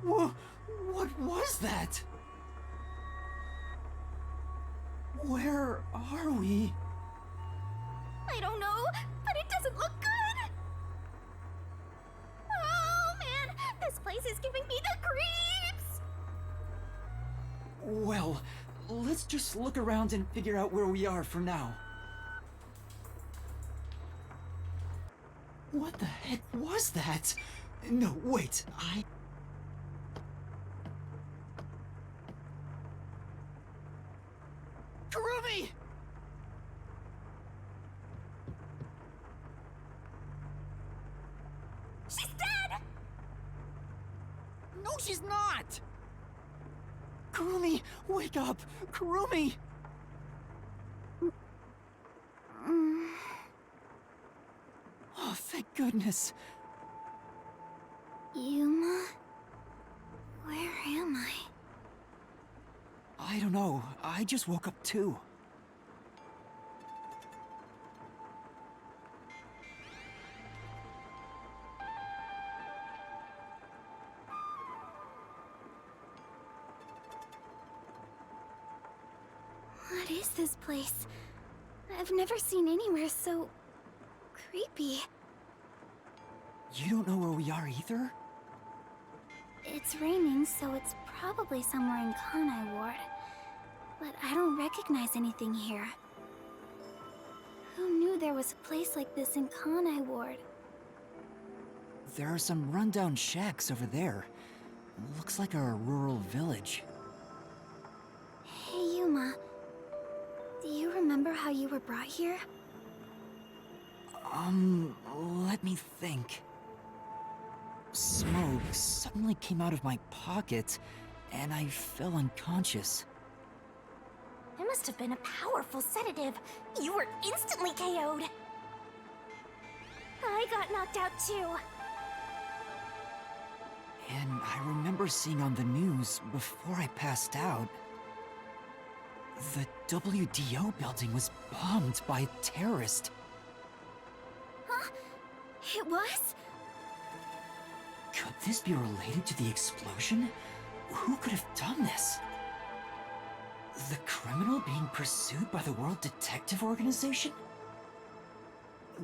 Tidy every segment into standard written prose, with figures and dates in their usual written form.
What was that? Where are we? I don't know, but it doesn't look good! Oh man, this place is giving me the creeps! Well, let's just look around and figure out where we are for now. What the heck was that? No, wait, Kurumi! She's dead! No, she's not! Kurumi, wake up! Kurumi! Oh, thank goodness. Yuma? Where am I? I don't know. I just woke up too. What is this place? I've never seen anywhere so creepy. You don't know where we are either? It's raining, so it's probably somewhere in Kanai Ward. But I don't recognize anything here. Who knew there was a place like this in Kanai Ward? There are some rundown shacks over there. Looks like a rural village. Hey Yuma, do you remember how you were brought here? Let me think. Smoke suddenly came out of my pocket, and I fell unconscious. It must have been a powerful sedative. You were instantly KO'd. I got knocked out too. And I remember seeing on the news before I passed out. The WDO building was bombed by a terrorist. Huh? It was? Could this be related to the explosion? Who could have done this? The criminal being pursued by the World Detective Organization?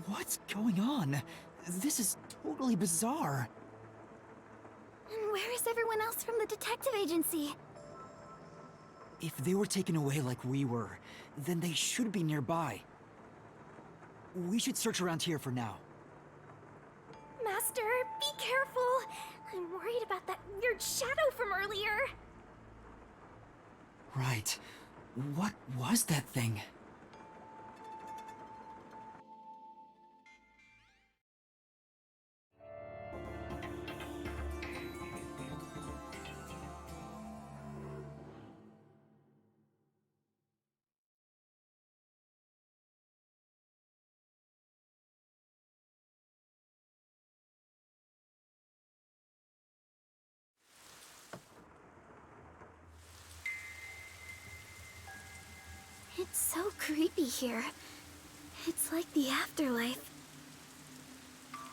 What's going on? This is totally bizarre. And where is everyone else from the detective agency? If they were taken away like we were, then they should be nearby. We should search around here for now. Master, be careful! I'm worried about that weird shadow from earlier. Right. What was that thing? It's so creepy here. It's like the afterlife.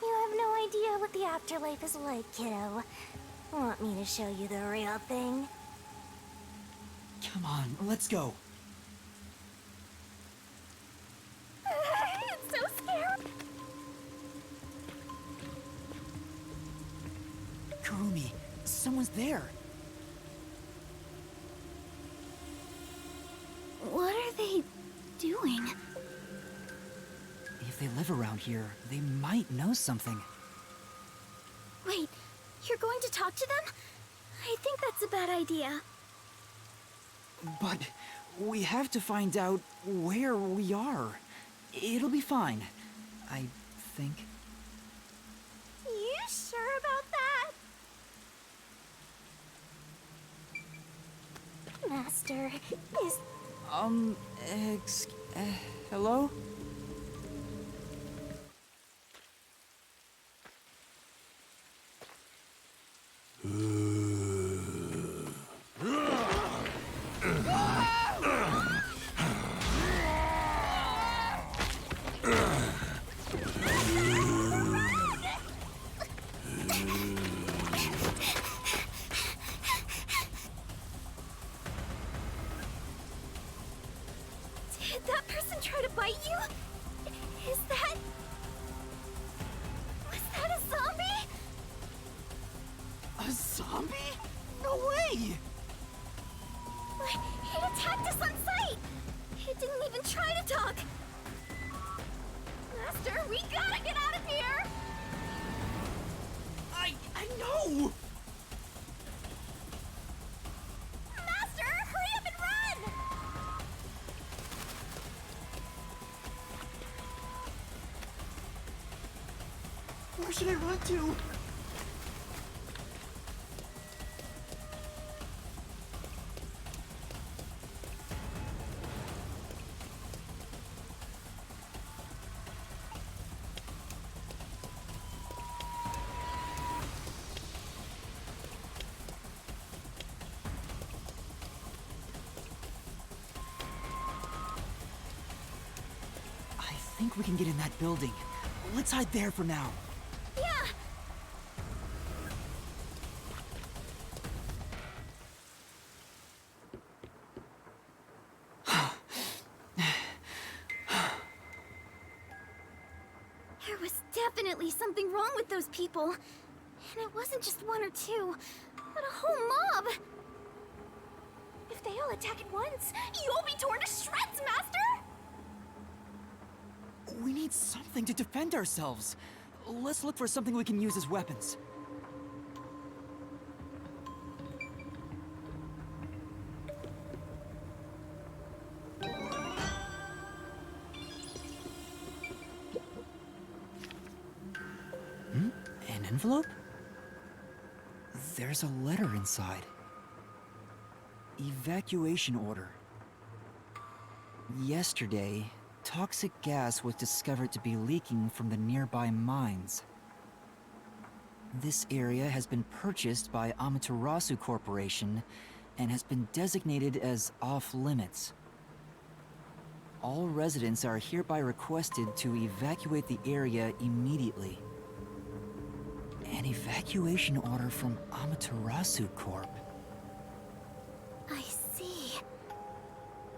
You have no idea what the afterlife is like, kiddo. Want me to show you the real thing? Come on, let's go. It's so scary. Kurumi, someone's there. What are they doing? If they live around here, they might know something. Wait, you're going to talk to them? I think that's a bad idea. But we have to find out where we are. It'll be fine, I think. You sure about that? Master, is... Hello? No! Master, hurry up and run! Where should I run to? I think we can get in that building. Let's hide there for now. Yeah! There was definitely something wrong with those people. And it wasn't just one or two, but a whole mob. If they all attack at once, you'll be torn to shreds, Master! We need something to defend ourselves. Let's look for something we can use as weapons. An envelope? There's a letter inside. Evacuation order. Yesterday, toxic gas was discovered to be leaking from the nearby mines. This area has been purchased by Amaterasu Corporation and has been designated as off-limits. All residents are hereby requested to evacuate the area immediately. An evacuation order from Amaterasu Corp. I see.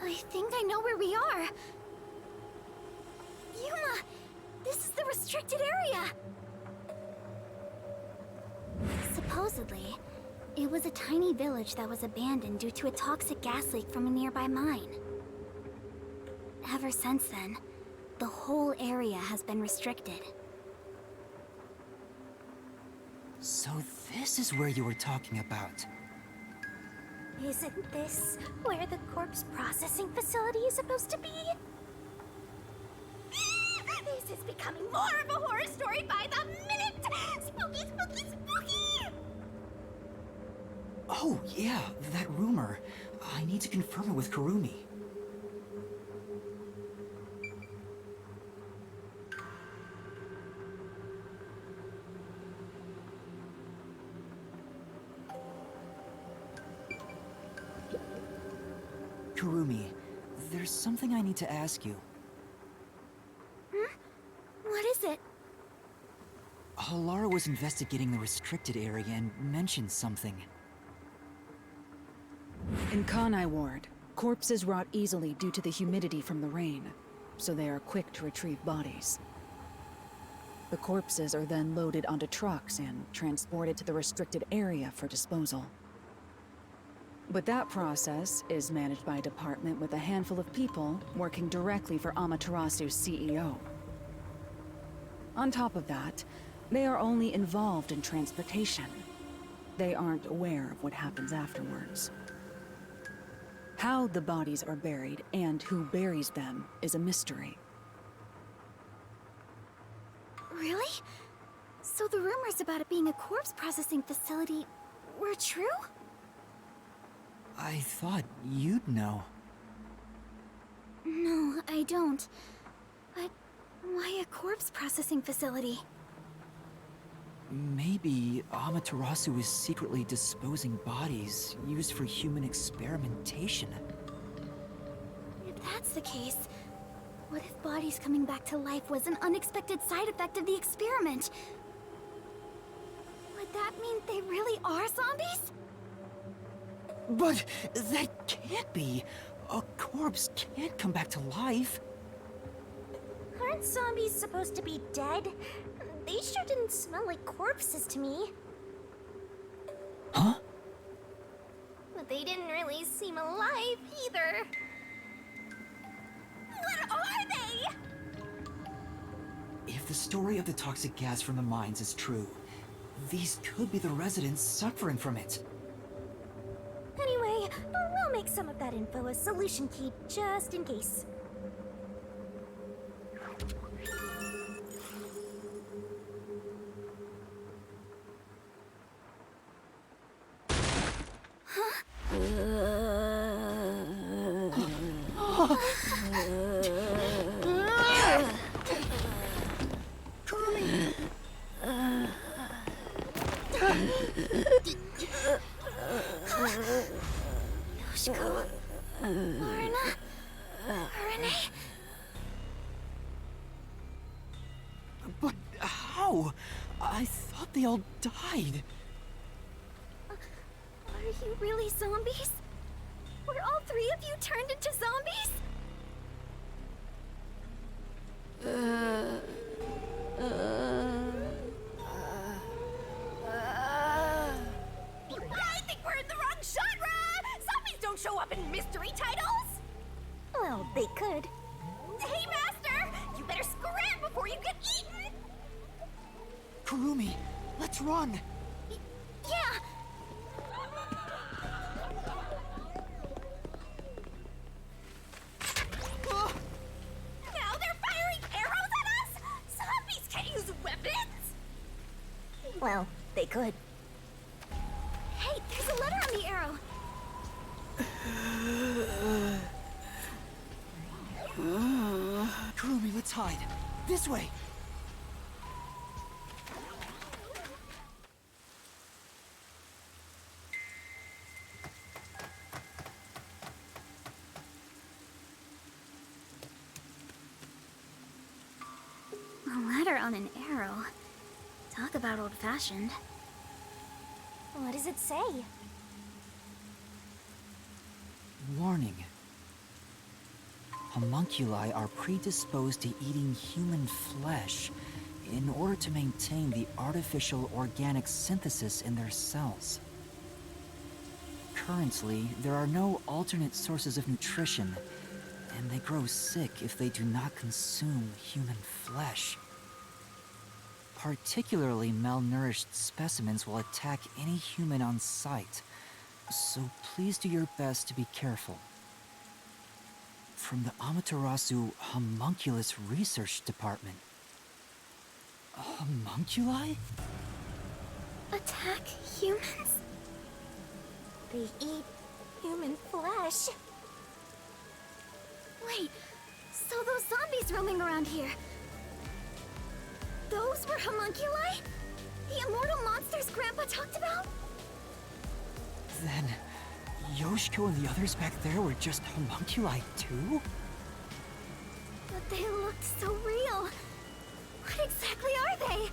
I think I know where we are. Yuma! This is the restricted area! Supposedly, it was a tiny village that was abandoned due to a toxic gas leak from a nearby mine. Ever since then, the whole area has been restricted. So this is where you were talking about. Isn't this where the corpse processing facility is supposed to be? This is becoming more of a horror story by the minute! Spooky, spooky, spooky! Oh, yeah, that rumor. I need to confirm it with Kurumi. Kurumi, there's something I need to ask you. What is it? Halara was investigating the restricted area and mentioned something. In Kanai Ward, corpses rot easily due to the humidity from the rain, so they are quick to retrieve bodies. The corpses are then loaded onto trucks and transported to the restricted area for disposal. But that process is managed by a department with a handful of people working directly for Amaterasu's CEO. On top of that, they are only involved in transportation. They aren't aware of what happens afterwards. How the bodies are buried and who buries them is a mystery. Really? So the rumors about it being a corpse processing facility were true? I thought you'd know. No, I don't. But why a corpse processing facility? Maybe Amaterasu is secretly disposing bodies used for human experimentation. If that's the case, what if bodies coming back to life was an unexpected side effect of the experiment? Would that mean they really are zombies? But that can't be. A corpse can't come back to life. Aren't zombies supposed to be dead? They sure didn't smell like corpses to me. Huh? But they didn't really seem alive either. What are they? If the story of the toxic gas from the mines is true, These could be the residents suffering from it. Anyway, we'll make some of that info a solution key just in case. Yoshiko, Marina, Renee. But how? I thought they all died. Are you really zombies? Were all three of you turned into zombies? I think we're in the wrong genre! Zombies don't show up in mystery titles! Well, they could. Hey, Master! You better scram before you get eaten! Kurumi, let's run! Yeah! Now they're firing arrows at us? Zombies can't use weapons! Well, they could. Hey, there's a letter on the arrow. Kurumi, let's hide. This way! A letter on an arrow. Talk about old-fashioned. What does it say? Warning. Homunculi are predisposed to eating human flesh in order to maintain the artificial organic synthesis in their cells. Currently, there are no alternate sources of nutrition, and they grow sick if they do not consume human flesh. Particularly malnourished specimens will attack any human on sight, so please do your best to be careful. From the Amaterasu Homunculus Research Department. Homunculi? Attack humans? They eat human flesh. Wait, so those zombies roaming around here, those were homunculi? The immortal monsters Grandpa talked about? Then, Yoshiko and the others back there were just homunculi too? But they looked so real. What exactly are they?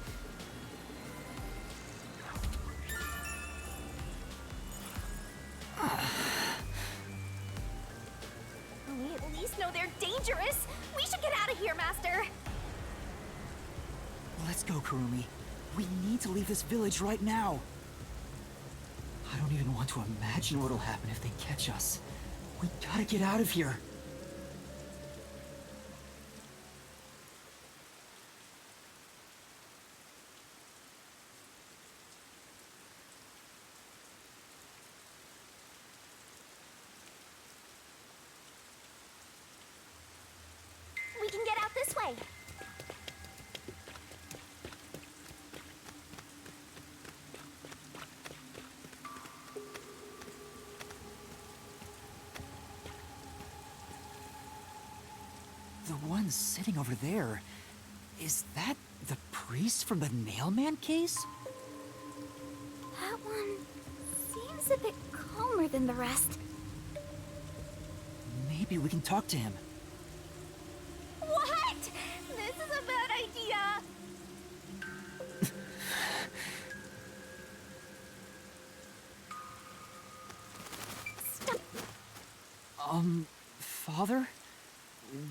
We at least know they're dangerous! We should get out of here, Master! Let's go, Kurumi. We need to leave this village right now. I don't even want to imagine what'll happen if they catch us. We gotta get out of here. We can get out this way! The one sitting over there, is that the priest from the Nailman case? That one seems a bit calmer than the rest. Maybe we can talk to him. What? This is a bad idea! Stop. Father?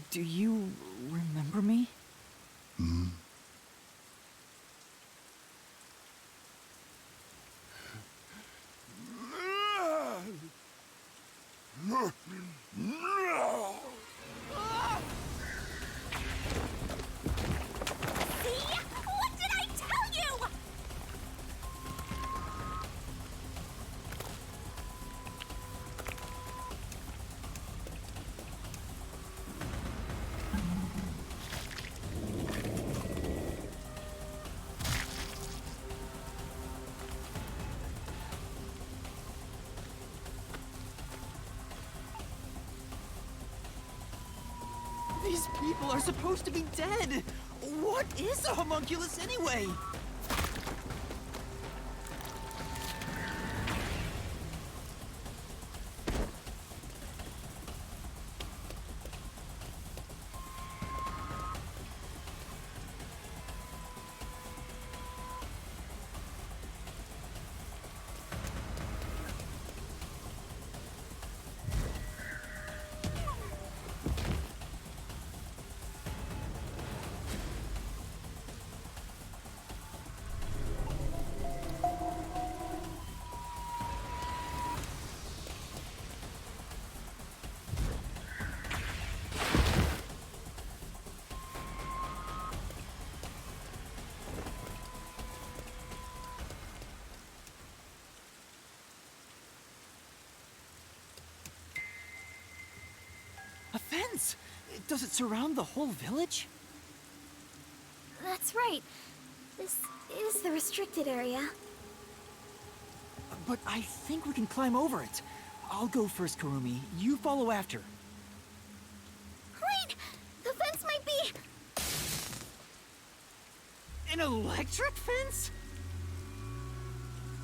Do you remember me? See? What did I tell you? people are supposed to be dead. What is a homunculus anyway? A fence! Does it surround the whole village? That's right. This is the restricted area. But I think we can climb over it. I'll go first, Karumi. You follow after. Wait! The fence might be... An electric fence?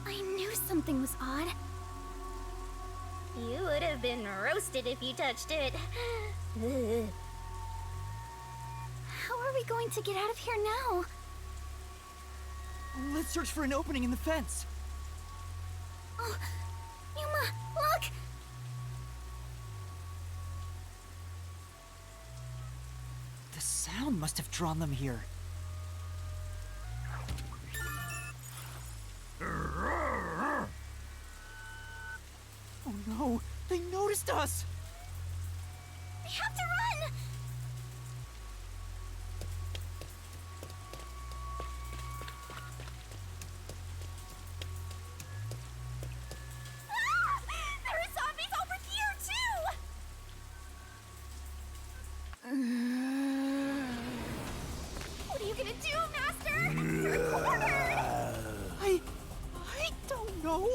I knew something was odd. You would have been roasted if you touched it. Ugh. How are we going to get out of here now? Let's search for an opening in the fence. Oh, Yuma, look! The sound must have drawn them here. Oh no, they noticed us! We have to run! Ah! There are zombies over here, too! What are you gonna do, Master? You're cornered! I don't know.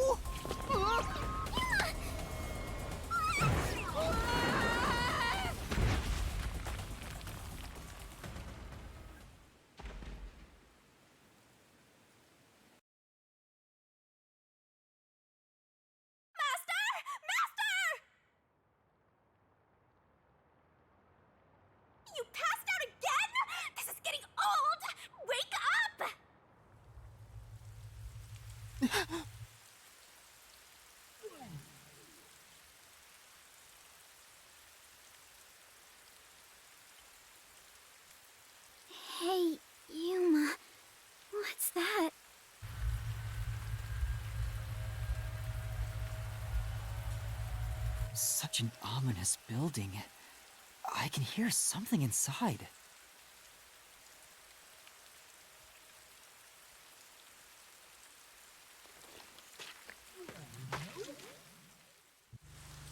You passed out again? This is getting old! Wake up! Hey, Yuma. What's that? Such an ominous building. I can hear something inside.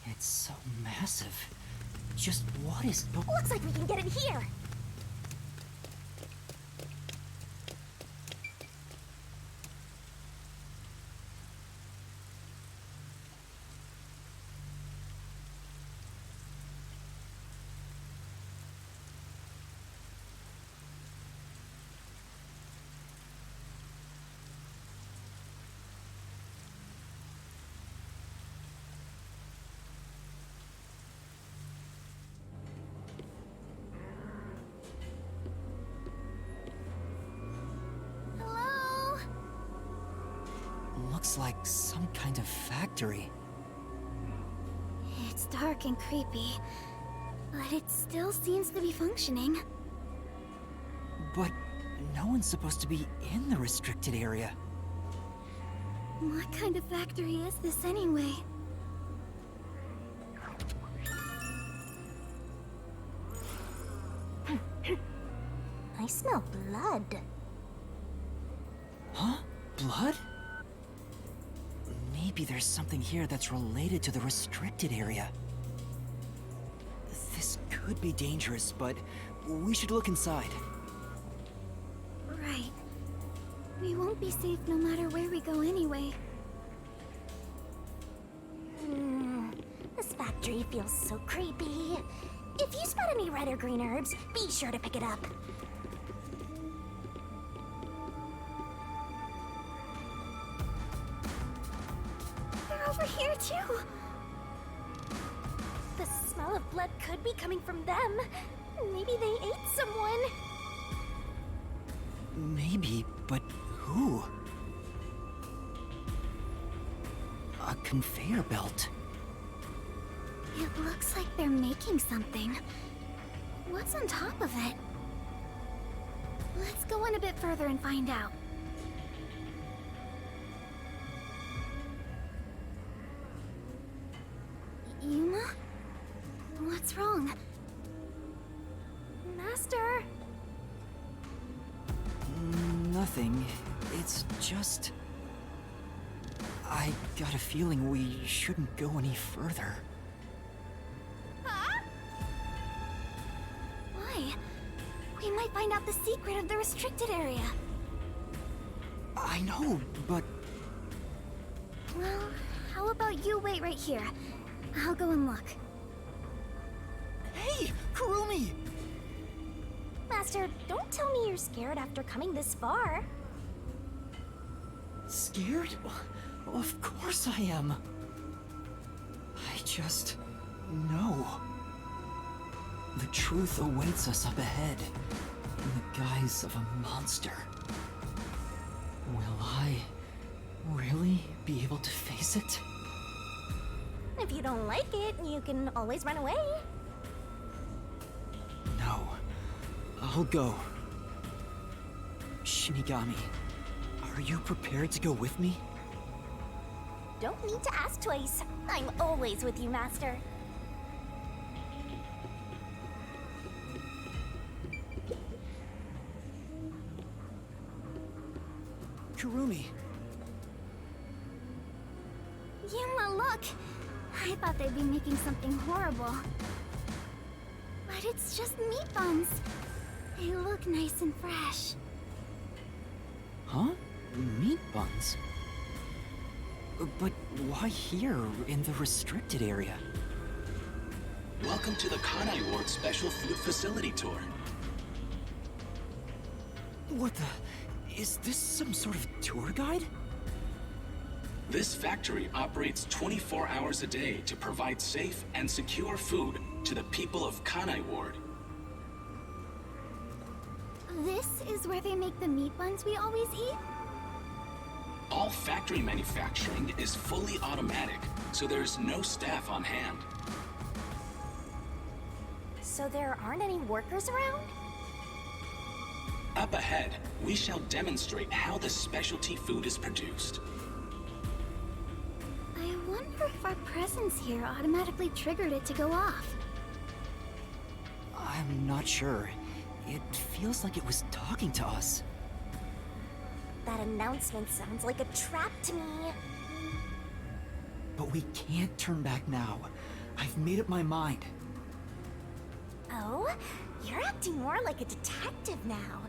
It's so massive. Just what is... Looks like we can get in here. Hello? Looks like some kind of factory. It's dark and creepy, but it still seems to be functioning. But no one's supposed to be in the restricted area. What kind of factory is this anyway? I smell blood. Huh? Blood? Maybe there's something here that's related to the restricted area. This could be dangerous, but we should look inside. Right. We won't be safe no matter where we go anyway. This factory feels so creepy. If you spot any red or green herbs, be sure to pick it up. They're over here too. The smell of blood could be coming from them. Maybe they ate someone. Maybe, but who? A conveyor belt. It looks like they're making something. What's on top of it? Let's go in a bit further and find out. Yuma? What's wrong? Master? Nothing. It's just... I got a feeling we shouldn't go any further. Huh? Why? We might find out the secret of the restricted area. I know, but... Well, how about you wait right here? I'll go and look. Hey, Kurumi! Master, don't tell me you're scared after coming this far. Scared? Of course I am. I just know. The truth awaits us up ahead, in the guise of a monster. Will I really be able to face it? If you don't like it, you can always run away. No. I'll go. Shinigami, are you prepared to go with me? Don't need to ask twice. I'm always with you, Master. Kurumi. Yuma, look! I thought they'd be making something horrible. But it's just meat buns. They look nice and fresh. Huh? Meat buns? But why here, in the restricted area? Welcome to the Kanai Ward Special Food Facility Tour. What the... Is this some sort of tour guide? This factory operates 24 hours a day to provide safe and secure food to the people of Kanai Ward. This is where they make the meat buns we always eat? All factory manufacturing is fully automatic, so there's no staff on hand. So there aren't any workers around? Up ahead, we shall demonstrate how the specialty food is produced. I wonder if our presence here automatically triggered it to go off. I'm not sure. It feels like it was talking to us. That announcement sounds like a trap to me. But we can't turn back now. I've made up my mind. Oh? You're acting more like a detective now.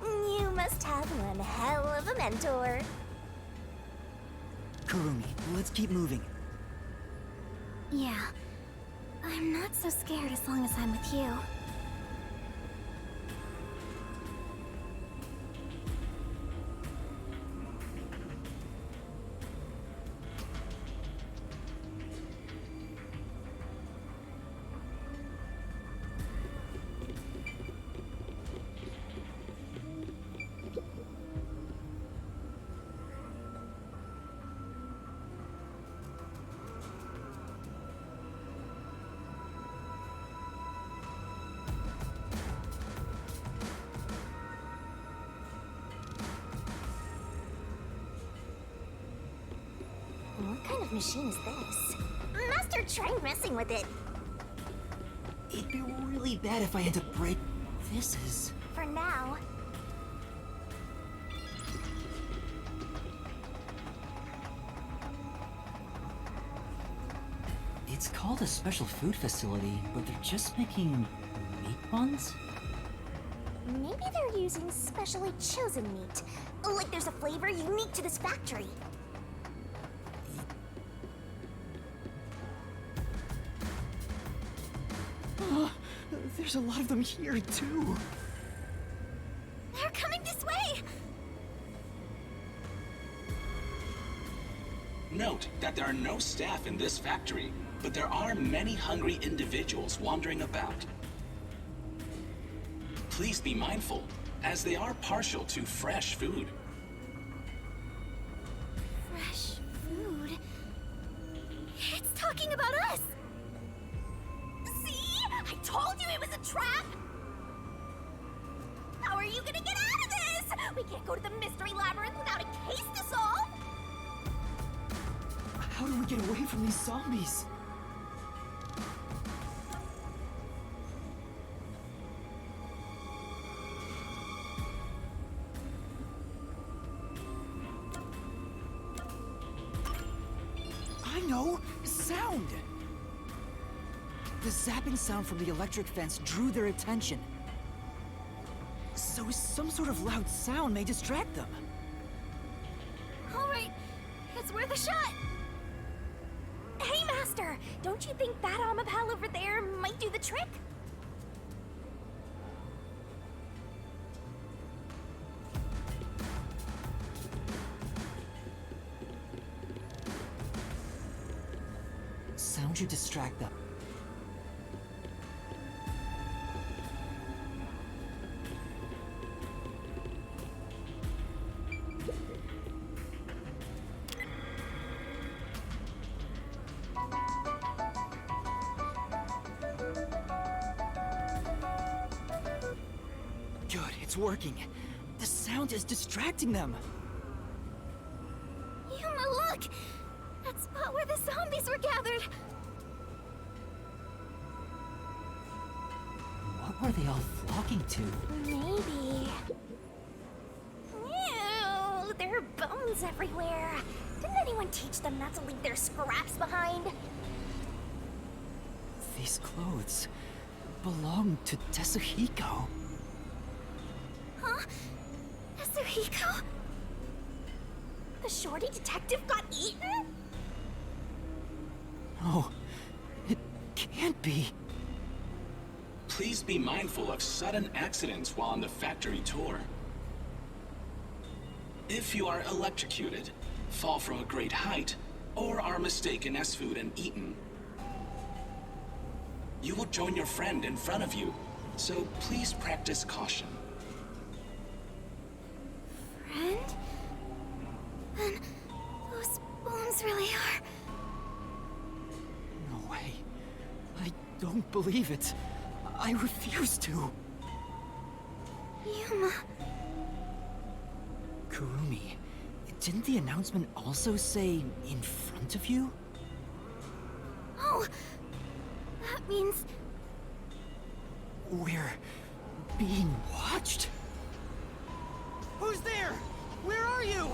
You must have one hell of a mentor. Kurumi, let's keep moving. Yeah. I'm not so scared as long as I'm with you. What kind of machine is this? Master, try messing with it. It'd be really bad if I had to break... This is... For now. It's called a special food facility, but they're just making... meat buns? Maybe they're using specially chosen meat. Like there's a flavor unique to this factory. There's a lot of them here, too. They're coming this way! Note that there are no staff in this factory, but there are many hungry individuals wandering about. Please be mindful, as they are partial to fresh food. Fresh food? It's talking about us! See? I told you it was a trap! How are you gonna get out of this? We can't go to the mystery labyrinth without a case to solve! How do we get away from these zombies? I know! Sound! The zapping sound from the electric fence drew their attention. So some sort of loud sound may distract them. Alright, it's worth a shot! Hey, Master! Don't you think that Amapal over there might do the trick? Sound should distract them. Good, it's working. The sound is distracting them. Yuma, look! That spot where the zombies were gathered! What were they all flocking to? Maybe... Ew, there are bones everywhere. Didn't anyone teach them not to leave their scraps behind? These clothes belong to Tetsuhiko. Huh? Yasuhiko? The shorty detective got eaten? No, it can't be. Please be mindful of sudden accidents while on the factory tour. If you are electrocuted, fall from a great height, or are mistaken as food and eaten, you will join your friend in front of you, so please practice caution. Friend? Then those bones really are... No way. I don't believe it. I refuse to. Yuma... Kurumi, didn't the announcement also say in front of you? Oh! That means... We're being watched? Who's there? Where are you?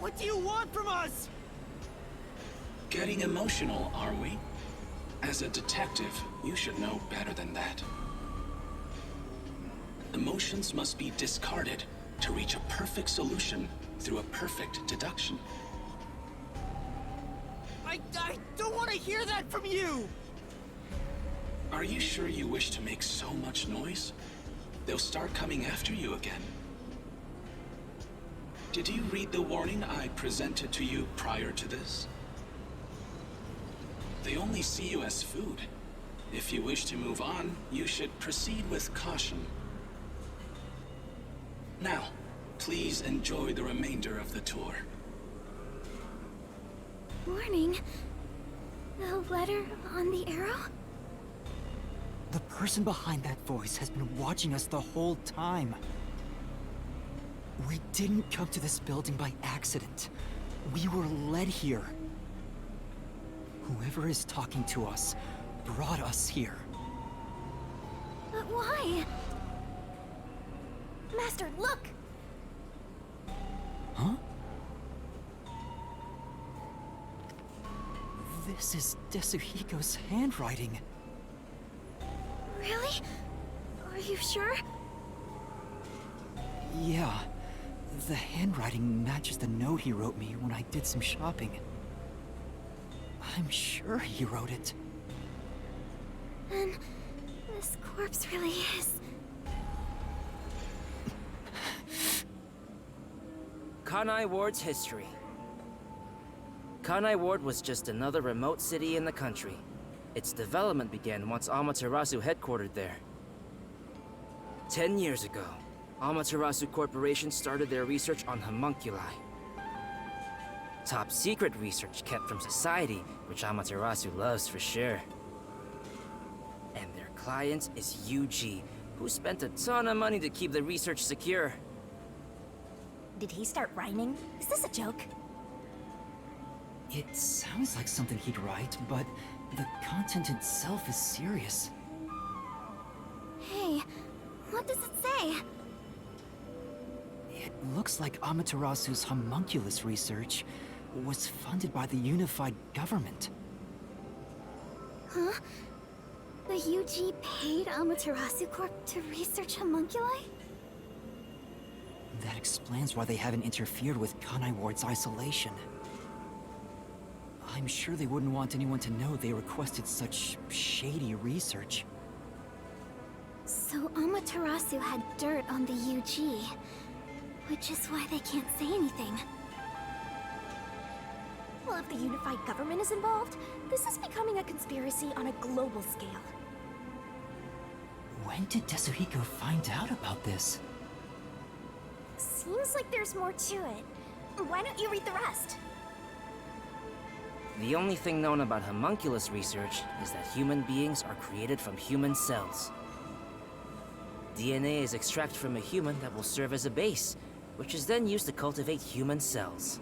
What do you want from us? Getting emotional, are we? As a detective, you should know better than that. Emotions must be discarded to reach a perfect solution through a perfect deduction. I don't want to hear that from you! Are you sure you wish to make so much noise? They'll start coming after you again. Did you read the warning I presented to you prior to this? They only see you as food. If you wish to move on, you should proceed with caution. Now, please enjoy the remainder of the tour. Warning? The letter on the arrow? The person behind that voice has been watching us the whole time. We didn't come to this building by accident. We were led here. Whoever is talking to us brought us here. But why? Master, look! Huh? This is Tetsuhiko's handwriting. Really? Are you sure? Yeah. The handwriting matches the note he wrote me when I did some shopping. I'm sure he wrote it. Then This corpse really is. Kanai Ward's history. Kanai Ward was just another remote city in the country. Its development began once Amaterasu headquartered there. 10 years ago, Amaterasu Corporation started their research on homunculi. Top secret research kept from society, which Amaterasu loves for sure. And their client is UG, who spent a ton of money to keep the research secure. Did he start rhyming? Is this a joke? It sounds like something he'd write, but the content itself is serious. Hey, what does it say? It looks like Amaterasu's homunculus research was funded by the unified government. Huh? The UG paid Amaterasu Corp to research homunculi? That explains why they haven't interfered with Kanai Ward's isolation. I'm sure they wouldn't want anyone to know they requested such shady research. So Amaterasu had dirt on the UG, which is why they can't say anything. Well, if the unified government is involved, this is becoming a conspiracy on a global scale. When did Tetsuhiko find out about this? Seems like there's more to it. Why don't you read the rest? The only thing known about homunculus research is that human beings are created from human cells. DNA is extracted from a human that will serve as a base, which is then used to cultivate human cells.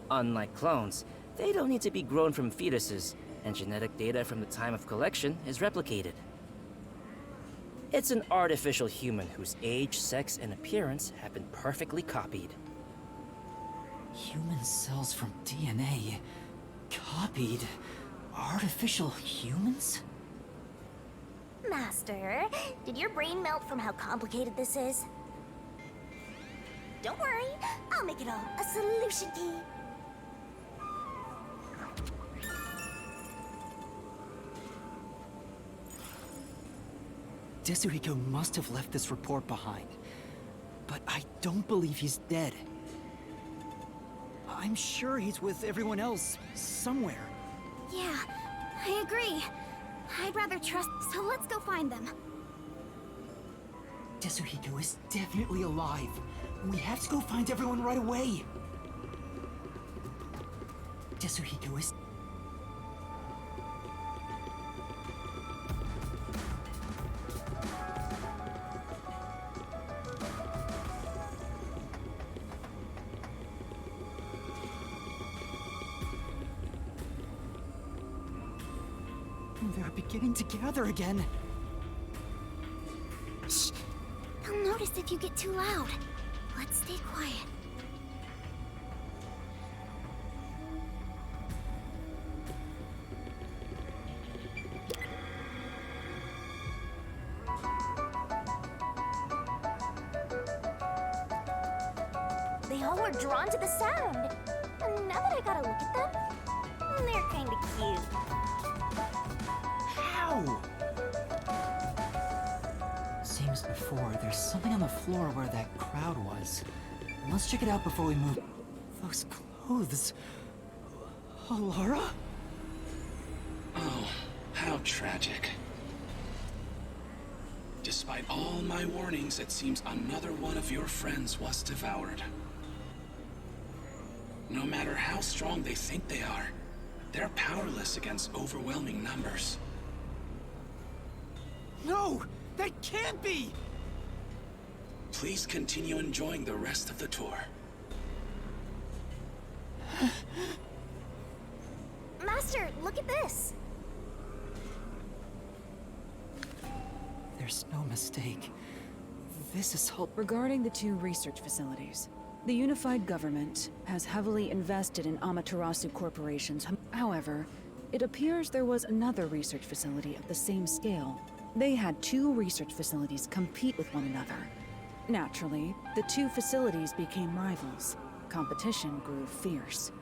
Unlike clones, they don't need to be grown from fetuses, and genetic data from the time of collection is replicated. It's an artificial human whose age, sex, and appearance have been perfectly copied. Human cells from DNA? Copied? Artificial humans? Master, did your brain melt from how complicated this is? Don't worry, I'll make it all a solution key. Tetsuhiko must have left this report behind. But I don't believe he's dead. I'm sure he's with everyone else, somewhere. Yeah, I agree. I'd rather trust, so let's go find them. Tetsuhiko is definitely alive. We have to go find everyone right away. Tetsuhiko is... They're beginning to gather again. Shh! They'll notice if you get too loud. Let's stay quiet. They all were drawn to the sound. And now that I gotta look at them, they're kinda cute. How? Same as before, there's something on the floor where that crowd was. Let's check it out before we move. Those clothes... Alara? Oh, how tragic. Despite all my warnings, it seems another one of your friends was devoured. No matter how strong they think they are, they're powerless against overwhelming numbers. No! That can't be! Please continue enjoying the rest of the tour. Master, look at this! There's no mistake. This is all... Regarding the two research facilities, the unified government has heavily invested in Amaterasu Corporation's. However, it appears there was another research facility of the same scale. They had two research facilities compete with one another. Naturally, the two facilities became rivals. Competition grew fierce.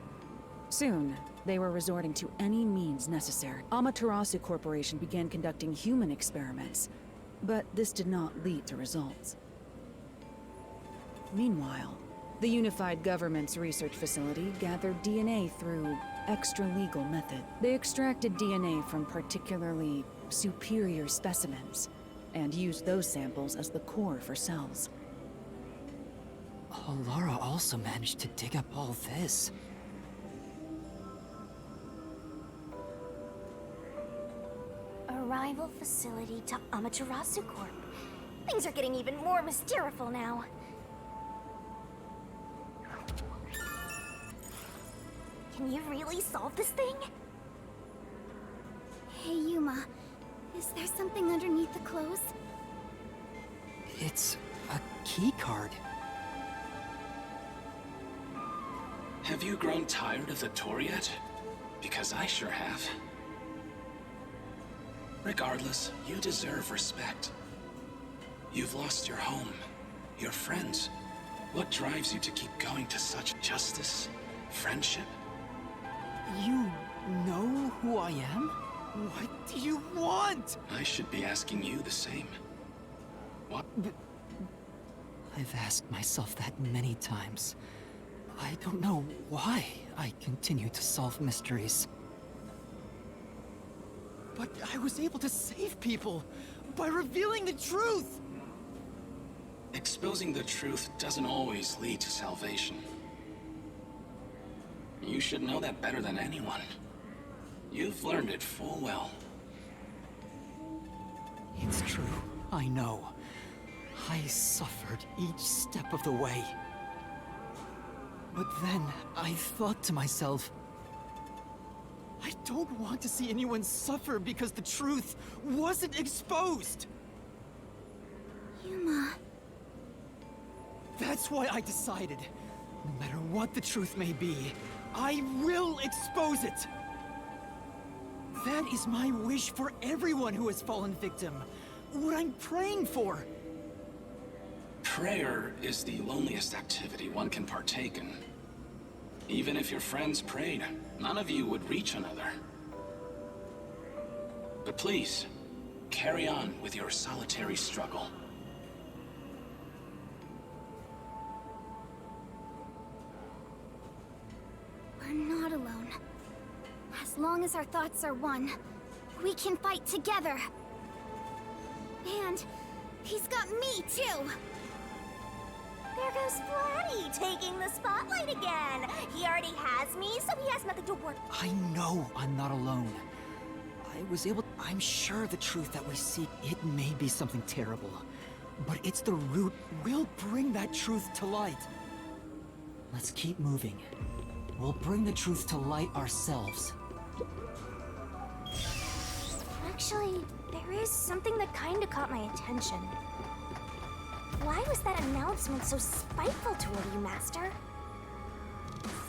Soon, They were resorting to any means necessary. Amaterasu Corporation began conducting human experiments, but this did not lead to results. Meanwhile, the Unified Government's research facility gathered DNA through extra-legal method. They extracted DNA from particularly superior specimens, and used those samples as the core for cells. Alara also managed to dig up all this. Arrival facility to Amaterasu Corp. Things are getting even more mysterious now. Can you really solve this thing? Hey, Yuma. Is there something underneath the clothes? It's a key card. Have you grown tired of the tour yet? Because I sure have. Regardless, you deserve respect. You've lost your home, your friends. What drives you to keep going to such justice, friendship? You know who I am? What do you want? I should be asking you the same. What? I've asked myself that many times. I don't know why I continue to solve mysteries. But I was able to save people by revealing the truth! Exposing the truth doesn't always lead to salvation. You should know that better than anyone. You've learned it full well. It's true, I know. I suffered each step of the way. But then I thought to myself, I don't want to see anyone suffer because the truth wasn't exposed! Yuma. That's why I decided, no matter what the truth may be, I will expose it! That is my wish for everyone who has fallen victim. What I'm praying for. Prayer is the loneliest activity one can partake in. Even if your friends prayed, none of you would reach another. But please, carry on with your solitary struggle. We're not alone. As long as our thoughts are one, we can fight together. And he's got me too! There goes Splatty, taking the spotlight again. He already has me, so he has nothing to work. I know I'm not alone. I'm sure the truth that we seek, it may be something terrible. But it's the root. We'll bring that truth to light. Let's keep moving. We'll bring the truth to light ourselves. Actually, there is something that kinda caught my attention. Why was that announcement so spiteful toward you, Master?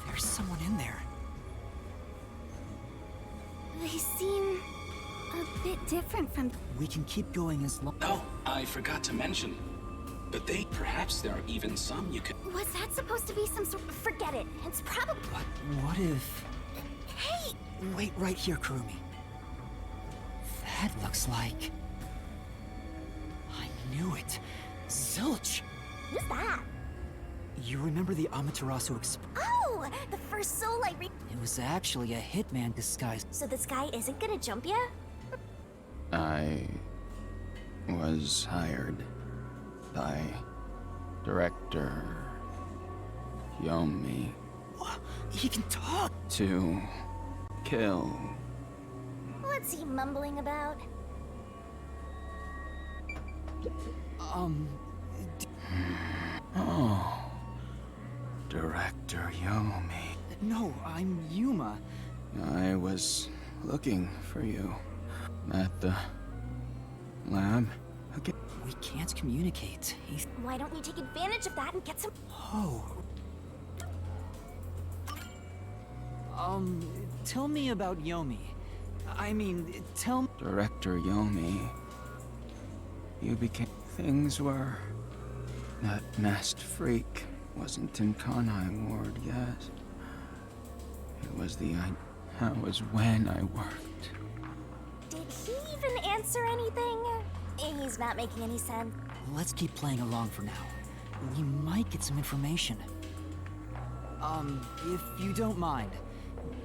There's someone in there. They seem a bit different from... We can keep going as long... Oh, I forgot to mention. But perhaps there are even some you could... Was that supposed to be some sort... Forget it. It's probably... But what if... Hey! Wait right here, Kurumi. That looks like... I knew it. Zilch! Who's that? You remember the Amaterasu Oh! The first soul I re... It was actually a hitman disguised. So this guy isn't gonna jump ya? I was hired by Director Yomi He can talk! to kill. What's he mumbling about? Oh, Director Yomi. No, I'm Yuma. I was looking for you at the lab. Okay. We can't communicate. He's... Why don't you take advantage of that and get some... Oh. Tell me about Yomi. I mean, tell me... Director Yomi. You became... Things were... That masked freak wasn't in Kanai Ward yet. It was the That was when I worked. Did he even answer anything? He's not making any sense. Let's keep playing along for now. We might get some information. If you don't mind,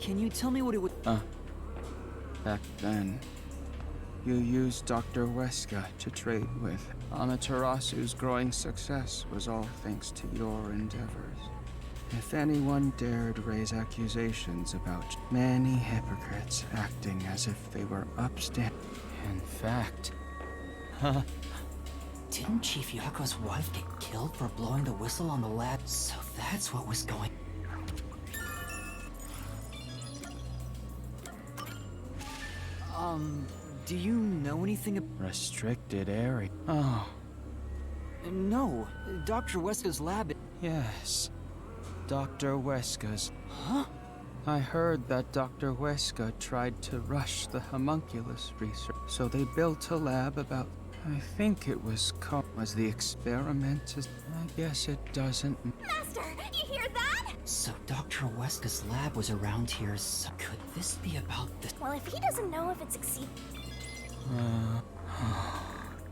can you tell me what it would... Back then, you used Dr. Weska to trade with. Amaterasu's growing success was all thanks to your endeavors. If anyone dared raise accusations about many hypocrites acting as if they were upstanding. In fact, Didn't Chief Yako's wife get killed for blowing the whistle on the lab? So that's what was going... do you know anything restricted area. Oh, No, Dr. Weska's lab... yes. Dr. Weska's. Huh? I heard that Dr. Weska tried to rush the homunculus research, so they built a lab about... I think it was called... Was the experiment... I guess it doesn't... Master, you hear that? So Dr. Weska's lab was around here, so could this be about the... Well, if he doesn't know if it succeeds...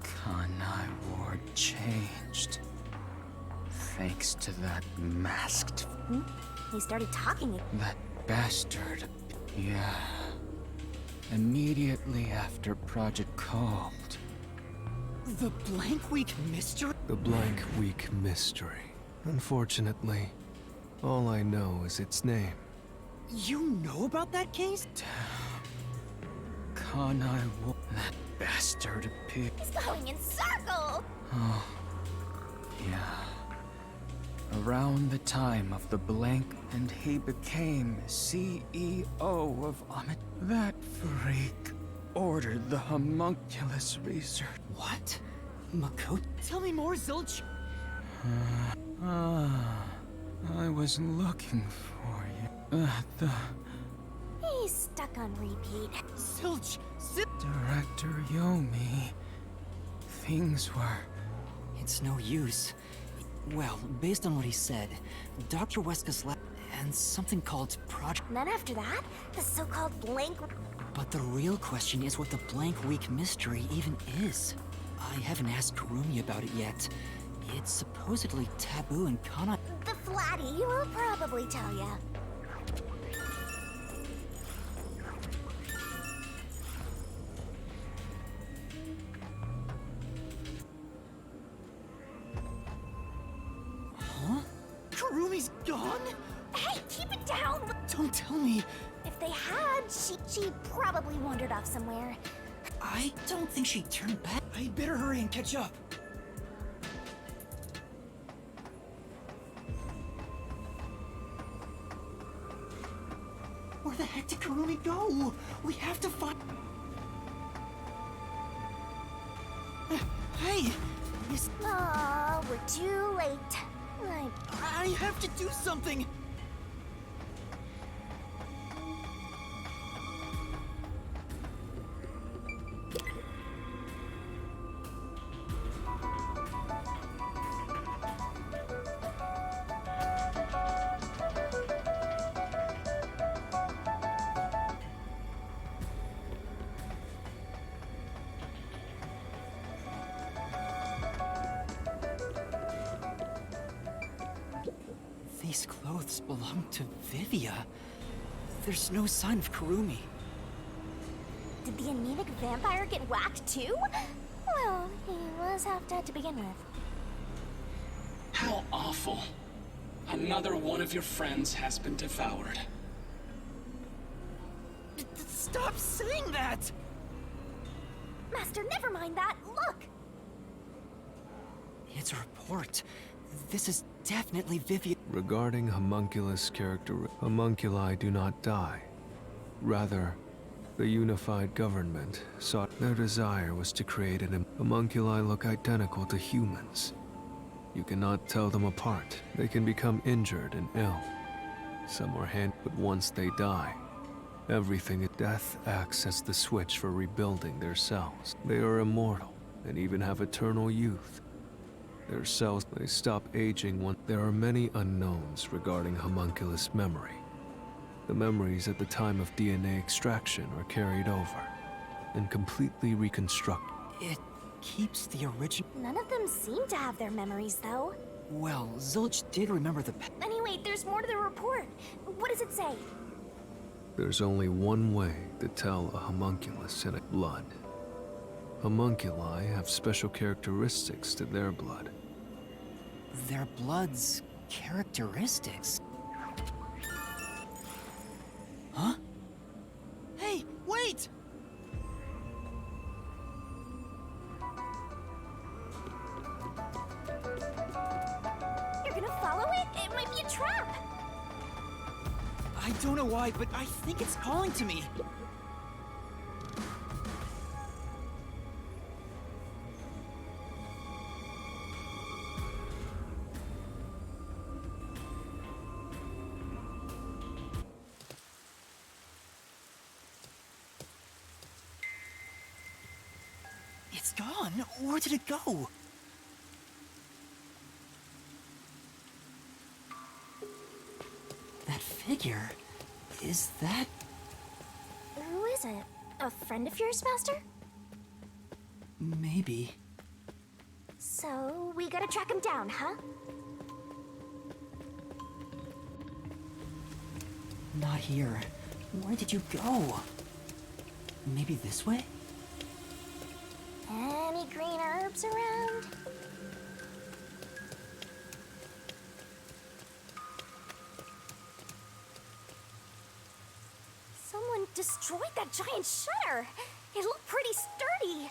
Kanai Ward changed. Thanks to that masked... He started talking. That bastard. Yeah. Immediately after Project Called. The Blank Week Mystery? The Blank Week Mystery. Unfortunately, all I know is its name. You know about that case? Kanai Ward. That bastard appeared. He's going in circles! Oh. Yeah. Around the time of the blank, and he became CEO of Amit. That freak ordered the homunculus research. What? Makoto? Tell me more, Zilch! I was looking for you. The He's stuck on repeat. Zilch! Director Yomi. Things were... It's no use. Well, based on what he said, Dr. Weska's lab and something called Project... And then after that, the so-called blank... But the real question is what the Blank Week Mystery even is. I haven't asked Kurumi about it yet. It's supposedly taboo in Kana... The Flatty will probably tell ya. Huh? Kurumi's gone? Hey, keep it down! Don't tell me. If they had, she probably wandered off somewhere. I don't think she turned back. I'd better hurry and catch up. Where the heck did Kurumi go? We have to find... Hey! Is... Aw, we're too late. I have to do something! These clothes belong to Vivia. There's no sign of Kurumi. Did the anemic vampire get whacked too? Well, he was half dead to begin with. How awful. Another one of your friends has been devoured. Stop saying that! Master, never mind that. Look! It's a report. This is definitely Vivia. Regarding homunculus character, homunculi do not die. Rather, the unified government sought... Their desire was to create an... Homunculi look identical to humans. You cannot tell them apart. They can become injured and ill. Some are but once they die, everything in death acts as the switch for rebuilding their cells. They are immortal and even have eternal youth. Their cells, they stop aging when... There are many unknowns regarding homunculus memory. The memories at the time of DNA extraction are carried over and completely reconstructed. It keeps the original. None of them seem to have their memories, though. Well, Zilch did remember the. Anyway, there's more to the report. What does it say? There's only one way to tell a homunculus in a blood. Homunculi have special characteristics to their blood. Their blood's characteristics. Huh? Hey, wait! You're gonna follow it? It might be a trap. I don't know why, but I think it's calling to me. It's gone. Where did it go? That figure. Is that... Who is it? A friend of yours, Master? Maybe. So, we gotta track him down, huh? Not here. Where did you go? Maybe this way? Any green herbs around? Someone destroyed that giant shutter! It looked pretty sturdy!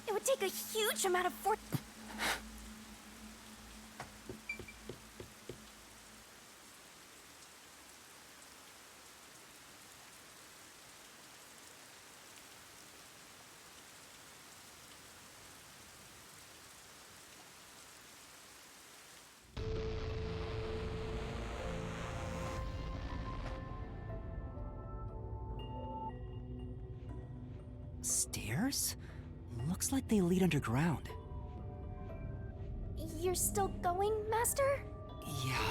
It would take a huge amount of force. Stairs? Looks like they lead underground. You're still going, Master? Yeah,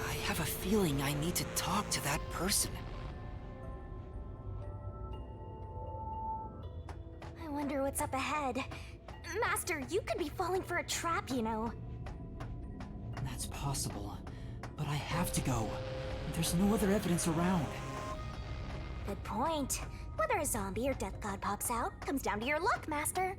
I have a feeling I need to talk to that person. I wonder what's up ahead. Master, you could be falling for a trap, you know. That's possible, but I have to go. There's no other evidence around. Good point. Whether a zombie or death god pops out comes down to your luck, Master.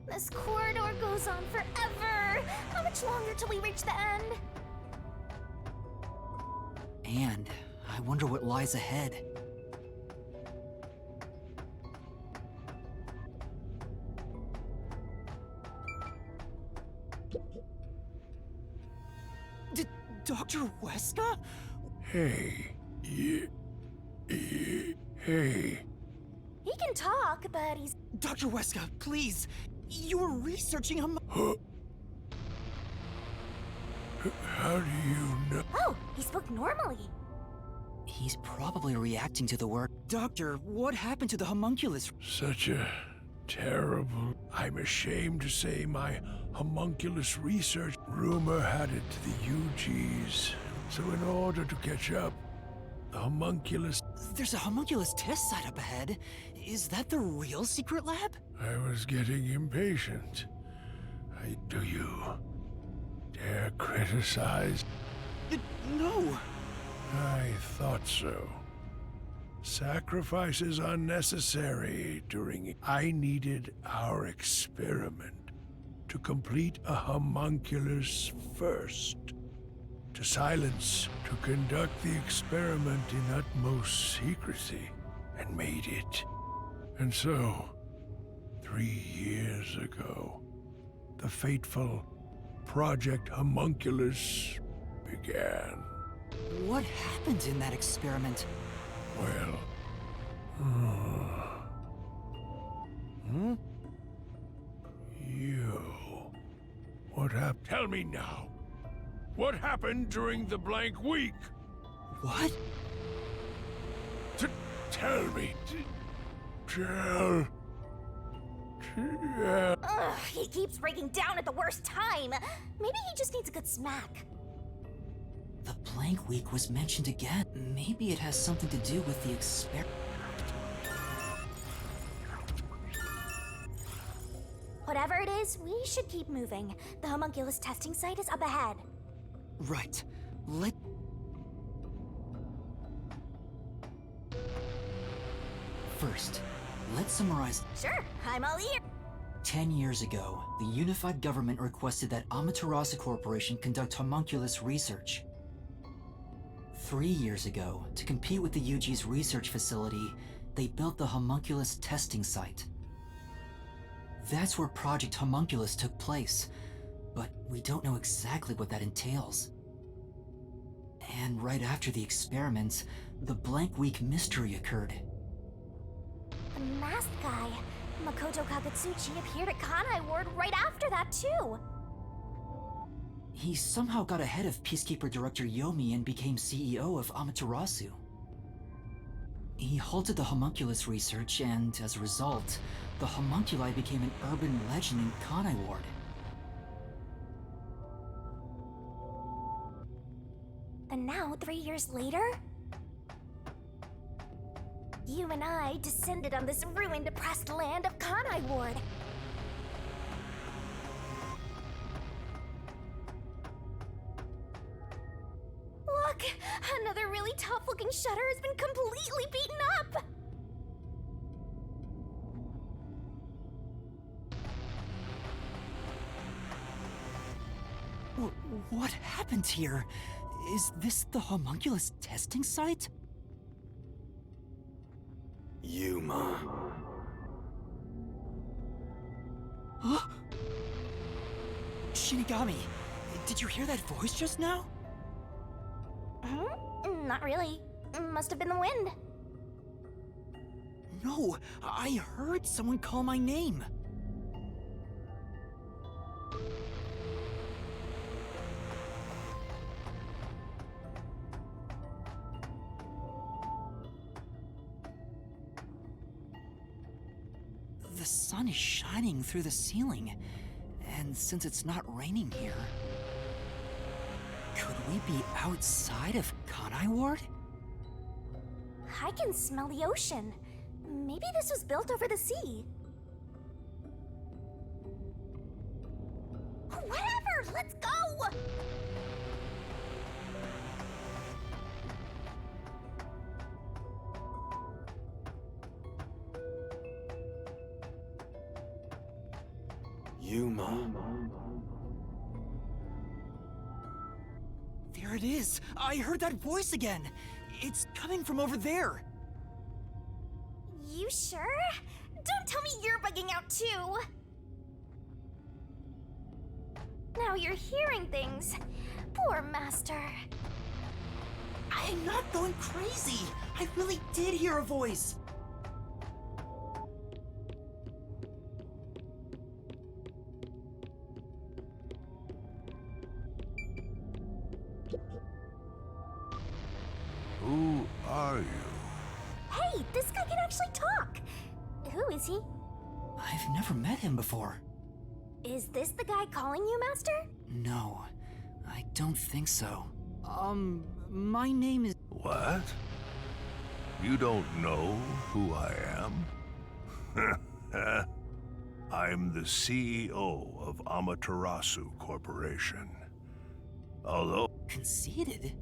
This corridor goes on forever. How much longer till we reach the end? And I wonder what lies ahead. Dr. Weska? Hey. Hey. He can talk, but he's... Dr. Weska, please! You were researching him. How do you know? Oh, he spoke normally. He's probably reacting to the work. Doctor, what happened to the homunculus? Such a terrible... I'm ashamed to say my homunculus research rumor had it to the UGs. So in order to catch up, the homunculus... There's a homunculus test site up ahead. Is that the real secret lab? I was getting impatient. Do you dare criticize? No! I thought so. Sacrifices unnecessary during... I needed our experiment to complete a homunculus first. To silence, to conduct the experiment in utmost secrecy, and made it. And so, 3 years ago, the fateful Project Homunculus began. What happened in that experiment? Well... You... What happened? Tell me now. What happened during the blank week? What? Tell me. Tell... Ugh, he keeps breaking down at the worst time. Maybe he just needs a good smack. The blank week was mentioned again. Maybe it has something to do with the experiment. Whatever it is, we should keep moving. The homunculus testing site is up ahead. Right. First, let's summarize. Sure, I'm all ears. 10 years ago, the unified government requested that Amaterasu Corporation conduct homunculus research. 3 years ago, to compete with the UG's research facility, they built the homunculus testing site. That's where Project Homunculus took place, but we don't know exactly what that entails. And right after the experiments, the blank week mystery occurred. The masked guy, Makoto Kagutsuchi, appeared at Kanai Ward right after that, too. He somehow got ahead of Peacekeeper Director Yomi and became CEO of Amaterasu. He halted the homunculus research, and as a result, the homunculi became an urban legend in Kanai Ward. And now, 3 years later, you and I descended on this ruined, depressed land of Kanai Ward. Look! Another really tough-looking shutter has been completely beaten up! What happened here? Is this the homunculus testing site? Yuma. Huh? Shinigami, did you hear that voice just now? Not really. Must have been the wind. No, I heard someone call my name. The sun is shining through the ceiling, and since it's not raining here, could we be outside of Kanai Ward? I can smell the ocean. Maybe this was built over the sea. Whatever! Let's go! Yuma. There it is! I heard that voice again! It's coming from over there! You sure? Don't tell me you're bugging out too! Now you're hearing things. Poor Master. I'm not going crazy! I really did hear a voice! Who are you? Hey, this guy can actually talk! Who is he? I've never met him before. Is this the guy calling you, Master? No, I don't think so. My name is... What? You don't know who I am? I'm the CEO of Amaterasu Corporation. Although... Conceited?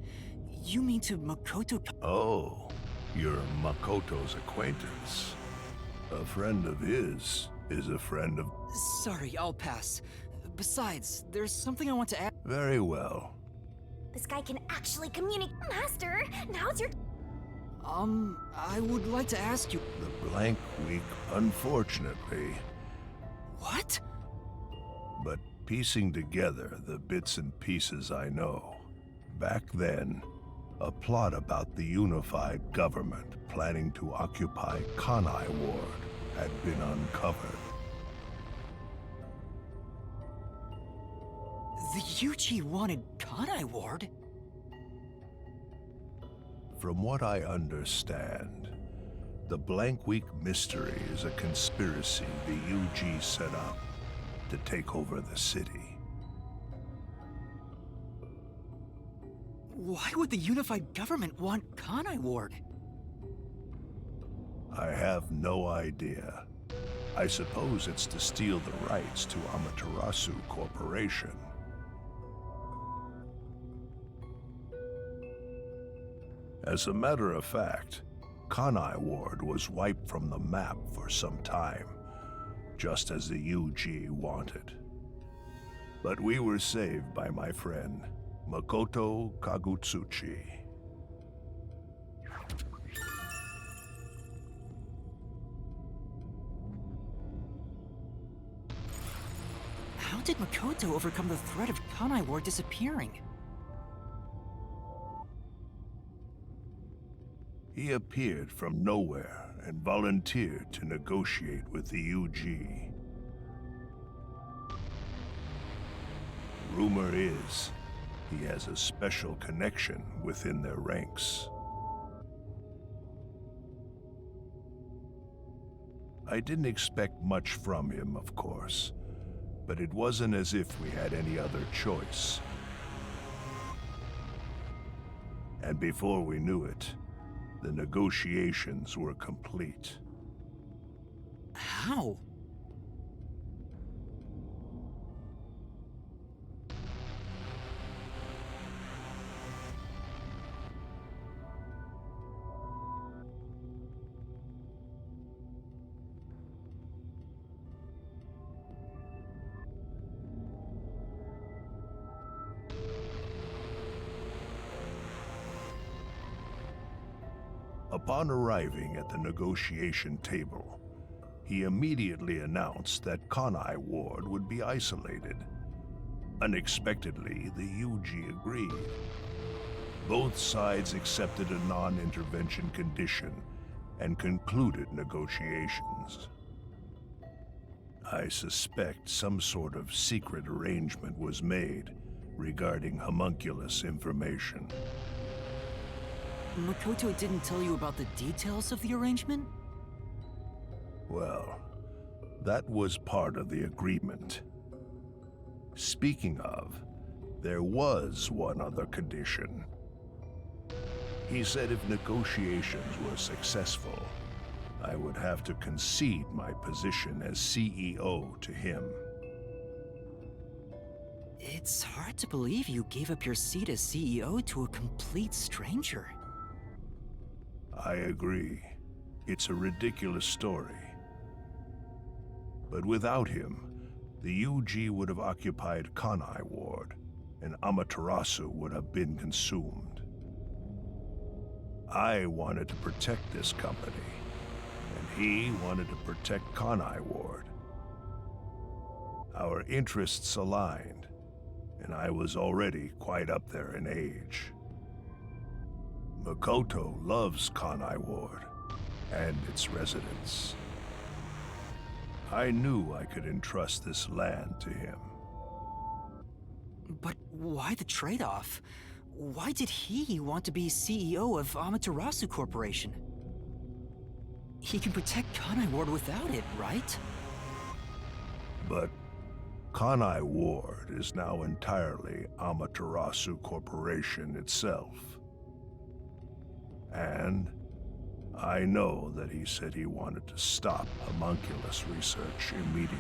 You mean to Makoto... Oh, you're Makoto's acquaintance. A friend of his is a friend of... Sorry, I'll pass. Besides, there's something I want to ask. Very well. This guy can actually communicate. Master, now's your... I would like to ask you... The blank week, unfortunately. What? But piecing together the bits and pieces I know, back then, a plot about the unified government planning to occupy Kanai Ward had been uncovered. The UG wanted Kanai Ward? From what I understand, The Blank Week mystery is a conspiracy the UG set up to take over the city. Why would the unified government want Kanai Ward? I have no idea. I suppose it's to steal the rights to Amaterasu Corporation. As a matter of fact, Kanai Ward was wiped from the map for some time, just as the UG wanted. But we were saved by my friend, Makoto Kagutsuchi. How did Makoto overcome the threat of Kanai Ward disappearing? He appeared from nowhere and volunteered to negotiate with the UG. Rumor is, he has a special connection within their ranks. I didn't expect much from him, of course, but it wasn't as if we had any other choice. And before we knew it, the negotiations were complete. How? Upon arriving at the negotiation table, he immediately announced that Kanai Ward would be isolated. Unexpectedly, the UG agreed. Both sides accepted a non-intervention condition and concluded negotiations. I suspect some sort of secret arrangement was made regarding homunculus information. Makoto didn't tell you about the details of the arrangement? Well, that was part of the agreement. Speaking of, there was one other condition. He said if negotiations were successful, I would have to concede my position as CEO to him. It's hard to believe you gave up your seat as CEO to a complete stranger. I agree. It's a ridiculous story. But without him, the UG would have occupied Kanai Ward, and Amaterasu would have been consumed. I wanted to protect this company, and he wanted to protect Kanai Ward. Our interests aligned, and I was already quite up there in age. Makoto loves Kanai Ward and its residents. I knew I could entrust this land to him. But why the trade-off? Why did he want to be CEO of Amaterasu Corporation? He can protect Kanai Ward without it, right? But Kanai Ward is now entirely Amaterasu Corporation itself. And I know that he said he wanted to stop homunculus research immediately.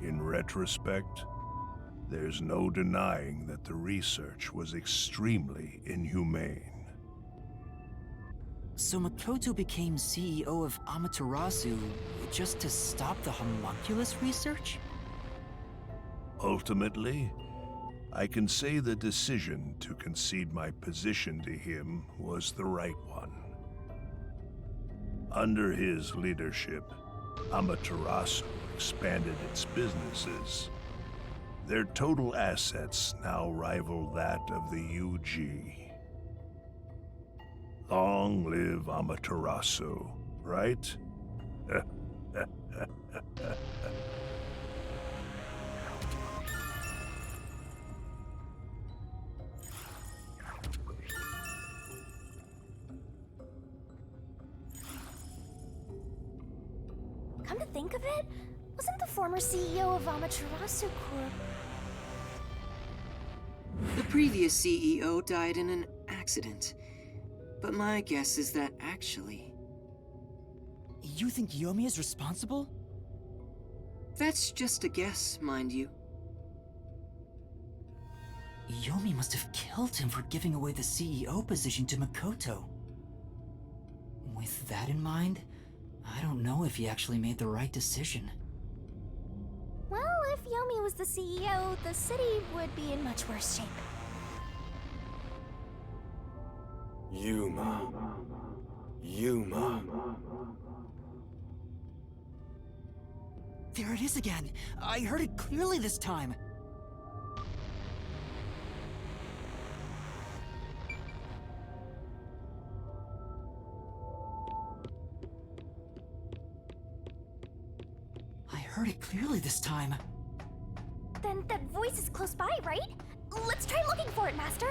In retrospect, there's no denying that the research was extremely inhumane. So Makoto became CEO of Amaterasu just to stop the homunculus research? Ultimately, I can say the decision to concede my position to him was the right one. Under his leadership, Amaterasu expanded its businesses. Their total assets now rival that of the UG. Long live Amaterasu, right? think of it, wasn't the former CEO of Amaterasu Corp... The previous CEO died in an accident. But my guess is that actually... You think Yomi is responsible? That's just a guess, mind you. Yomi must have killed him for giving away the CEO position to Makoto. With that in mind, I don't know if he actually made the right decision. Well, if Yomi was the CEO, the city would be in much worse shape. Yuma. Yuma. There it is again! I heard it clearly this time! I heard it clearly this time. Then that voice is close by, right? Let's try looking for it, Master!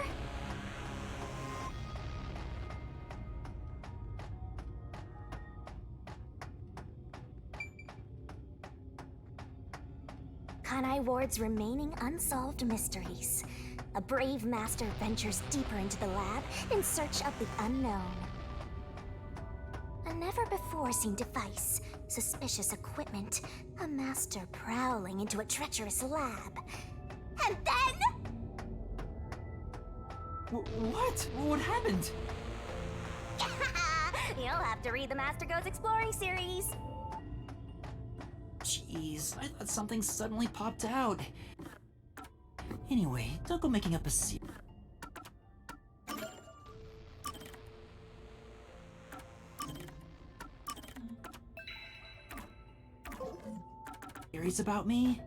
Kanai Ward's remaining unsolved mysteries. A brave master ventures deeper into the lab in search of the unknown. A never-before-seen device, suspicious equipment, a master prowling into a treacherous lab. And then... What? What happened? You'll have to read the Master Goes Exploring series. Jeez, I thought something suddenly popped out. Anyway, don't go making up a theories about me?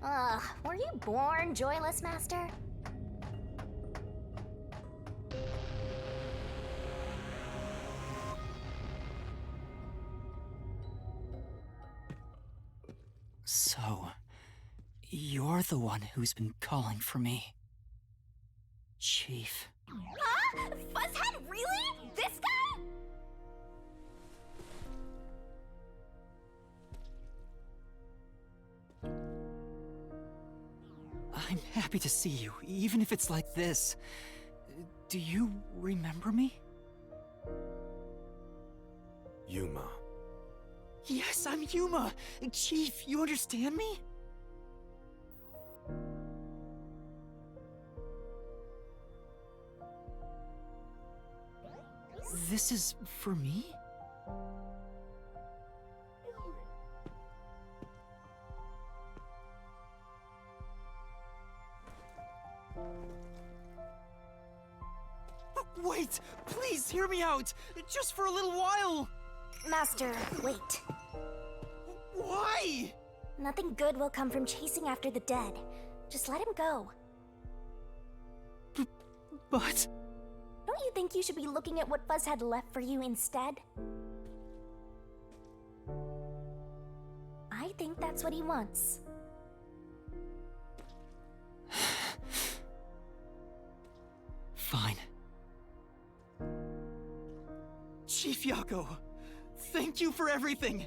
Ugh, were you born joyless, Master? So, you're the one who's been calling for me. Chief. Huh? Fuzzhead, really? This guy? I'm happy to see you, even if it's like this. Do you remember me? Yuma. Yes, I'm Yuma! Chief, you understand me? This is for me? Wait! Please hear me out! Just for a little while! Master, wait. Why? Nothing good will come from chasing after the dead. Just let him go. But... Don't you think you should be looking at what Fuzzhead left for you instead? I think that's what he wants. Fine. Chief Yako, thank you for everything!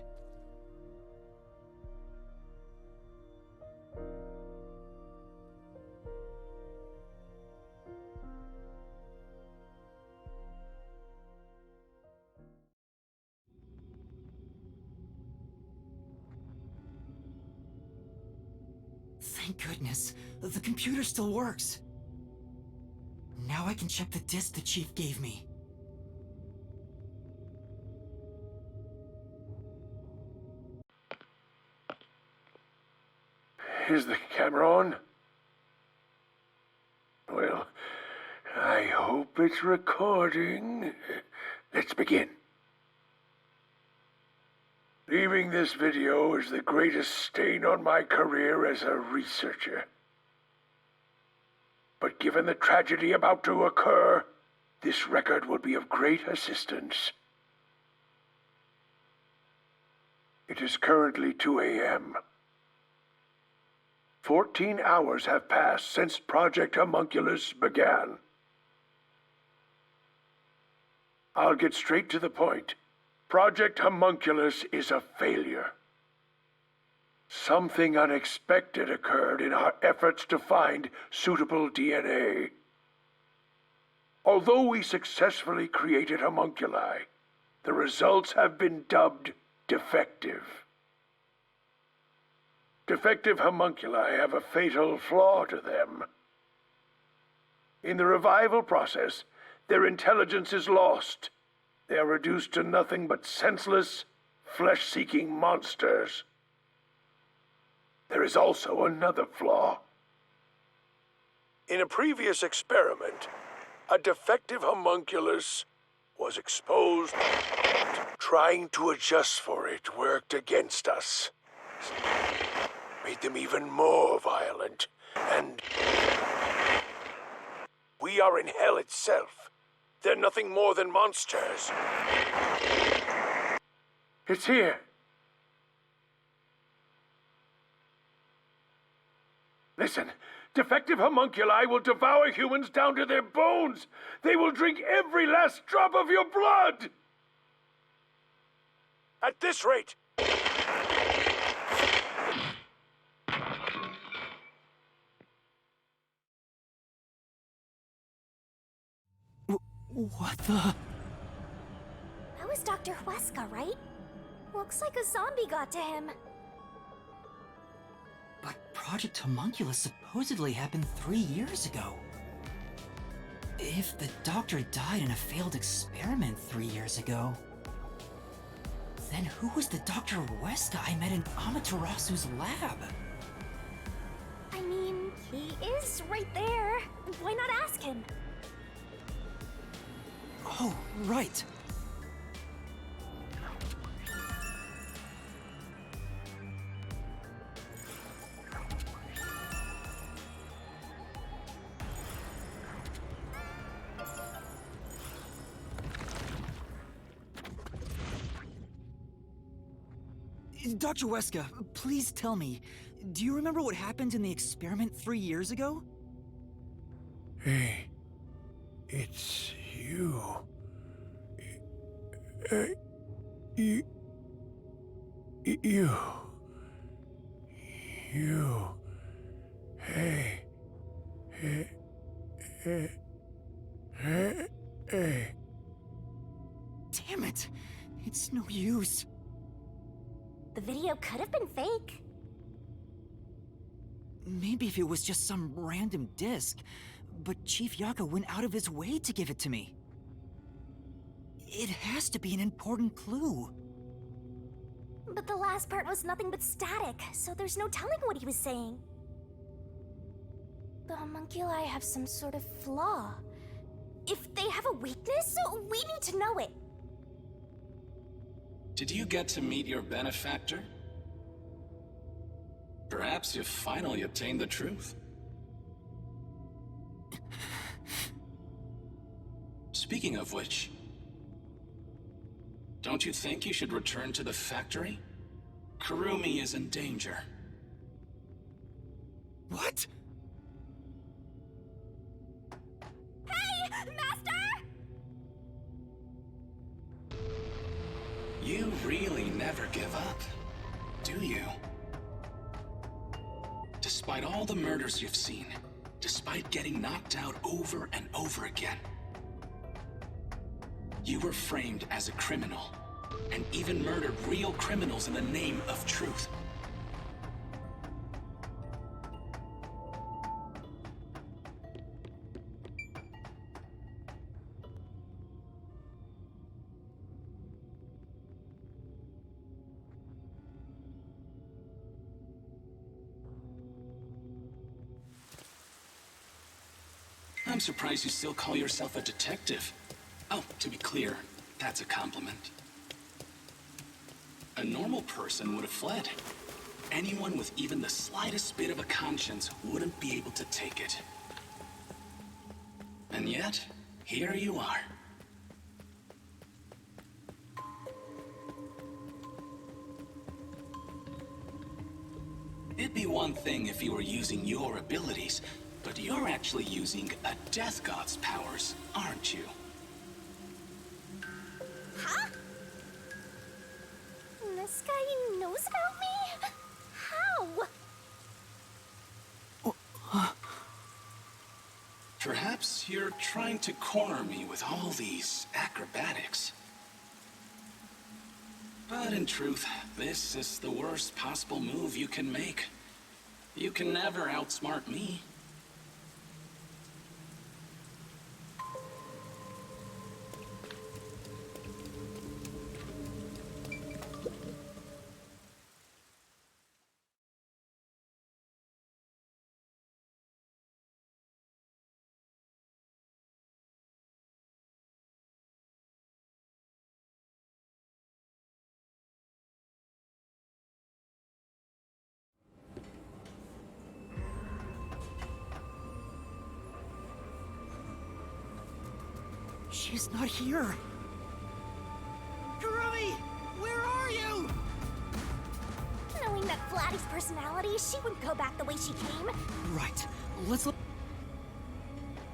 Thank goodness, the computer still works. Now I can check the disk the Chief gave me. Is the camera on? Well, I hope it's recording. Let's begin. Leaving this video is the greatest stain on my career as a researcher. But given the tragedy about to occur, this record will be of great assistance. It is currently 2 a.m. 14 hours have passed since Project Homunculus began. I'll get straight to the point. Project Homunculus is a failure. Something unexpected occurred in our efforts to find suitable DNA. Although we successfully created homunculi, the results have been dubbed defective. Defective homunculi have a fatal flaw to them. In the revival process, their intelligence is lost. They are reduced to nothing but senseless, flesh-seeking monsters. There is also another flaw. In a previous experiment, a defective homunculus was exposed. Trying to adjust for it worked against us. Made them even more violent, and we are in hell itself. They're nothing more than monsters. It's here. Listen, defective homunculi will devour humans down to their bones. They will drink every last drop of your blood. At this rate, What the? That was Dr. Huesca, right? Looks like a zombie got to him. But Project Homunculus supposedly happened 3 years ago. If the doctor died in a failed experiment 3 years ago, then who was the Dr. Huesca I met in Amaterasu's lab? I mean, he is right there. Why not ask him? Oh, right. Dr. Huesca, please tell me, do you remember what happened in the experiment 3 years ago? hey, it's you. You. Hey. Damn it! It's no use. The video could have been fake. Maybe if it was just some random disc, but Chief Yaka went out of his way to give it to me. It has to be an important clue. But the last part was nothing but static, so there's no telling what he was saying. The homunculi have some sort of flaw. If they have a weakness, we need to know it. Did you get to meet your benefactor? Perhaps you've finally obtained the truth. Speaking of which, don't you think you should return to the factory? Kurumi is in danger. What? Hey, Master! You really never give up, do you? Despite all the murders you've seen, despite getting knocked out over and over again, you were framed as a criminal, and even murdered real criminals in the name of truth. I'm surprised you still call yourself a detective. Oh, to be clear, that's a compliment. A normal person would have fled. Anyone with even the slightest bit of a conscience wouldn't be able to take it. And yet, here you are. It'd be one thing if you were using your abilities, but you're actually using a Death God's powers, aren't you? Huh? This guy knows about me? How? Perhaps you're trying to corner me with all these acrobatics. But in truth, this is the worst possible move you can make. You can never outsmart me. She's not here. Kurumi! Where are you? Knowing that Vladdy's personality, she wouldn't go back the way she came. Right. Let's look.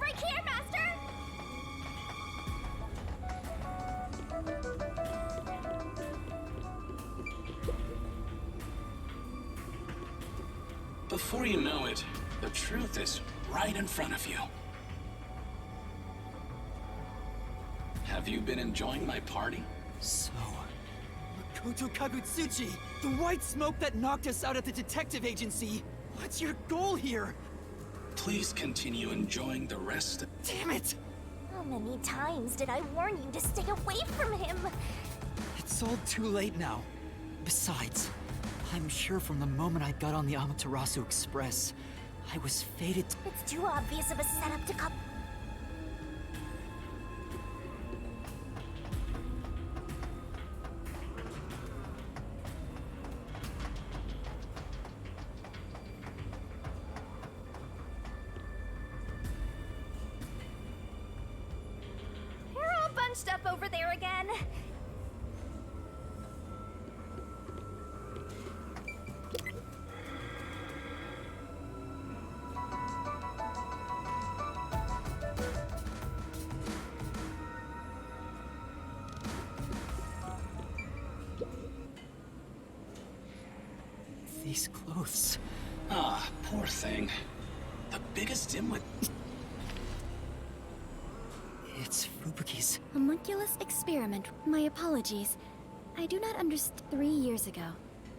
Right here, Master! Before you know it, the truth is right in front of you. Have you been enjoying my party? So, Makoto Kagutsuchi, the white smoke that knocked us out at the detective agency. What's your goal here? Please continue enjoying the rest. Damn it! How many times did I warn you to stay away from him? It's all too late now. Besides, I'm sure from the moment I got on the Amaterasu Express, I was fated to— It's too obvious of a setup to come. You're all bunched up over there again. these clothes. Ah, poor thing. The biggest dimwit. It's Fubuki's. Homunculus experiment. My apologies. I do not understand. 3 years ago,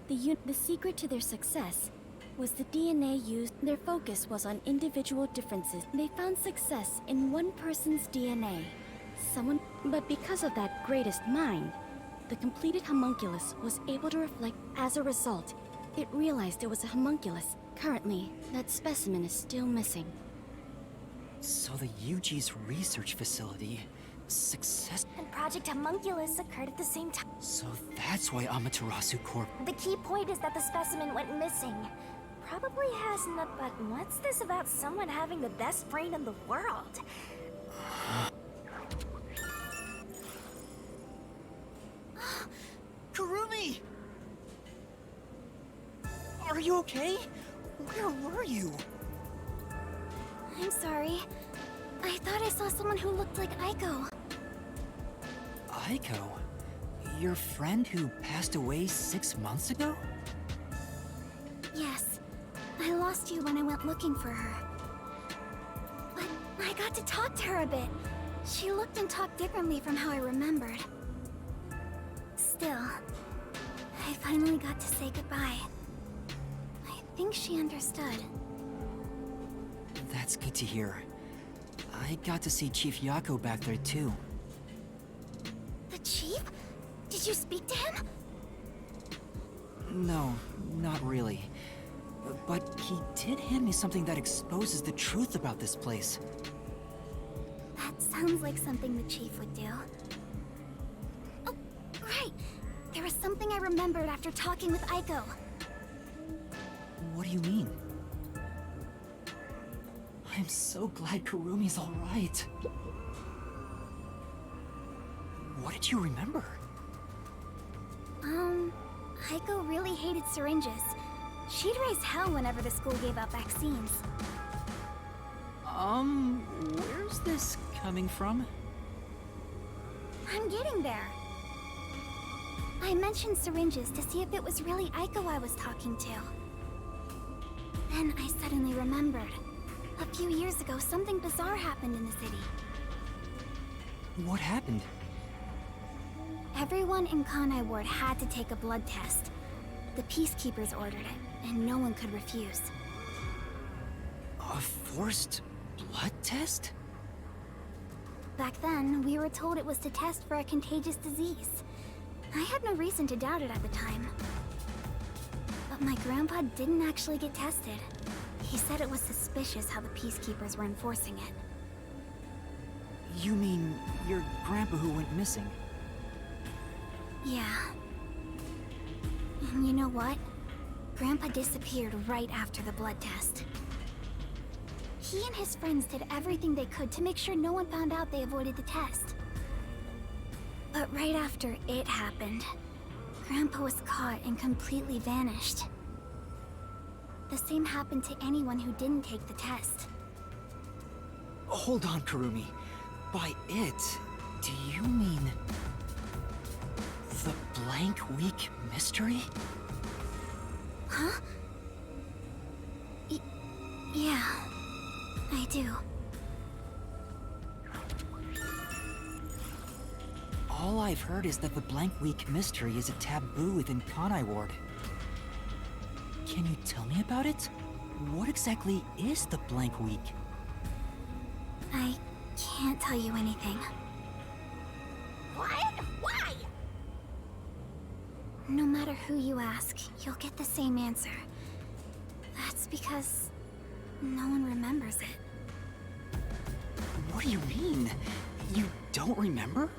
the secret to their success was the DNA used. Their focus was on individual differences. They found success in one person's DNA. But because of that greatest mind, the completed homunculus was able to reflect. As a result, it realized it was a homunculus. Currently, that specimen is still missing. So the UG's research facility, success. And Project Homunculus occurred at the same time. So that's why Amaterasu Corp. The key point is that the specimen went missing. Probably has not, but what's this about someone having the best brain in the world? Kurumi! Are you okay? Where were you? I'm sorry. I thought I saw someone who looked like Aiko. Aiko? Your friend who passed away 6 months ago? Yes. I lost you when I went looking for her. But I got to talk to her a bit. She looked and talked differently from how I remembered. Still, I finally got to say goodbye. I think she understood. That's good to hear. I got to see Chief Yako back there too. The chief? Did you speak to him? No, not really. But he did hand me something that exposes the truth about this place. That sounds like something the chief would do. Oh, right! There was something I remembered after talking with Aiko. What do you mean? I'm so glad Kurumi's all right. What did you remember? Aiko really hated syringes. She'd raise hell whenever the school gave out vaccines. Where's this coming from? I'm getting there. I mentioned syringes to see if it was really Aiko I was talking to. Then I suddenly remembered. A few years ago, something bizarre happened in the city. What happened? Everyone in Kanai Ward had to take a blood test. The Peacekeepers ordered it, and no one could refuse. A forced blood test? Back then, we were told it was to test for a contagious disease. I had no reason to doubt it at the time. But my grandpa didn't actually get tested. He said it was suspicious how the Peacekeepers were enforcing it. You mean your grandpa who went missing? Yeah. And you know what? Grandpa disappeared right after the blood test. He and his friends did everything they could to make sure no one found out they avoided the test. But right after it happened, Grandpa was caught and completely vanished. The same happened to anyone who didn't take the test. Hold on, Kurumi. By it, do you mean... the blank week mystery? Huh? Yeah, I do. All I've heard is that the blank week mystery is a taboo within Kanai Ward. Can you tell me about it? What exactly is the blank week? I can't tell you anything. What? Why? No matter who you ask, you'll get the same answer. That's because no one remembers it. What do you mean? You don't remember?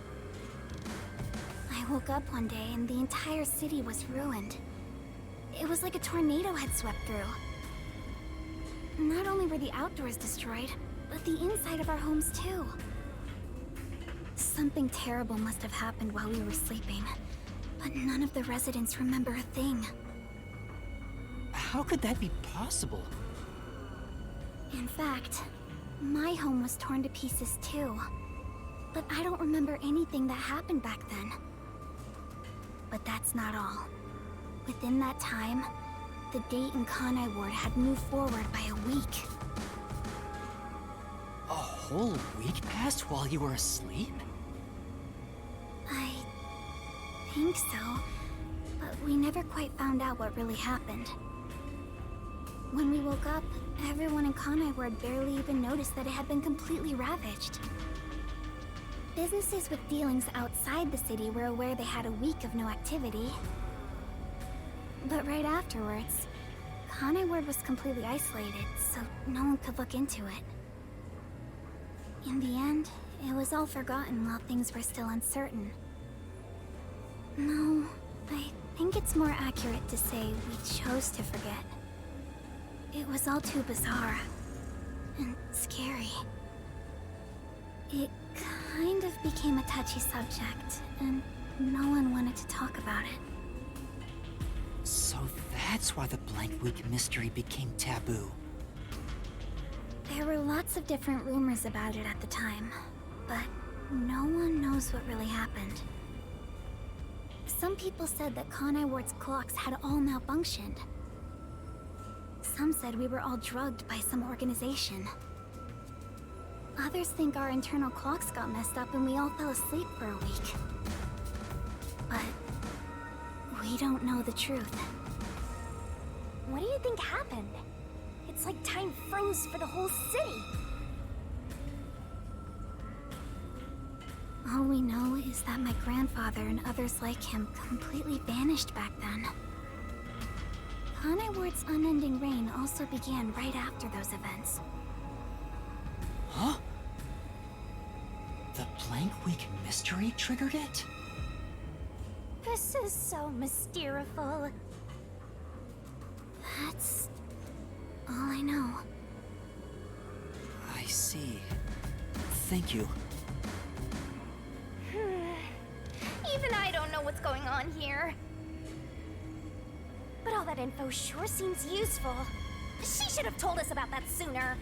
I woke up one day and the entire city was ruined. It was like a tornado had swept through. Not only were the outdoors destroyed, but the inside of our homes too. Something terrible must have happened while we were sleeping, but none of the residents remember a thing. How could that be possible? In fact, my home was torn to pieces too. But I don't remember anything that happened back then. But that's not all. Within that time, the date in Kanai Ward had moved forward by a week. A whole week passed while you were asleep? I think so, but we never quite found out what really happened. When we woke up, everyone in Kanai Ward barely even noticed that it had been completely ravaged. Businesses with dealings outside the city were aware they had a week of no activity. But right afterwards, Kanai Ward was completely isolated, so no one could look into it. In the end, it was all forgotten while things were still uncertain. No, I think it's more accurate to say we chose to forget. It was all too bizarre and scary. It kind of became a touchy subject, and no one wanted to talk about it. So that's why the blank week mystery became taboo. There were lots of different rumors about it at the time, but no one knows what really happened. Some people said that Kanai Ward's clocks had all malfunctioned. Some said we were all drugged by some organization. Others think our internal clocks got messed up and we all fell asleep for a week. But we don't know the truth. What do you think happened? It's like time froze for the whole city. All we know is that my grandfather and others like him completely vanished back then. Kanai Ward's unending reign also began right after those events. Huh? The blank week mystery triggered it? This is so mysteriful. That's all I know. I see. Thank you. Even I don't know what's going on here. But all that info sure seems useful. She should have told us about that sooner.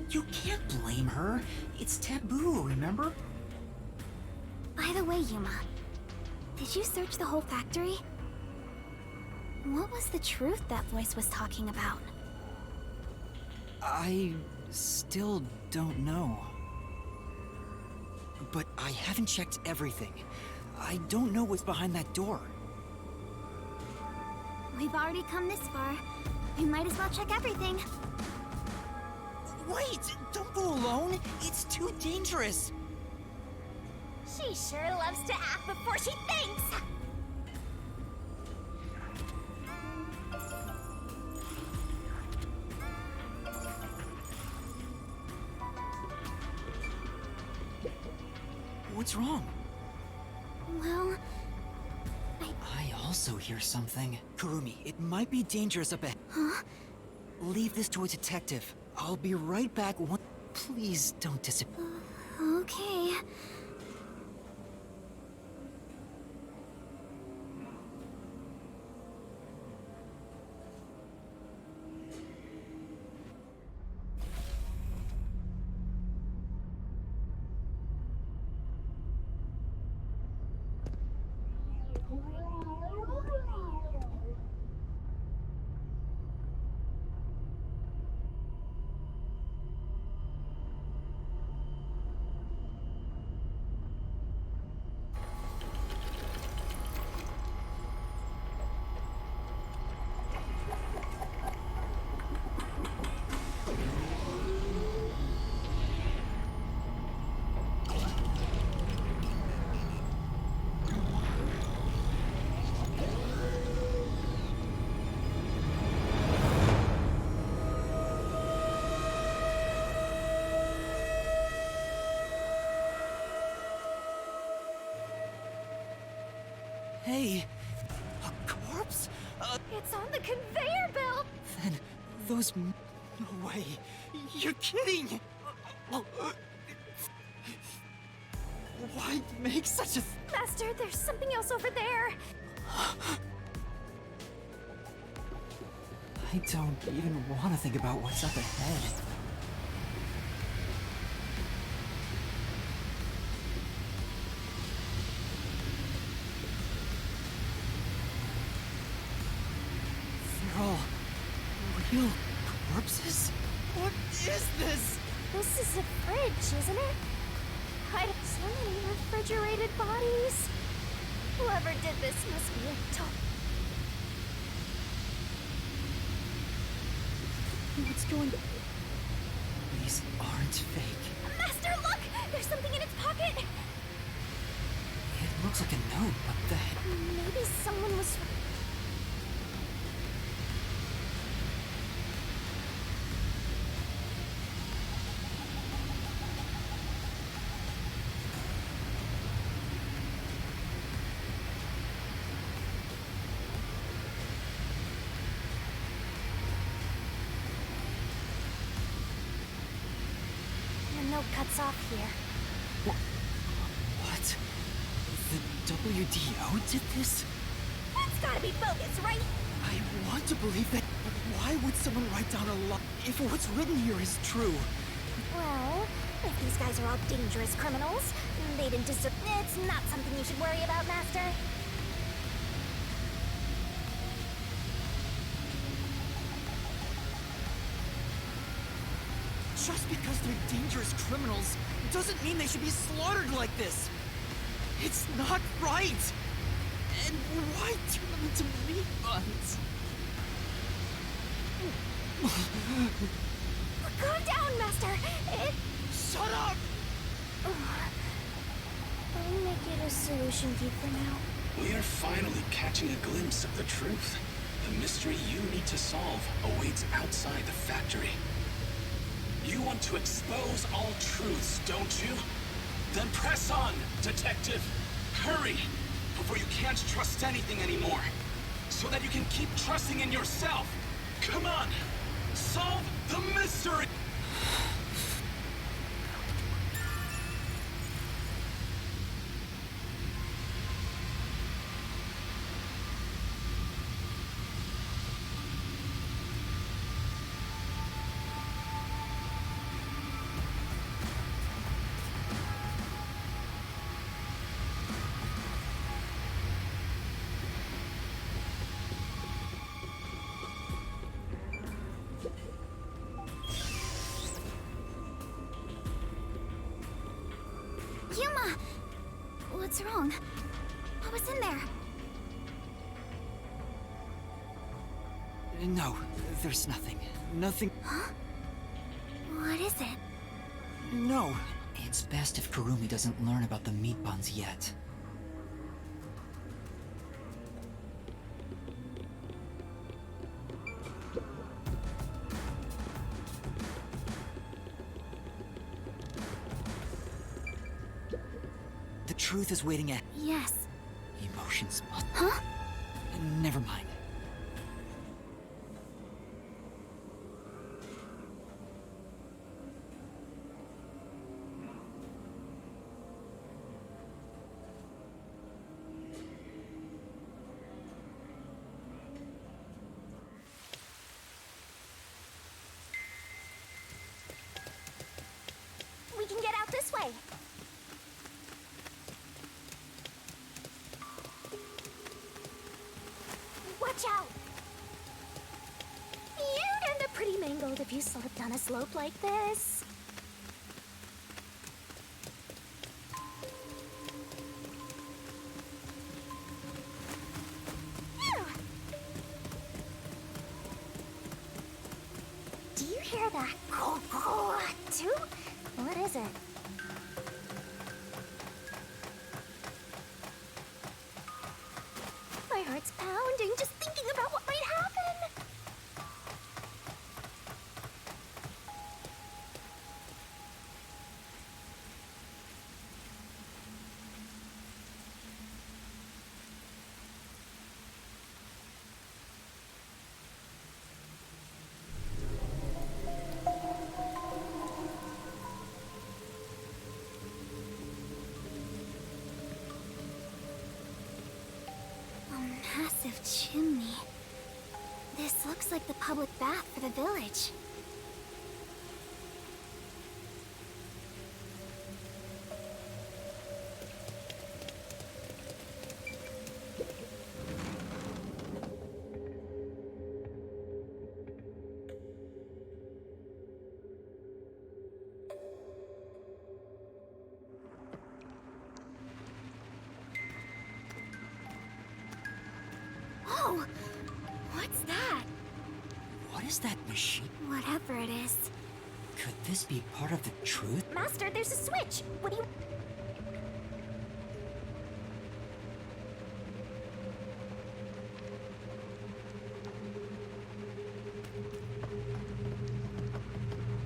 You can't blame her. It's taboo, remember? By the way, Yuma, Did you search the whole factory? What was the truth that voice was talking about? I still don't know. But I haven't checked everything. I don't know what's behind that door. We've already come this far. We might as well check everything. Wait! Don't go alone! It's too dangerous! She sure loves to act before she thinks! What's wrong? Well, I also hear something. Kurumi, it might be dangerous up ahead. huh? Leave this to a detective. I'll be right back one— Please don't disappear. Okay. Hey, a corpse? It's on the conveyor belt! Then those— No way. You're kidding! Why make such a— Master, there's something else over there! I don't even want to think about what's up ahead. They're all real corpses? What is this? This is a fridge, isn't it? So many refrigerated bodies. Whoever did this must be a top. What's going on? These aren't fake. Master, look! There's something in its pocket! It looks like a note, but Maybe someone was... The note cuts off here. What? The WDO did this? That's gotta be bogus, right? I want to believe that, but why would someone write down a lie if what's written here is true? Well, if these guys are all dangerous criminals, they didn't deserve... It's not something you should worry about, Master. Just because they're dangerous criminals doesn't mean they should be slaughtered like this. It's not right. And why turn them into meat buns? Calm down, Master! Shut up! I'll make it a solution key for now. We are finally catching a glimpse of the truth. The mystery you need to solve awaits outside the factory. You want to expose all truths, don't you? Then press on, detective! Hurry! Before you can't trust anything anymore. So that you can keep trusting in yourself! Come on! Solve the mystery! What's wrong? What was in there? No, there's nothing. Nothing. Huh? What is it? No. It's best if Kurumi doesn't learn about the meat buns yet. The truth is waiting at... Yes. Emotions must... Huh? Never mind. We can get out this way. Watch out! You'd end up pretty mangled if you slipped on a slope like this. Phew. Do you hear that? Too? What is it? My heart's pounding just thinking about what might happen. A massive chimney. This looks like the public bath for the village. Oh! What's that? What is that machine? Whatever it is. Could this be part of the truth? Master, there's a switch. What do you...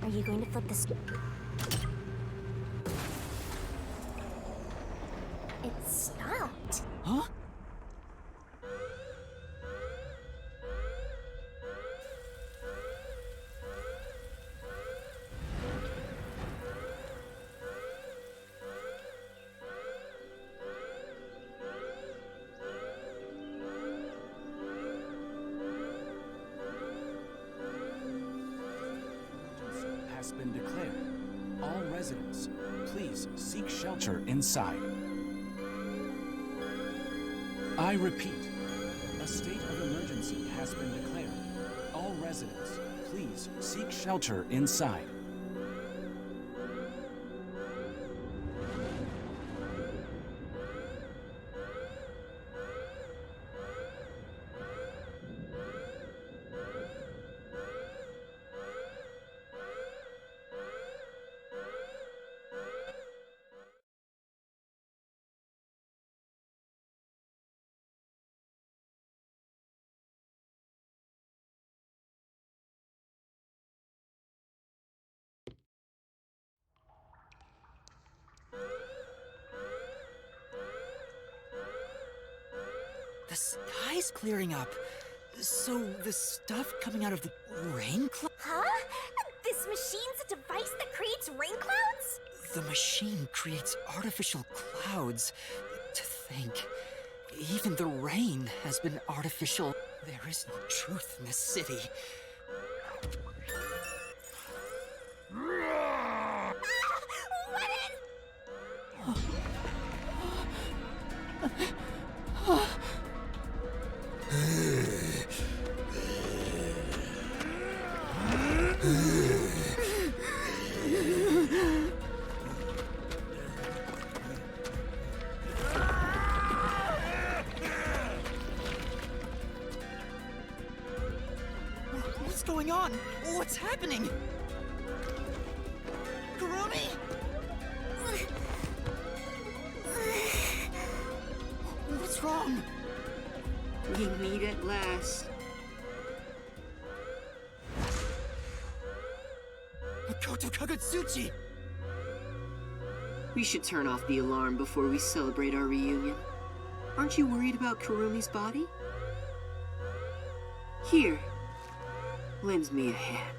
Are you going to flip this? It stopped. Huh? Has been declared. All residents, please seek shelter inside. I repeat, a state of emergency has been declared. All residents, please seek shelter inside. The sky's clearing up. So the stuff coming out of the rain cloud? Huh? This machine's a device that creates rain clouds? The machine creates artificial clouds. To think, even the rain has been artificial. There is no truth in this city. Ah! What is... going on? What's happening? Kurumi? What's wrong? We meet at last. Makoto Kagutsuchi! We should turn off the alarm before we celebrate our reunion. Aren't you worried about Kurumi's body? Here, lend me a hand.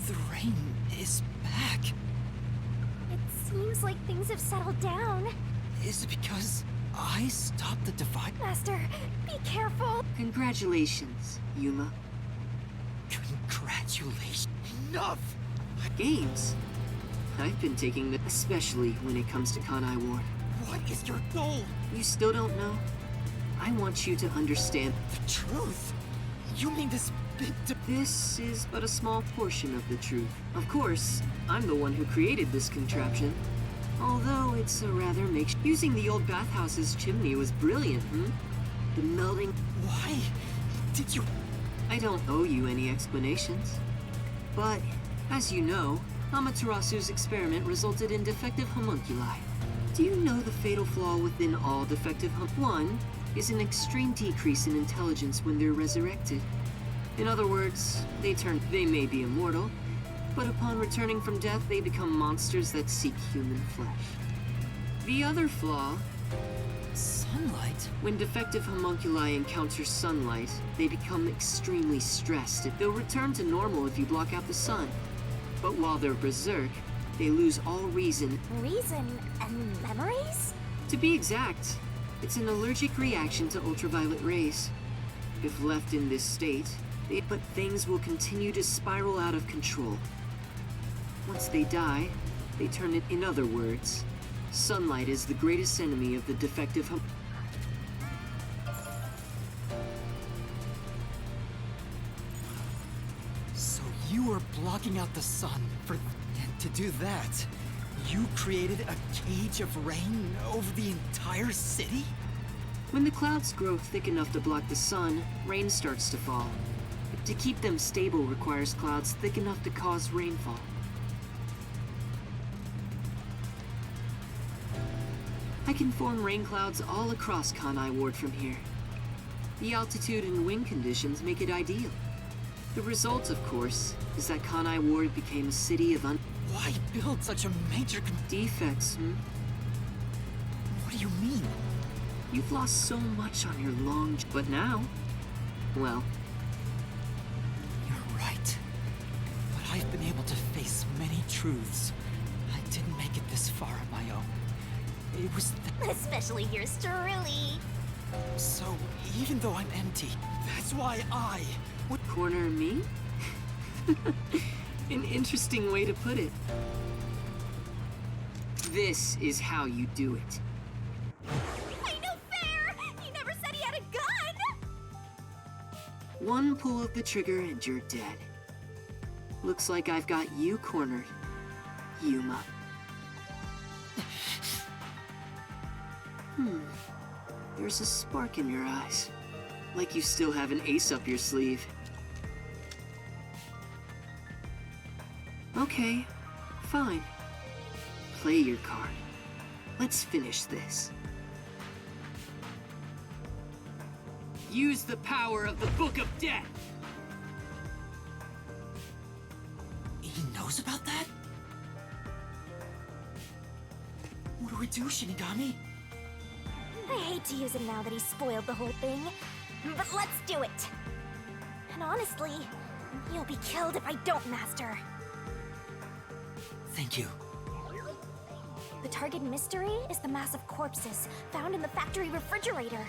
The rain is back. It seems like things have settled down. Is it because I stopped the divide? Master, be careful. Congratulations, Yuma. Congratulations. Enough! Games. I've been taking them, especially when it comes to Kanai Ward. What is your goal? You still don't know? I want you to understand. The truth? You mean this big This is but a small portion of the truth. Of course, I'm the one who created this contraption. Although it's a rather makeshift. Using the old bathhouse's chimney was brilliant, The melding. Why did you? I don't owe you any explanations. But, as you know, Amaterasu's experiment resulted in defective homunculi. Do you know the fatal flaw within all defective One is an extreme decrease in intelligence when they're resurrected. In other words, they may be immortal, but upon returning from death, they become monsters that seek human flesh. The other flaw... Sunlight? When defective homunculi encounter sunlight, they become extremely stressed. They'll return to normal if you block out the sun. But while they're berserk, they lose all reason. Reason and memories? To be exact, it's an allergic reaction to ultraviolet rays. If left in this state, but things will continue to spiral out of control. Once they die, they turn it. In other words, sunlight is the greatest enemy of the defective So you were blocking out the sun and to do that, you created a cage of rain over the entire city? When the clouds grow thick enough to block the sun, rain starts to fall. To keep them stable requires clouds thick enough to cause rainfall. I can form rain clouds all across Kanai Ward from here. The altitude and wind conditions make it ideal. The result, of course, is that Kanai Ward became a city of Why build such a major defects, What do you mean? You've lost so much on your long but now, well... You're right. But I've been able to face many truths. I didn't make it this far on my own. It was Especially yours truly. So, even though I'm empty, that's why I would corner me? An interesting way to put it. This is how you do it. Ain't no fair! He never said he had a gun! One pull of the trigger and you're dead. Looks like I've got you cornered, Yuma. There's a spark in your eyes. Like you still have an ace up your sleeve. Okay, fine. Play your card. Let's finish this. Use the power of the Book of Death! He knows about that? What do we do, Shinigami? I hate to use him now that he's spoiled the whole thing, but let's do it! And honestly, you'll be killed if I don't, Master. Thank you. The target mystery is the mass of corpses found in the factory refrigerator.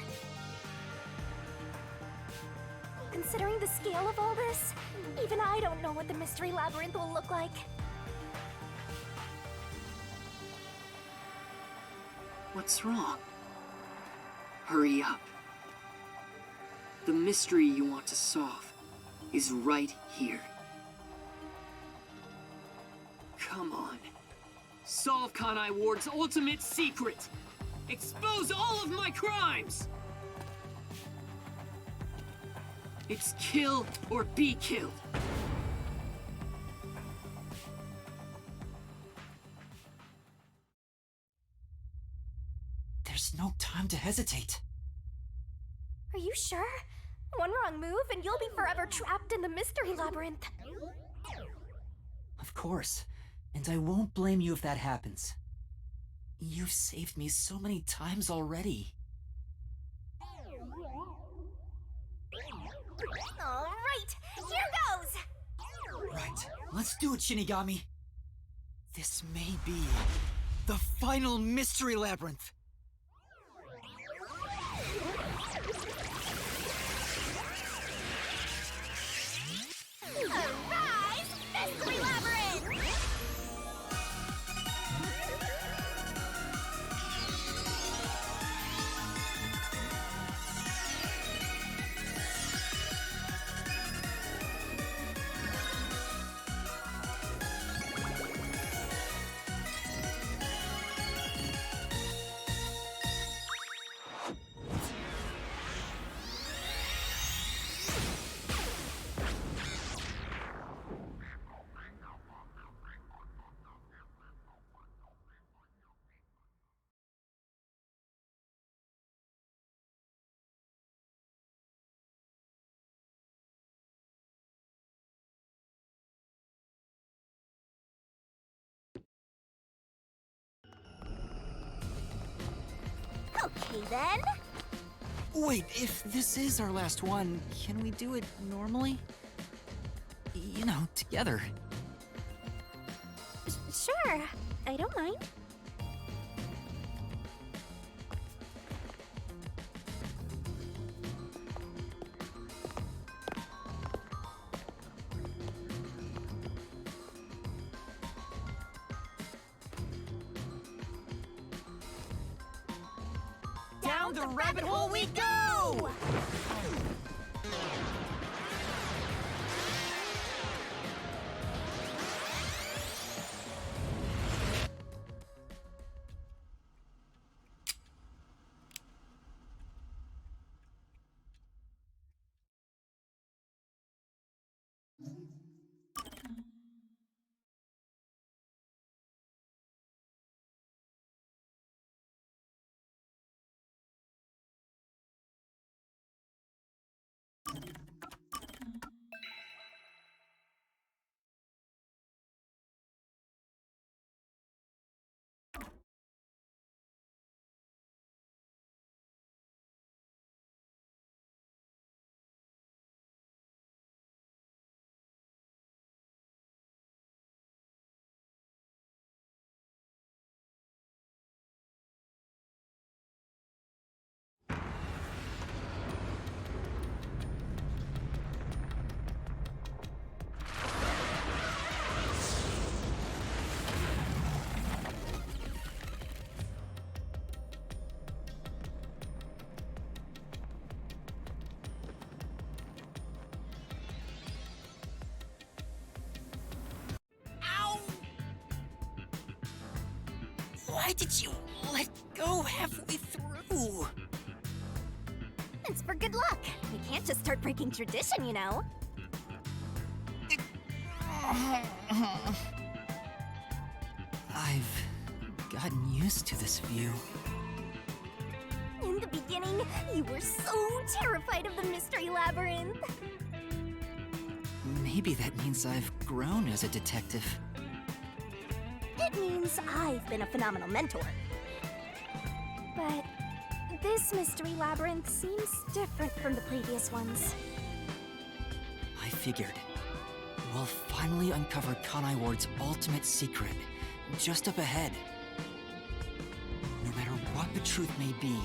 Considering the scale of all this, even I don't know what the mystery labyrinth will look like. What's wrong? Hurry up. The mystery you want to solve is right here. Come on. Solve Kanai Ward's ultimate secret! Expose all of my crimes! It's kill or be killed. There's no time to hesitate. Are you sure? One wrong move and you'll be forever trapped in the mystery labyrinth. Of course. And I won't blame you if that happens. You've saved me so many times already. All right, here goes! Right, let's do it, Shinigami. This may be the final mystery labyrinth. Arise, mystery labyrinth! Okay then. Wait, if this is our last one, can we do it normally? You know, together. Sure, I don't mind. Down the rabbit hole we go! Why did you let go halfway through? It's for good luck. We can't just start breaking tradition, you know. I've gotten used to this view. In the beginning, you were so terrified of the Mystery Labyrinth. Maybe that means I've grown as a detective. It means I've been a phenomenal mentor. But this Mystery Labyrinth seems different from the previous ones. I figured. We'll finally uncover Kanai Ward's ultimate secret, just up ahead. No matter what the truth may be,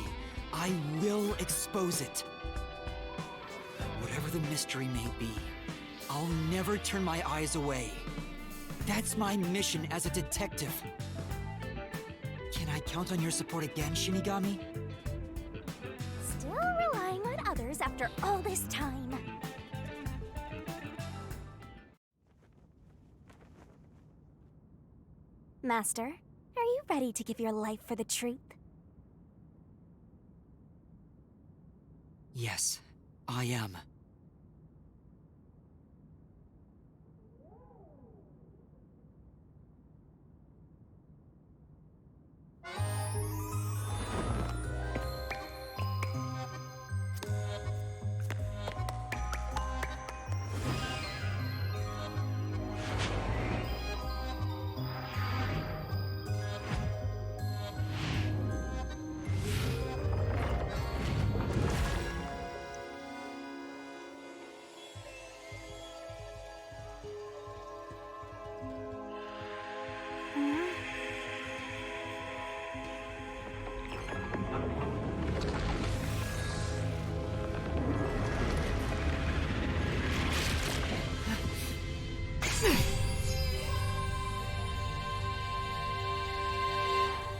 I will expose it. Whatever the mystery may be, I'll never turn my eyes away. That's my mission as a detective. Can I count on your support again, Shinigami? Still relying on others after all this time. Master, are you ready to give your life for the truth? Yes, I am.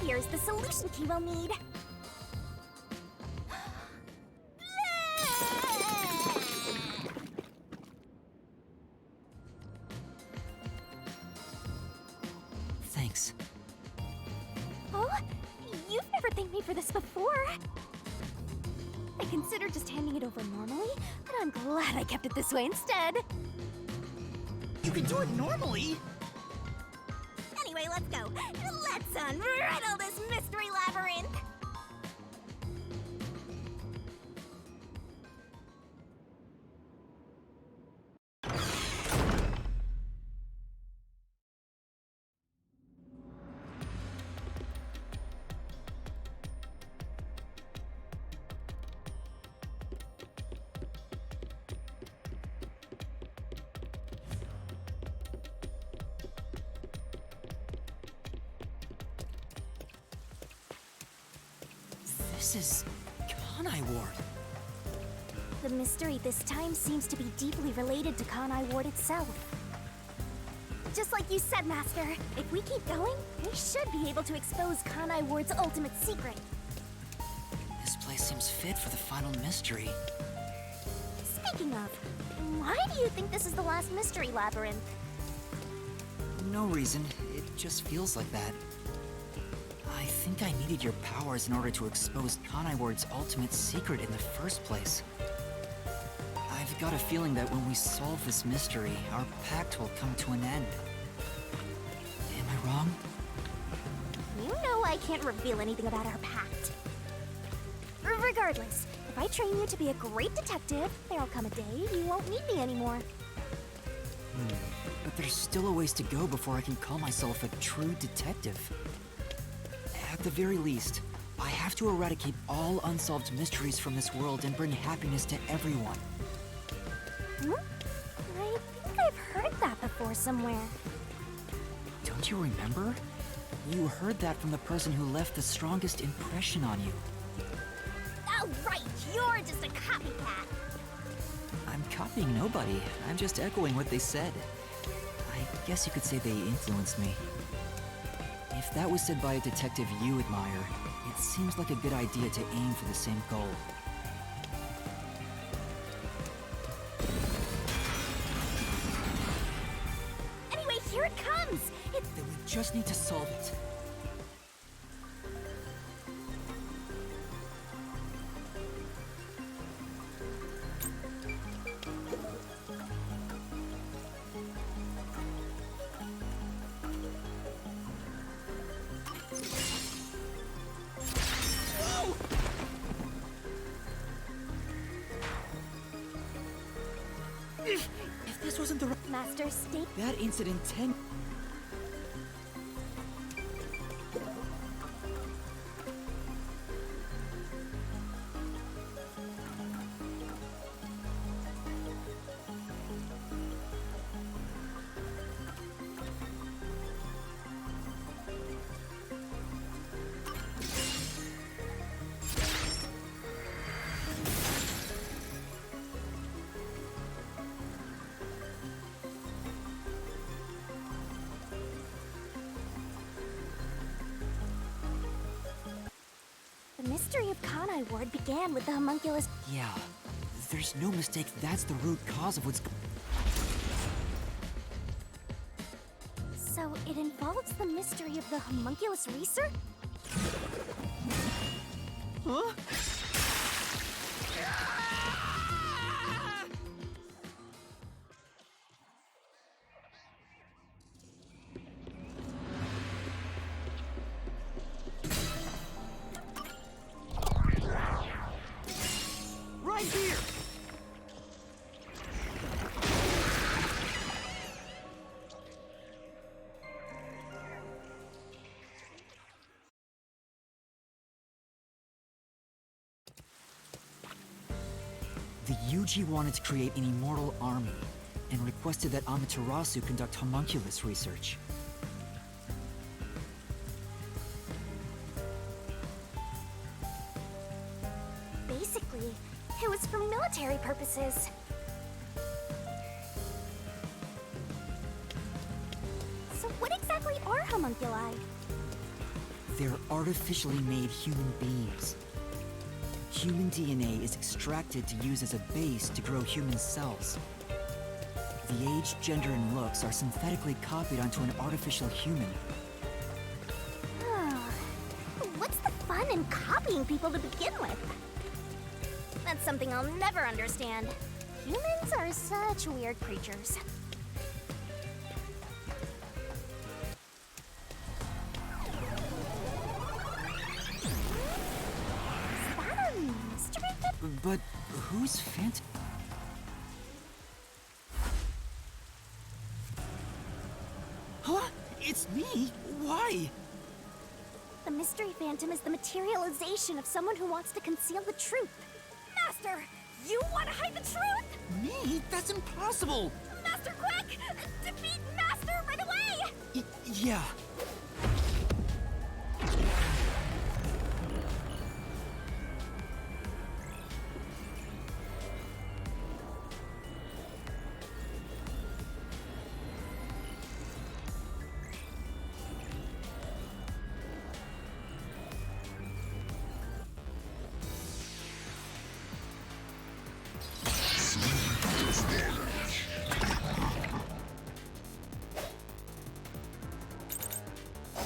Here's the solution key we'll need. Thanks. Oh, you've never thanked me for this before. I considered just handing it over normally, but I'm glad I kept it this way instead. You can do it normally! Anyway, let's go. Let's unriddle this mystery labyrinth. This is Kanai Ward. The mystery this time seems to be deeply related to Kanai Ward itself. Just like you said, Master, if we keep going, we should be able to expose Kanai Ward's ultimate secret. This place seems fit for the final mystery. Speaking of, why do you think this is the last mystery labyrinth? No reason, it just feels like that. I think I needed your powers in order to expose Kanai Ward's ultimate secret in the first place. I've got a feeling that when we solve this mystery, our pact will come to an end. Am I wrong? You know I can't reveal anything about our pact. Regardless, if I train you to be a great detective, there'll come a day you won't need me anymore. But there's still a ways to go before I can call myself a true detective. At the very least, I have to eradicate all unsolved mysteries from this world and bring happiness to everyone. I think I've heard that before somewhere. Don't you remember? You heard that from the person who left the strongest impression on you. Oh, right, you're just a copycat. I'm copying nobody. I'm just echoing what they said. I guess you could say they influenced me. If that was said by a detective you admire, it seems like a good idea to aim for the same goal. Anyway, here it comes! Then we just need to solve it. If this wasn't the right... Master, stay. That incident 10... The mystery of Kanai Ward began with the homunculus. Yeah, there's no mistake that's the root cause of what's... So it involves the mystery of the homunculus research? Huh? Right here! The Yuji wanted to create an immortal army, and requested that Amaterasu conduct homunculus research. Basically, it was for military purposes. So what exactly are homunculi? They're artificially made human beings. Human DNA is extracted to use as a base to grow human cells. The age, gender, and looks are synthetically copied onto an artificial human. What's the fun in copying people to begin with? That's something I'll never understand. Humans are such weird creatures. Is that a mystery? But who's Phantom? Huh? It's me? Why? The mystery phantom is the materialization of someone who wants to conceal the truth. Master, you want to hide the truth? Me? That's impossible! Master, quick! Defeat Master right away! Yeah.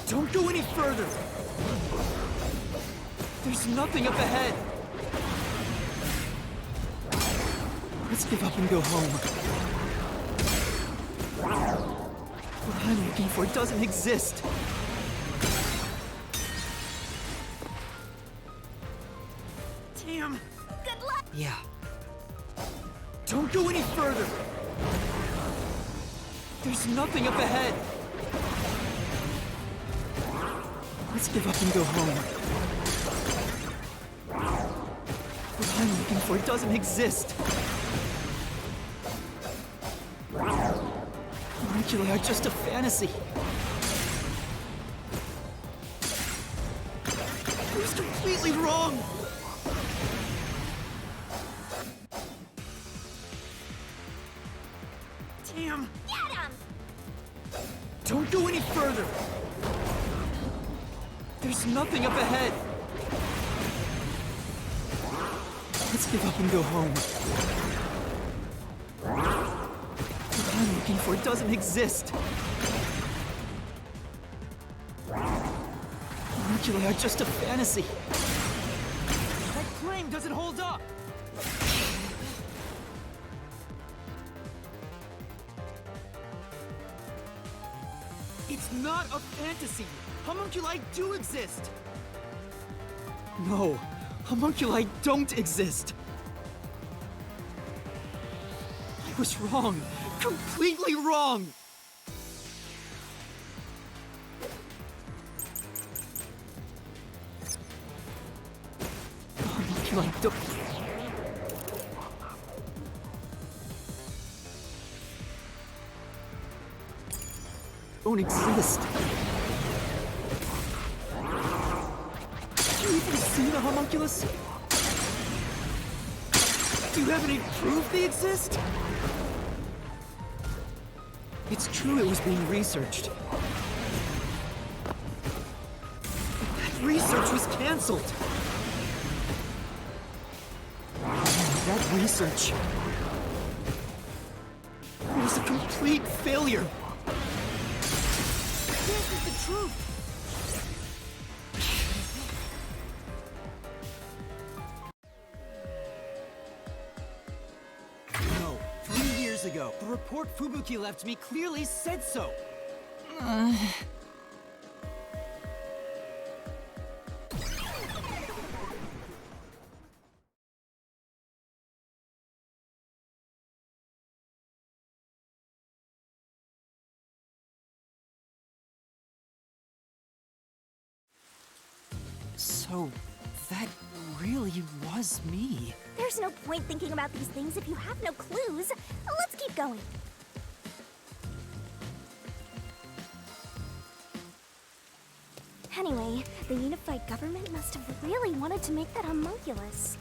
Don't go any further! There's nothing up ahead! Let's give up and go home. What I'm looking for doesn't exist! Damn! Good luck! Yeah. Don't go any further! There's nothing up ahead! Let's give up and go home. What I'm looking for doesn't exist. Homunculi are just a fantasy. I was completely wrong! Damn! Get him! Don't go any further! There's nothing up ahead! Let's give up and go home. What I'm looking for doesn't exist. Homunculi are just a fantasy. That claim doesn't hold up! It's not a fantasy! Homunculi do exist! No, homunculi don't exist! I was wrong. Completely wrong! Homunculi don't exist. Have you even seen a homunculus? Do you have any proof they exist? It's true it was being researched. That research was cancelled. That research was a complete failure. This is the truth. No, 3 years ago, the report Fubuki left me clearly said so. So, that really was me. There's no point thinking about these things if you have no clues. Let's keep going. Anyway, the unified government must have really wanted to make that homunculus.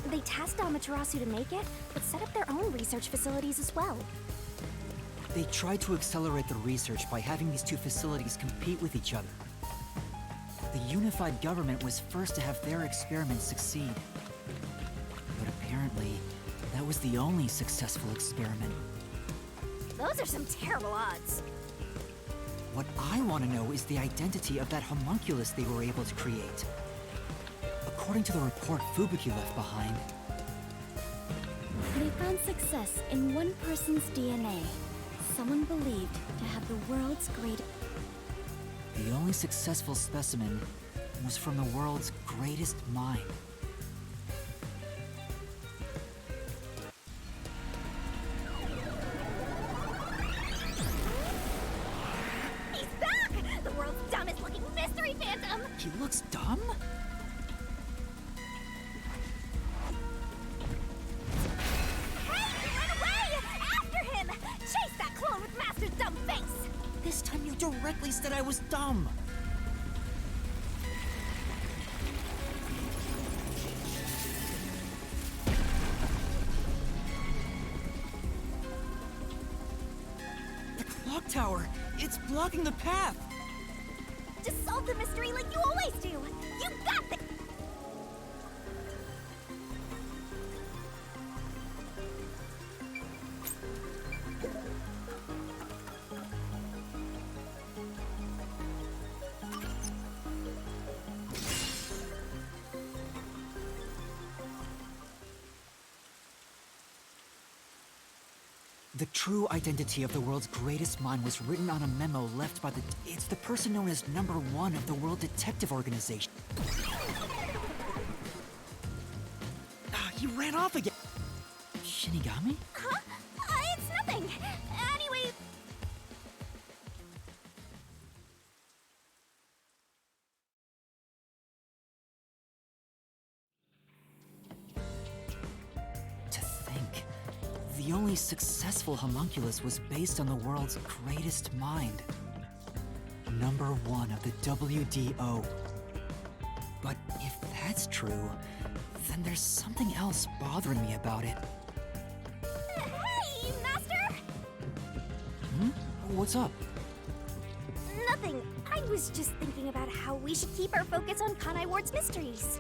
They tasked Amaterasu to make it, but set up their own research facilities as well. They tried to accelerate the research by having these two facilities compete with each other. The unified government was first to have their experiments succeed. But apparently, that was the only successful experiment. Those are some terrible odds. What I want to know is the identity of that homunculus they were able to create. According to the report Fubuki left behind, They found success in one person's DNA. Someone believed to have the world's greatest. the only successful specimen was from the world's greatest mind. He's back! The world's dumbest looking mystery phantom! He looks dumb? Hey! Run away! After him! Chase that clone with Master's dumb face! This time you directly said I was dumb. The clock tower! It's blocking the path! Just solve the mystery like you always do! You got this! The true identity of the world's greatest mind was written on a memo left by it's the person known as number 1 of the World Detective Organization. He ran off again. Shinigami? Huh? It's nothing! Anyway... To think, the only successful homunculus was based on the world's greatest mind. Number 1 of the WDO. But if that's true, then there's something else bothering me about it. Hey, Master! What's up? Nothing. I was just thinking about how we should keep our focus on Kanai Ward's mysteries.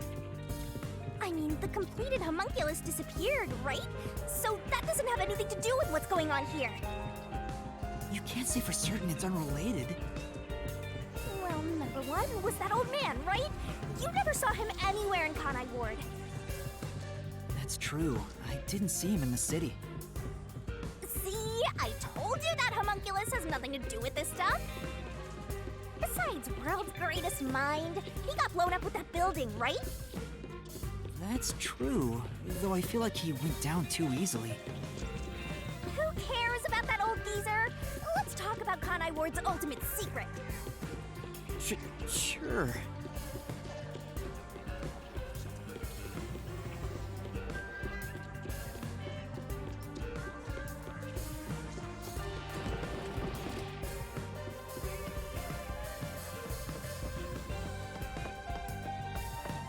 I mean, the completed homunculus disappeared, right? So that doesn't have anything to do with what's going on here. You can't say for certain it's unrelated. Well, number 1 was that old man, right? You never saw him anywhere in Kanai Ward. That's true. I didn't see him in the city. See? I told you that homunculus has nothing to do with this stuff. Besides, world's greatest mind, he got blown up with that building, right? That's true, though I feel like he went down too easily. Who cares about that old geezer? Let's talk about Kanai Ward's ultimate secret. Sure.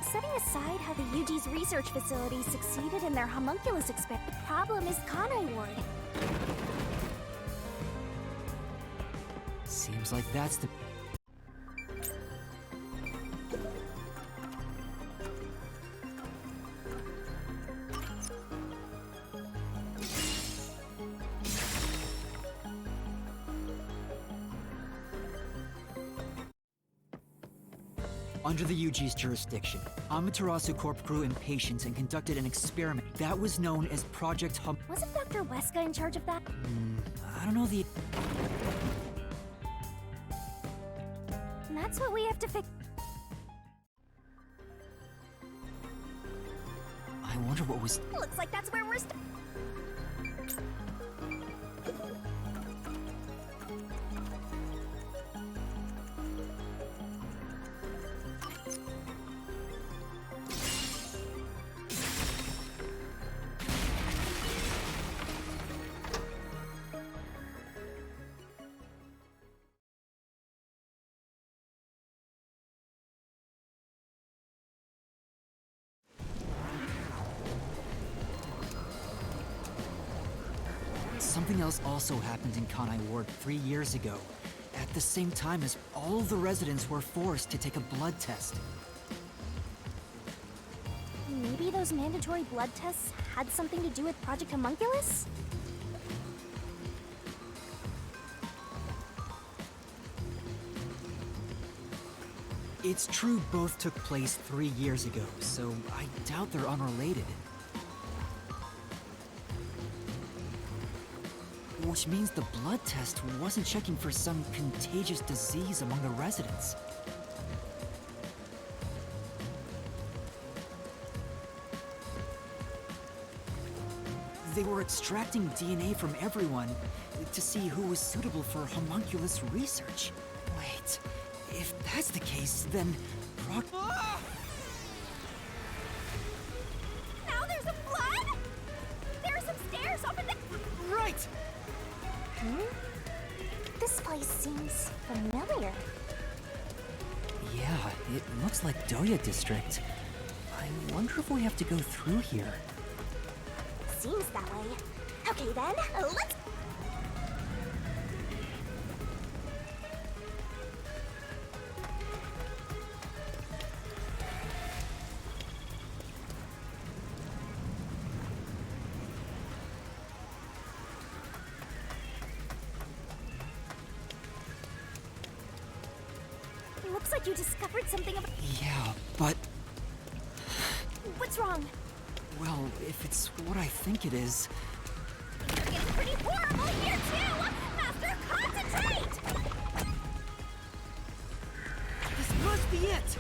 Setting aside how the UG's research facility succeeded in their homunculus experiment, the problem is Kanai Ward. Seems like that's the... Under the UG's jurisdiction, Amaterasu Corp grew impatient and conducted an experiment that was known as Project Hum... Wasn't Dr. Weska in charge of that? I don't know the... And that's what we have to fix. I wonder what was... Looks like that's where we're Something else also happened in Kanai Ward 3 years ago, at the same time as all the residents were forced to take a blood test. Maybe those mandatory blood tests had something to do with Project Homunculus? It's true both took place 3 years ago, so I doubt they're unrelated. Which means the blood test wasn't checking for some contagious disease among the residents. They were extracting DNA from everyone to see who was suitable for homunculus research. Wait, if that's the case, then Now there's a blood? There are some stairs over there. Right! This place seems familiar. Yeah, it looks like Doya District. I wonder if we have to go through here. Seems that way. Okay then, let's... Looks like you discovered something of... Yeah, but, What's wrong? well, if it's what I think it is, You're getting pretty horrible here too! Master, concentrate! this must be it!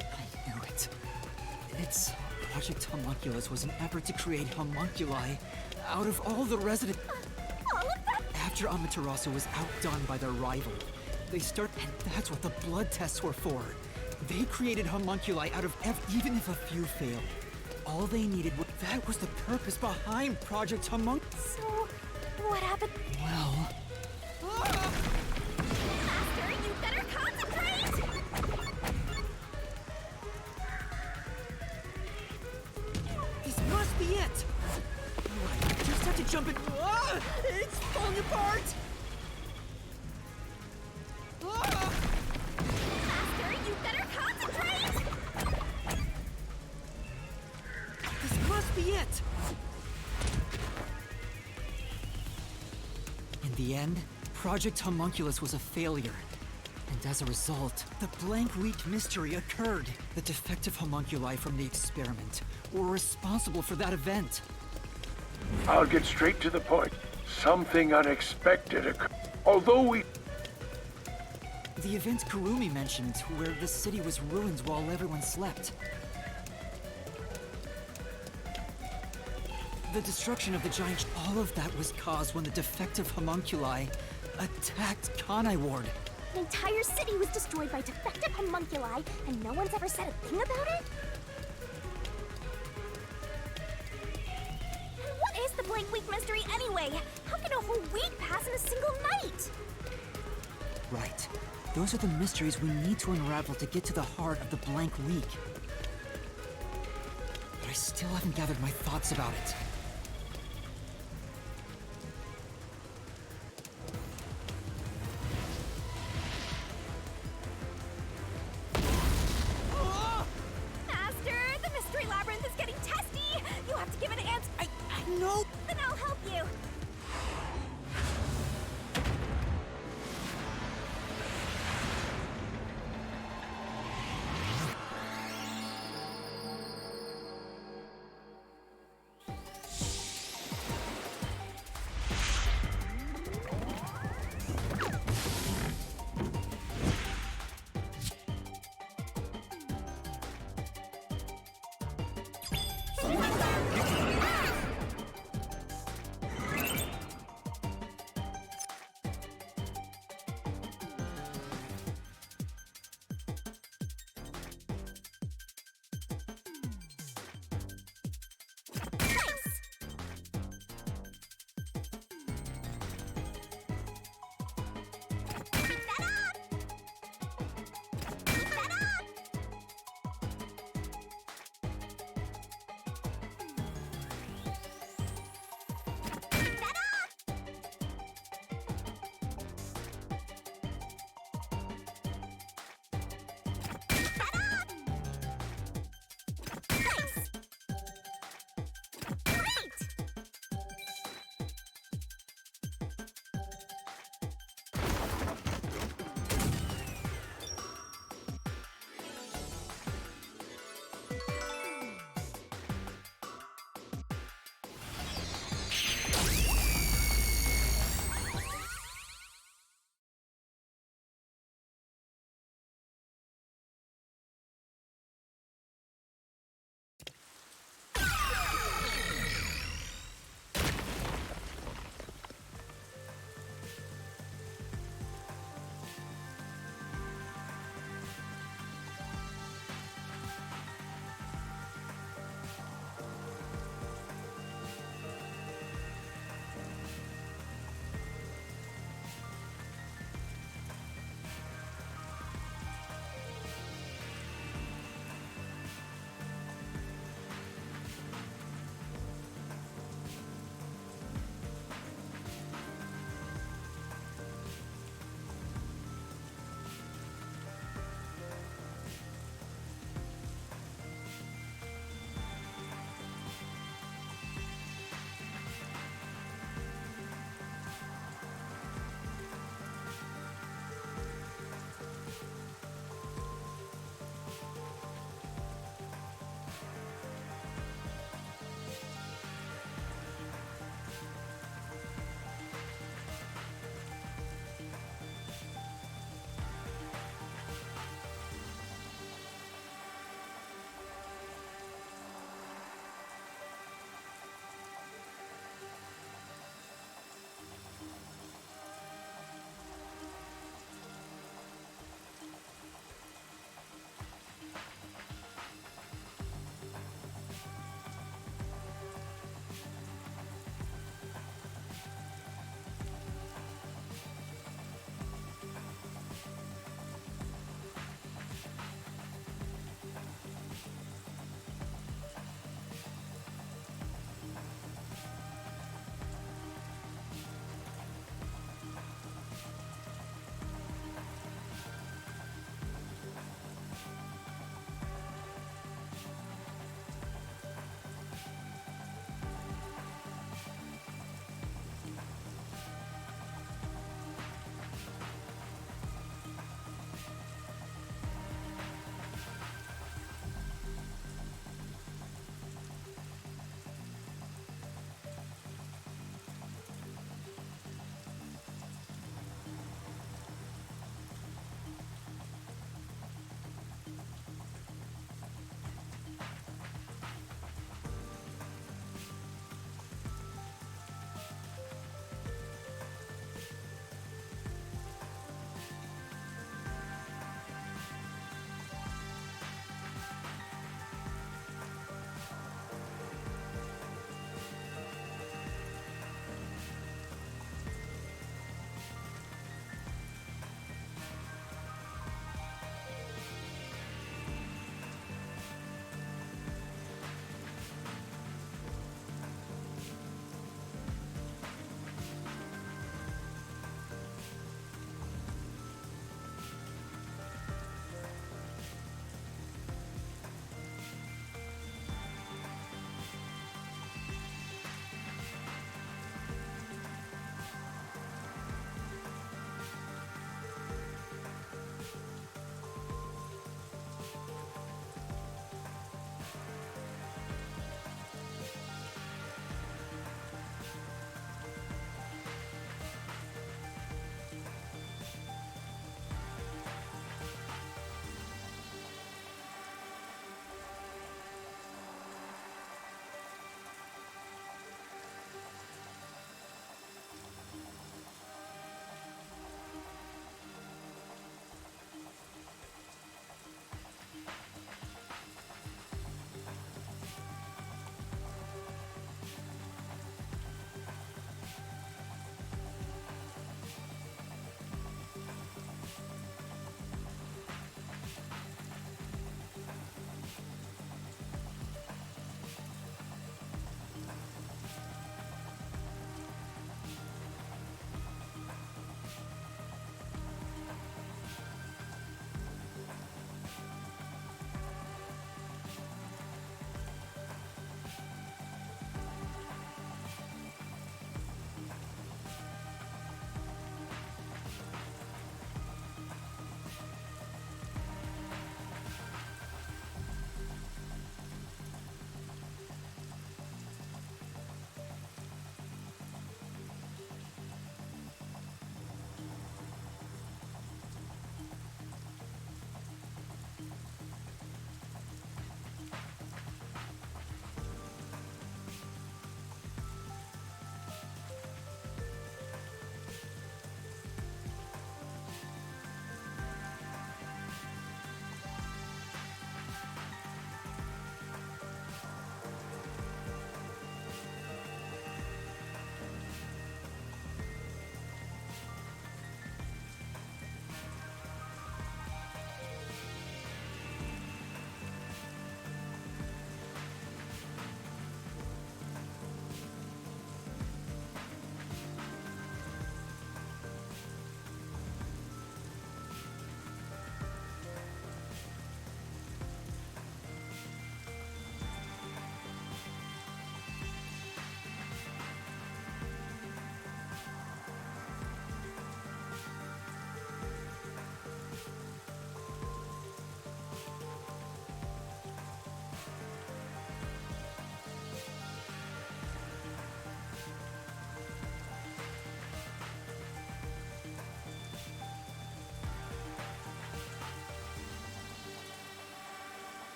I knew it. Project Homunculus was an effort to create homunculi out of all the resident... All of them? After Amaterasu was outdone by their rival, they start... And that's what the blood tests were for. They created homunculi out of even if a few failed. All they needed was... That was the purpose behind Project Homunculus. So, what happened? Well... Master, you better concentrate! This must be it! I just have to jump in... Ah! It's falling apart! Ah! Master, you better concentrate! This must be it! In the end, Project Homunculus was a failure. And as a result, the blank week mystery occurred. The defective homunculi from the experiment were responsible for that event. I'll get straight to the point. Something unexpected occurred. Although we... The event Kurumi mentioned, where the city was ruined while everyone slept. The destruction of the giant... All of that was caused when the defective homunculi attacked Kanai Ward. An entire city was destroyed by defective homunculi, and no one's ever said a thing about it? What is the Blank Week mystery anyway? How can a whole week pass in a single night? Right. Those are the mysteries we need to unravel to get to the heart of the blank week. But I still haven't gathered my thoughts about it. Master, the mystery labyrinth is getting testy! You have to give an answer. I know! Then I'll help you.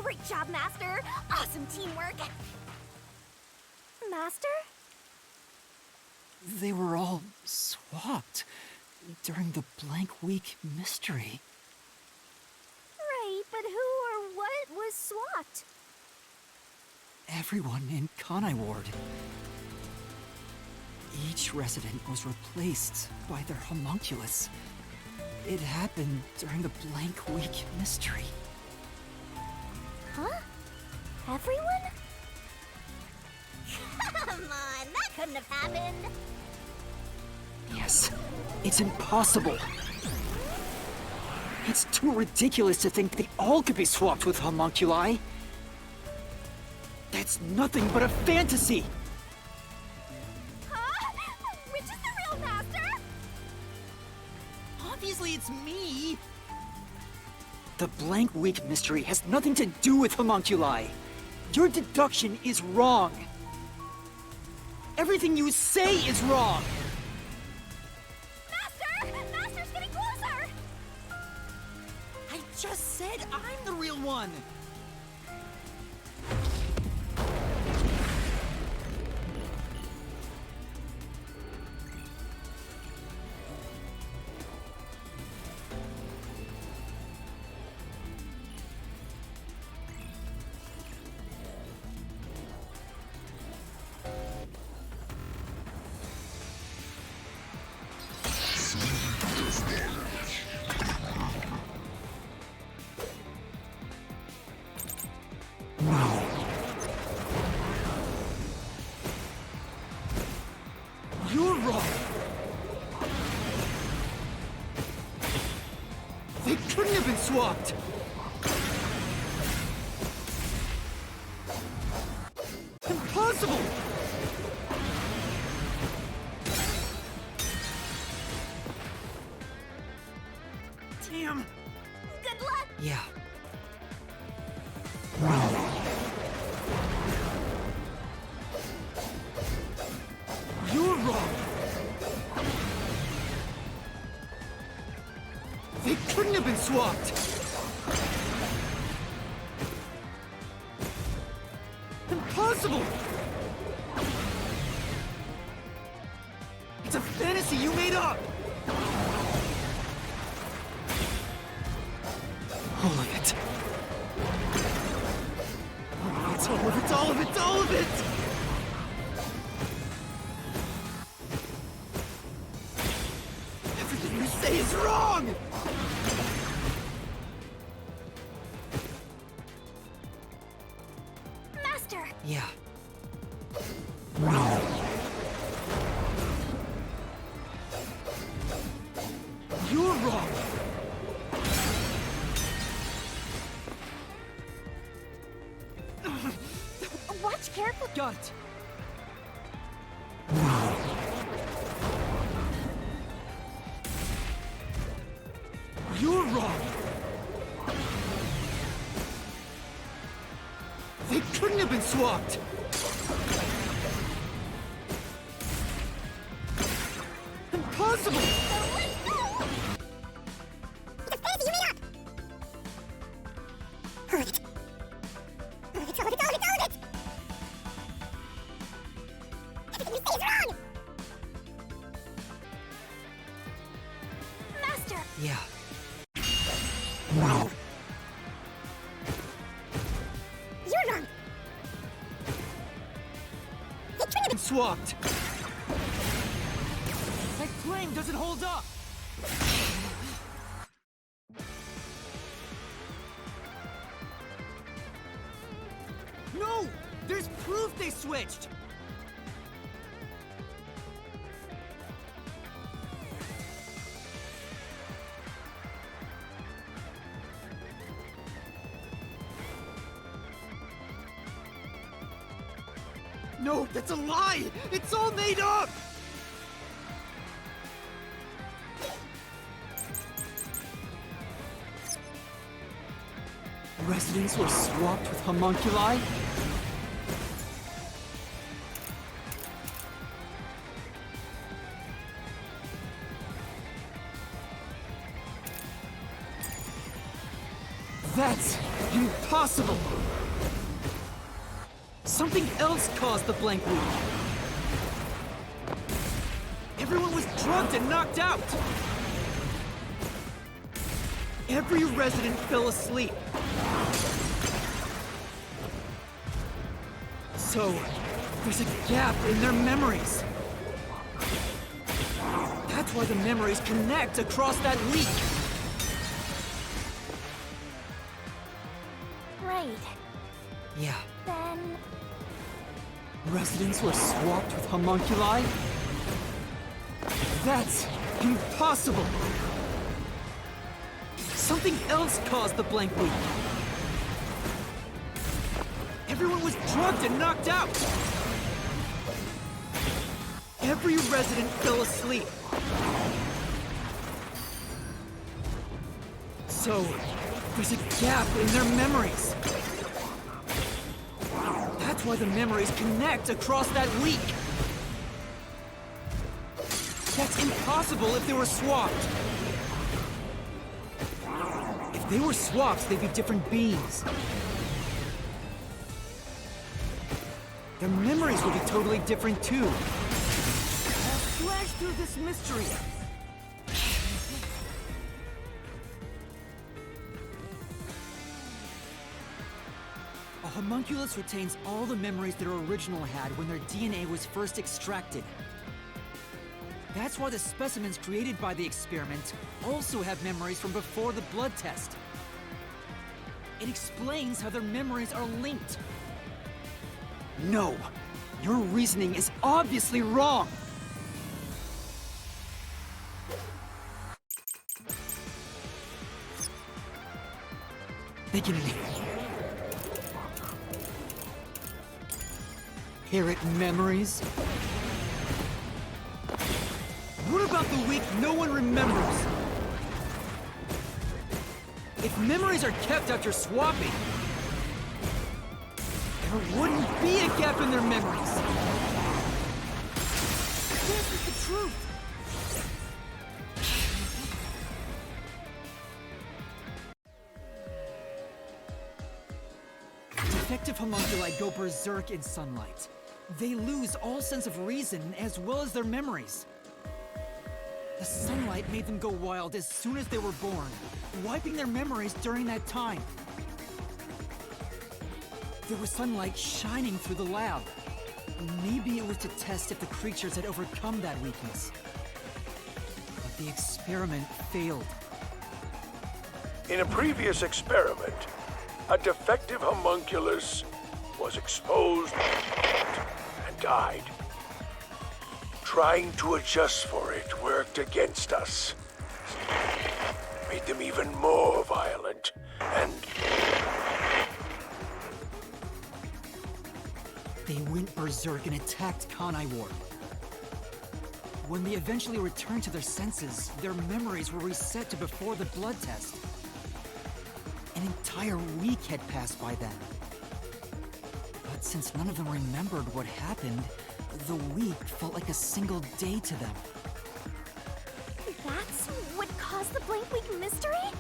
Great job, Master! Awesome teamwork! Master? They were all swapped during the blank week mystery. Right, but who or what was swapped? Everyone in Kanai Ward. Each resident was replaced by their homunculus. It happened during the blank week mystery. Huh? Everyone? Come on, that couldn't have happened. Yes, it's impossible. It's too ridiculous to think they all could be swapped with homunculi. That's nothing but a fantasy! Huh? Which is the real Master? Obviously it's me! The blank week mystery has nothing to do with homunculi. Your deduction is wrong. Everything you say is wrong! Master! Master's getting closer! I just said I'm the real one! You're wrong! They couldn't have been swapped! Impossible! Damn! Good luck! Yeah. You're wrong! They couldn't have been swapped! Impossible! It's a fantasy you made up! All of it. It's all of it, all of it, all of it! Everything you say is wrong! Master! Yeah. You're wrong! Watch carefully. Got it! You're wrong! They couldn't have been swapped! Impossible! It's a fantasy you made up! All of it. All of it, all of it, all of it, all of it! Everything you say is wrong! Master! Yeah. You're wrong! They couldn't have been Swapped! That claim doesn't hold up! No! There's proof they switched! No, that's a lie! It's all made up! Residents were swapped with homunculi? That's impossible! Something else caused the blank week. Everyone was drugged and knocked out. Every resident fell asleep. So, there's a gap in their memories. That's why the memories connect across that week. Right. Yeah. Then... Residents were swapped with homunculi? That's impossible! Something else caused the blank week. Everyone was drugged and knocked out. Every resident fell asleep. So, there's a gap in their memories. That's why the memories connect across that week. That's impossible if they were swapped. If they were swapped, they'd be different beings. Their memories would be totally different too. I'll slash through this mystery. A homunculus retains all the memories their original had when their DNA was first extracted. That's why the specimens created by the experiment also have memories from before the blood test. It explains how their memories are linked. No! Your reasoning is obviously wrong! They can inherit memories? What about the week no one remembers? If memories are kept after swapping, there wouldn't be a gap in their memories. This is the truth. Defective homunculi go berserk in sunlight. They lose all sense of reason as well as their memories. The sunlight made them go wild as soon as they were born, wiping their memories during that time. There was sunlight shining through the lab. Maybe it was to test if the creatures had overcome that weakness. But the experiment failed. In a previous experiment, a defective homunculus was exposed and died. Trying to adjust for it worked against us. Made them even more violent, and they went berserk and attacked Kanai Ward. When they eventually returned to their senses, their memories were reset to before the blood test. An entire week had passed by then. But since none of them remembered what happened, the week felt like a single day to them. That's what caused the blank week mystery?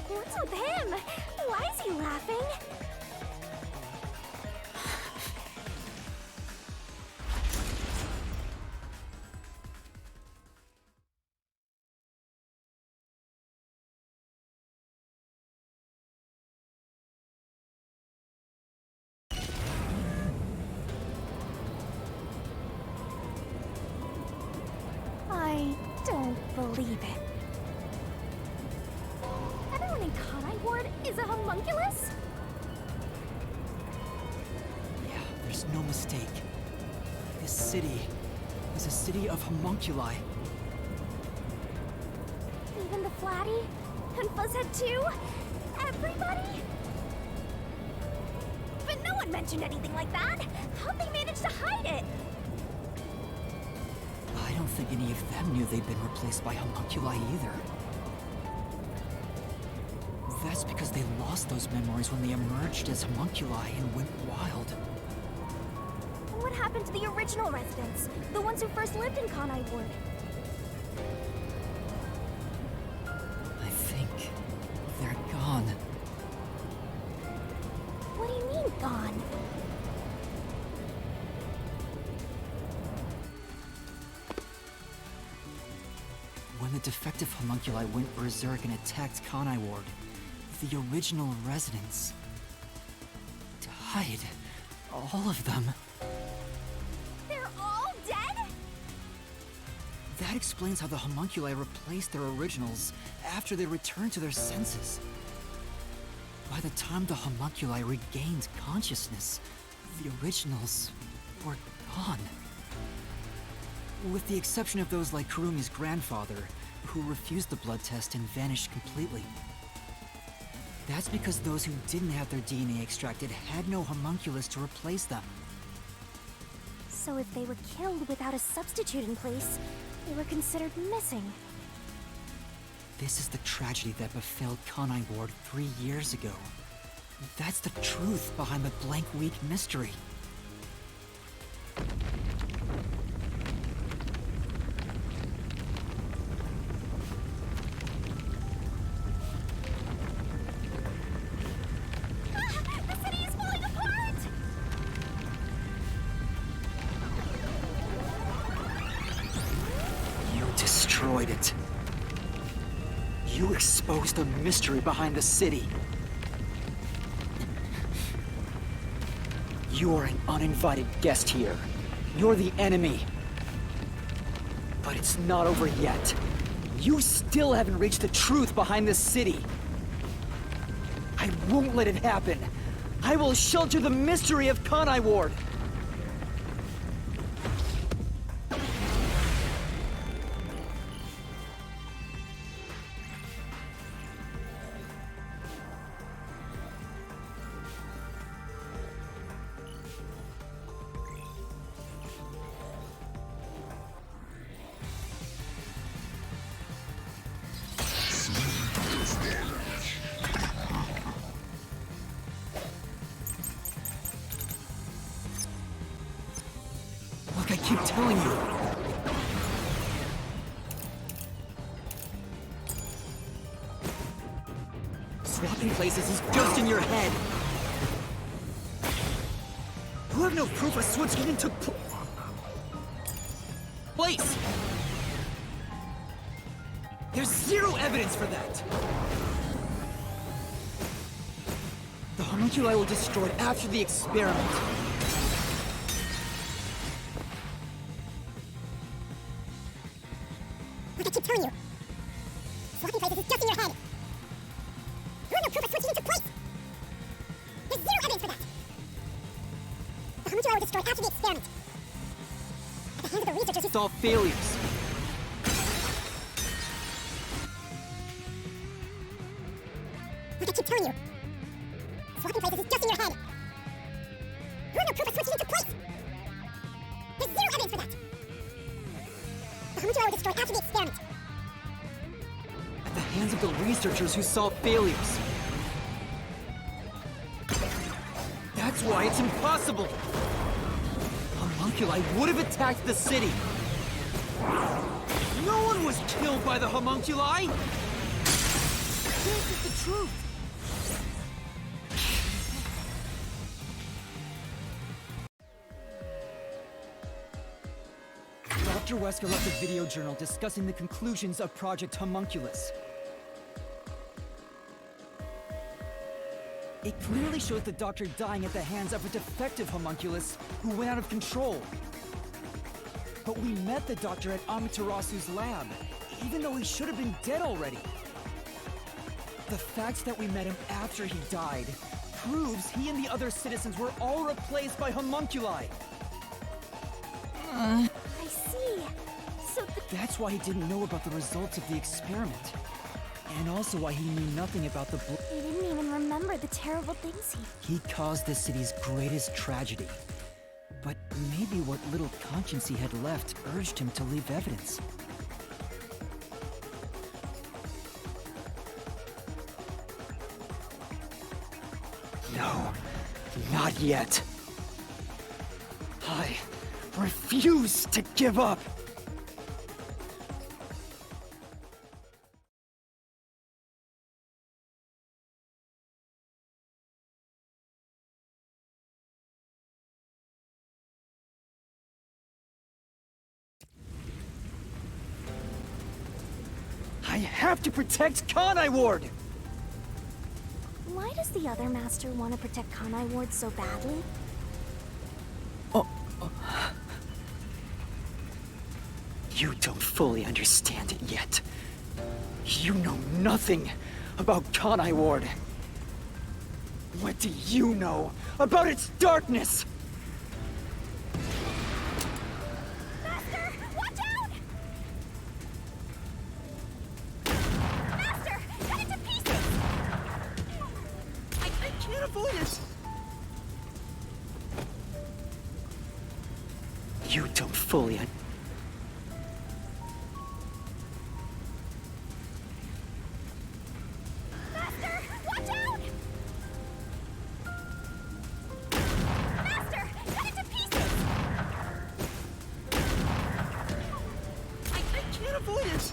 What's with him? Why is he laughing? I don't believe it. Everyone in Kanai Ward is a homunculus? Yeah, there's no mistake. This city is a city of homunculi. Even the Flatty? And Fuzzhead too? Everybody? But no one mentioned anything like that! How'd they manage to hide it? I don't think any of them knew they'd been replaced by homunculi either. That's because they lost those memories when they emerged as homunculi and went wild. What happened to the original residents? The ones who first lived in Kanai Ward? I think they're gone. What do you mean, gone? When the defective homunculi went berserk and attacked Kanai Ward, the original residents died. All of them. They're all dead? That explains how the homunculi replaced their originals after they returned to their senses. By the time the homunculi regained consciousness, the originals were gone. With the exception of those like Kurumi's grandfather, who refused the blood test and vanished completely. That's because those who didn't have their DNA extracted had no homunculus to replace them. So if they were killed without a substitute in place, they were considered missing. This is the tragedy that befell Kanai Ward 3 years ago. That's the truth behind the Blank Week mystery. The city is falling apart! You destroyed it. You exposed the mystery behind the city. You are an uninvited guest here. You're the enemy. But it's not over yet. You still haven't reached the truth behind this city. I won't let it happen. I will shelter the mystery of Kanai Ward. Look, I keep telling you. Swapping places is just in your head. You have no proof a switch even took place. There's zero evidence for that. The homunculi were destroyed after the experiment. Like I keep telling you. Swapping places is just in your head. You have no proof a switch even took place. There's zero evidence for that. The homunculi were destroyed after the experiment. At the hands of the researchers who It's all failures. Like I keep telling you. Swapping places is just in your head. You have no proof a switch even took place. There's zero evidence for that. The homunculi were destroyed after the experiment. At the hands of the researchers who saw failures. That's why it's impossible. Homunculi would have attacked the city. No one was killed by the homunculi. This is the truth. Dr. Wesker left a video journal discussing the conclusions of Project Homunculus. It clearly shows the doctor dying at the hands of a defective homunculus who went out of control. But we met the doctor at Amaterasu's lab, even though he should have been dead already. The fact that we met him after he died proves he and the other citizens were all replaced by homunculi. I see. So That's why he didn't know about the results of the experiment. And also why he knew nothing about the he didn't even remember the terrible things He caused the city's greatest tragedy. But maybe what little conscience he had left urged him to leave evidence. No, not yet. I refuse to give up. I have to protect Kanai Ward! Why does the other master want to protect Kanai Ward so badly? You don't fully understand it yet. You know nothing about Kanai Ward. What do you know about its darkness? Master, watch out! Master, cut it to pieces! I can't avoid it! You don't fully Master, watch out! Master, cut it to pieces! I can't avoid it!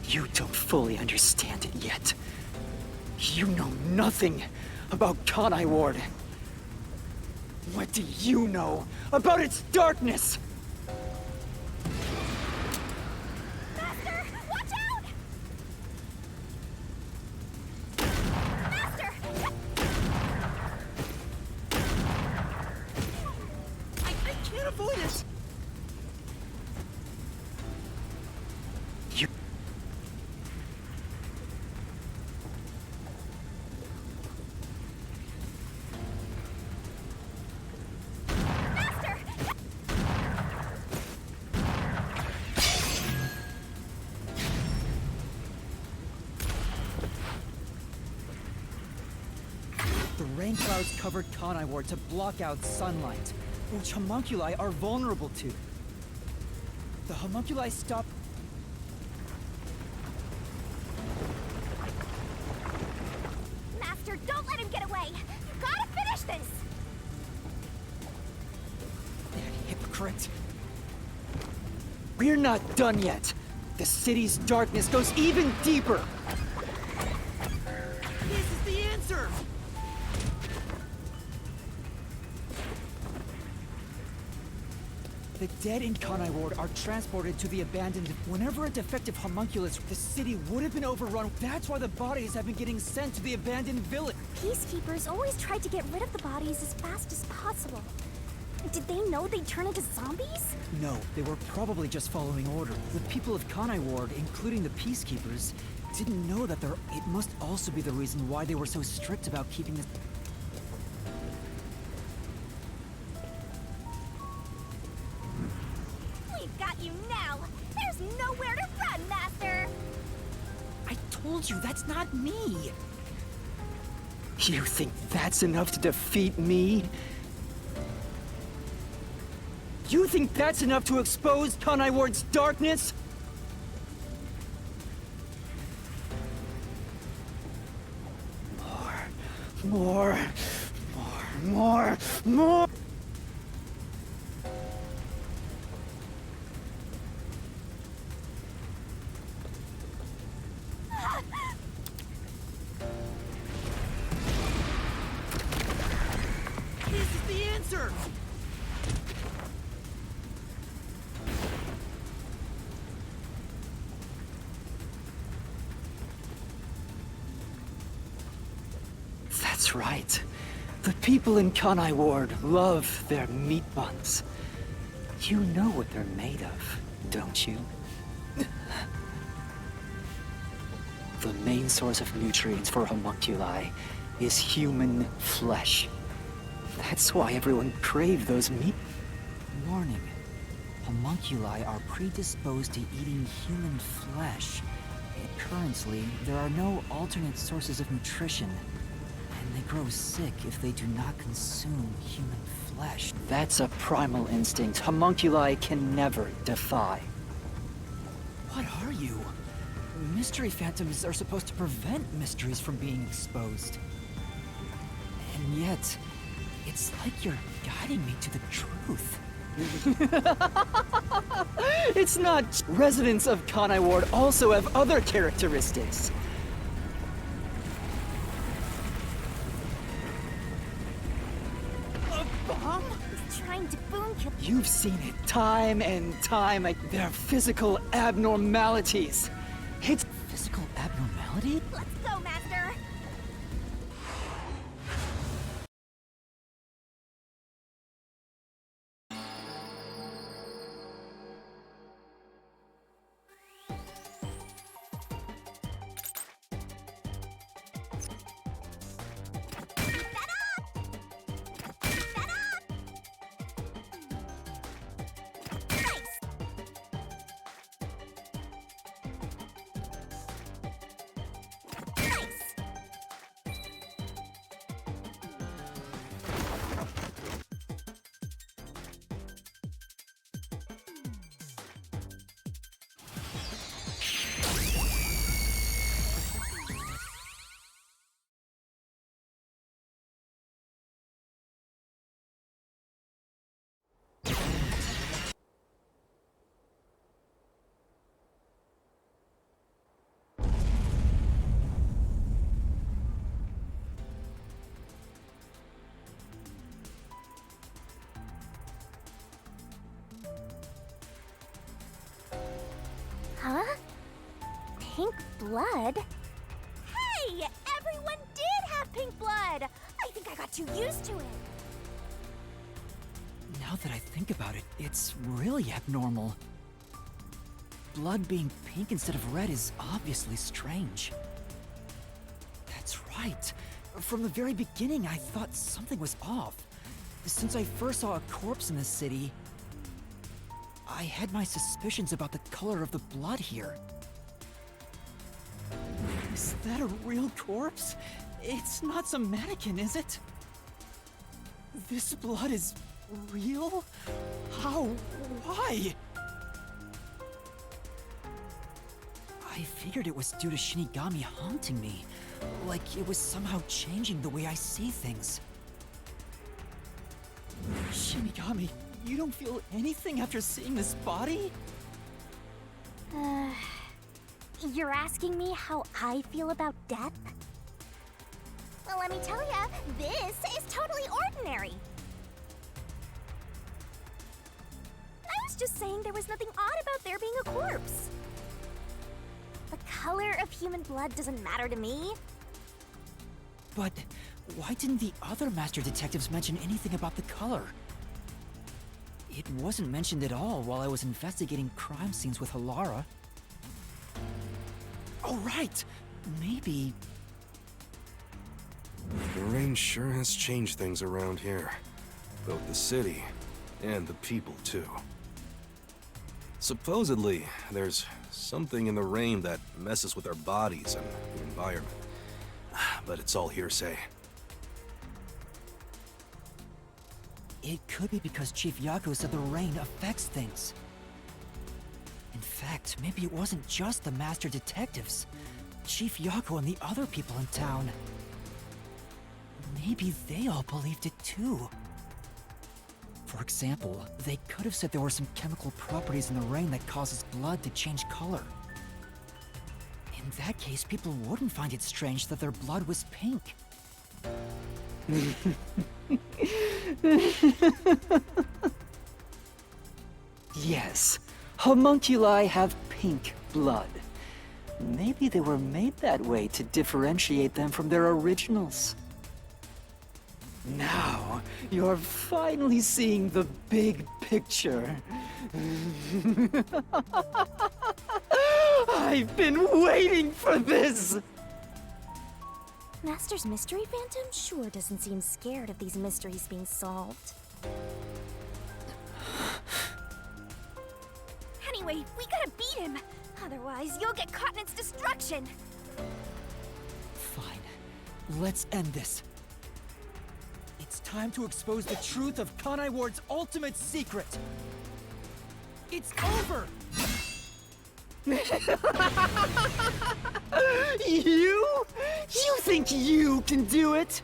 You don't fully understand it yet. You know nothing about Kanai Ward. What do you know about its darkness? Master, watch out! Master, I can't avoid it! You... Master! The rain clouds covered Kanai Ward to block out sunlight, which homunculi are vulnerable to. The homunculi stopped... Master, don't let him get away! You gotta finish this! That hypocrite. We're not done yet. The city's darkness goes even deeper. This is the answer! The dead in Kanai Ward are transported to the abandoned... Whenever a defective homunculus, the city would have been overrun. That's why the bodies have been getting sent to the abandoned village. Peacekeepers always tried to get rid of the bodies as fast as possible. Did they know they'd turn into zombies? No, they were probably just following order. The people of Kanai Ward, including the Peacekeepers, didn't know that it must also be the reason why they were so strict about keeping this... We've got you now! There's nowhere to run, Master! I told you, that's not me! You think that's enough to defeat me? You think that's enough to expose Kanai Ward's darkness? More. This is the answer! That's right. The people in Kanai Ward love their meat buns. You know what they're made of, don't you? The main source of nutrients for homunculi is human flesh. That's why everyone craved those meat... Warning. Homunculi are predisposed to eating human flesh. Currently, there are no alternate sources of nutrition. And they grow sick if they do not consume human flesh. That's a primal instinct homunculi can never defy. What are you? mystery phantoms are supposed to prevent mysteries from being exposed. And yet, it's like you're guiding me to the truth. It's not. Residents of Kanai Ward also have other characteristics. A bomb? He's trying to boom kill. You've seen it time and time. They're physical abnormalities. It's Physical abnormality? Let's go, Master! Huh? Pink blood? Hey! Everyone did have pink blood! I think I got too used to it. Now that I think about it, it's really abnormal. Blood being pink instead of red is obviously strange. That's right. From the very beginning, I thought something was off. Since I first saw a corpse in the city, I had my suspicions about the color of the blood here. Is that a real corpse? It's not some mannequin, is it? This blood is real? How? Why? I figured it was due to Shinigami haunting me. Like it was somehow changing the way I see things. Shinigami, you don't feel anything after seeing this body? You're asking me how I feel about death? Well, let me tell ya, this is totally ordinary. I was just saying there was nothing odd about there being a corpse. The color of human blood doesn't matter to me. But why didn't the other master detectives mention anything about the color? It wasn't mentioned at all while I was investigating crime scenes with Halara. Oh, right! Maybe... The rain sure has changed things around here. Both the city and the people, too. Supposedly, there's something in the rain that messes with our bodies and the environment. But it's all hearsay. It could be because Chief Yaku said the rain affects things. In fact, maybe it wasn't just the master detectives. Chief Yaku and the other people in town. Maybe they all believed it too. For example, they could have said there were some chemical properties in the rain that causes blood to change color. In that case, people wouldn't find it strange that their blood was pink. Yes, homunculi have pink blood. Maybe they were made that way to differentiate them from their originals. Now, you're finally seeing the big picture. I've been waiting for this! Master's mystery phantom sure doesn't seem scared of these mysteries being solved. Anyway, we gotta beat him! Otherwise, you'll get caught in its destruction! Fine. Let's end this. It's time to expose the truth of Kanai Ward's ultimate secret. It's over! You? You think you can do it?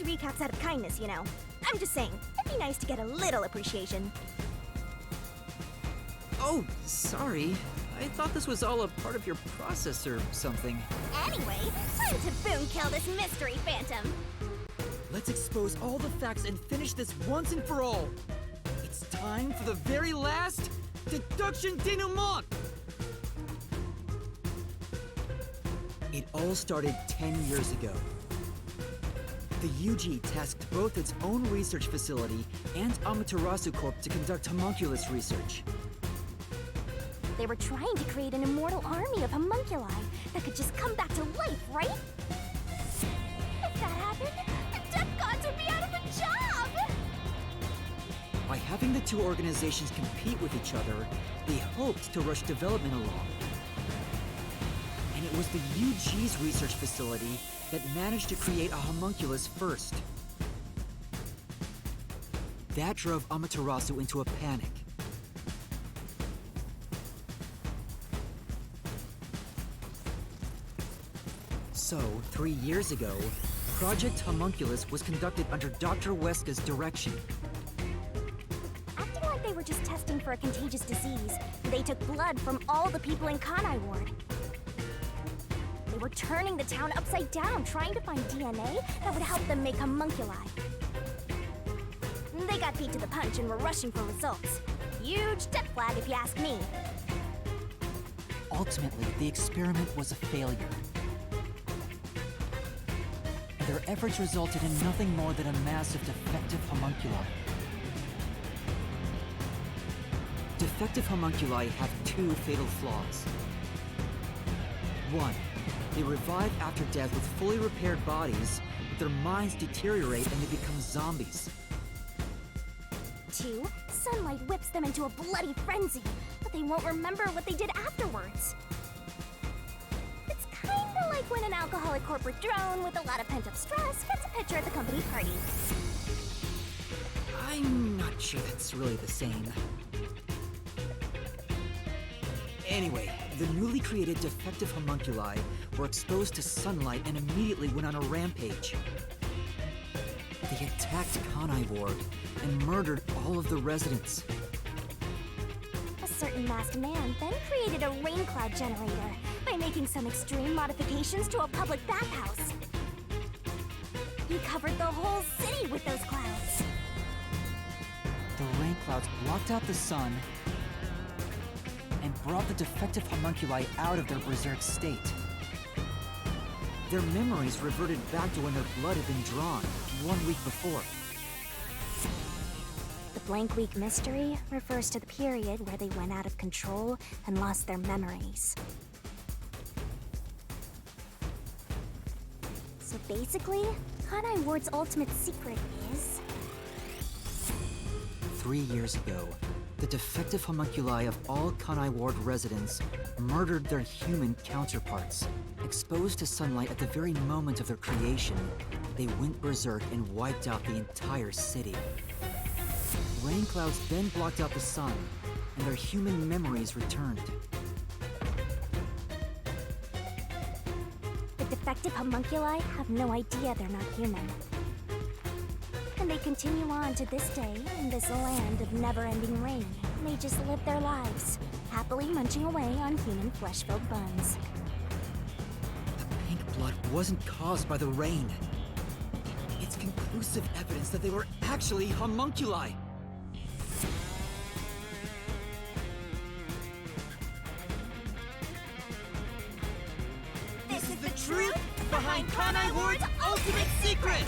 Recaps out of kindness, you know. I'm just saying, it'd be nice to get a little appreciation. Oh, sorry. I thought this was all a part of your process or something. Anyway, time to boom kill this mystery phantom. Let's expose all the facts and finish this once and for all. It's time for the very last deduction denouement! It all started 10 years ago. The UG tasked both its own research facility and Amaterasu Corp to conduct homunculus research. They were trying to create an immortal army of homunculi that could just come back to life, right? If that happened, the Death Gods would be out of a job! By having the two organizations compete with each other, they hoped to rush development along. And it was the UG's research facility that managed to create a homunculus first. That drove Amaterasu into a panic. So, 3 years ago, Project Homunculus was conducted under Dr. Weska's direction. Acting like they were just testing for a contagious disease, they took blood from all the people in Kanai Ward. They were turning the town upside down, trying to find DNA that would help them make homunculi. They got beat to the punch and were rushing for results. Huge death flag, if you ask me. Ultimately, the experiment was a failure. Their efforts resulted in nothing more than a mass of defective homunculi. Defective homunculi have two fatal flaws. 1. They revive after death with fully repaired bodies, but their minds deteriorate and they become zombies. 2. Sunlight whips them into a bloody frenzy, but they won't remember what they did afterwards. Like when an alcoholic corporate drone with a lot of pent-up stress gets a picture at the company party. I'm not sure that's really the same. Anyway, the newly created defective homunculi were exposed to sunlight and immediately went on a rampage. They attacked Kanai Ward and murdered all of the residents. A certain masked man then created a rain cloud generator by making some extreme modifications to a public bathhouse. He covered the whole city with those clouds. The rain clouds blocked out the sun and brought the defective homunculi out of their berserk state. Their memories reverted back to when their blood had been drawn 1 week before. The blank week mystery refers to the period where they went out of control and lost their memories. So basically, Kanai Ward's ultimate secret is... 3 years ago, the defective homunculi of all Kanai Ward residents murdered their human counterparts. Exposed to sunlight at the very moment of their creation, they went berserk and wiped out the entire city. Rain clouds then blocked out the sun, and their human memories returned. The defective homunculi have no idea they're not human. And they continue on to this day in this land of never-ending rain. They just live their lives, happily munching away on human flesh-filled bones. The pink blood wasn't caused by the rain. It's conclusive evidence that they were actually homunculi. This is the truth behind Kanai Ward's ultimate secret!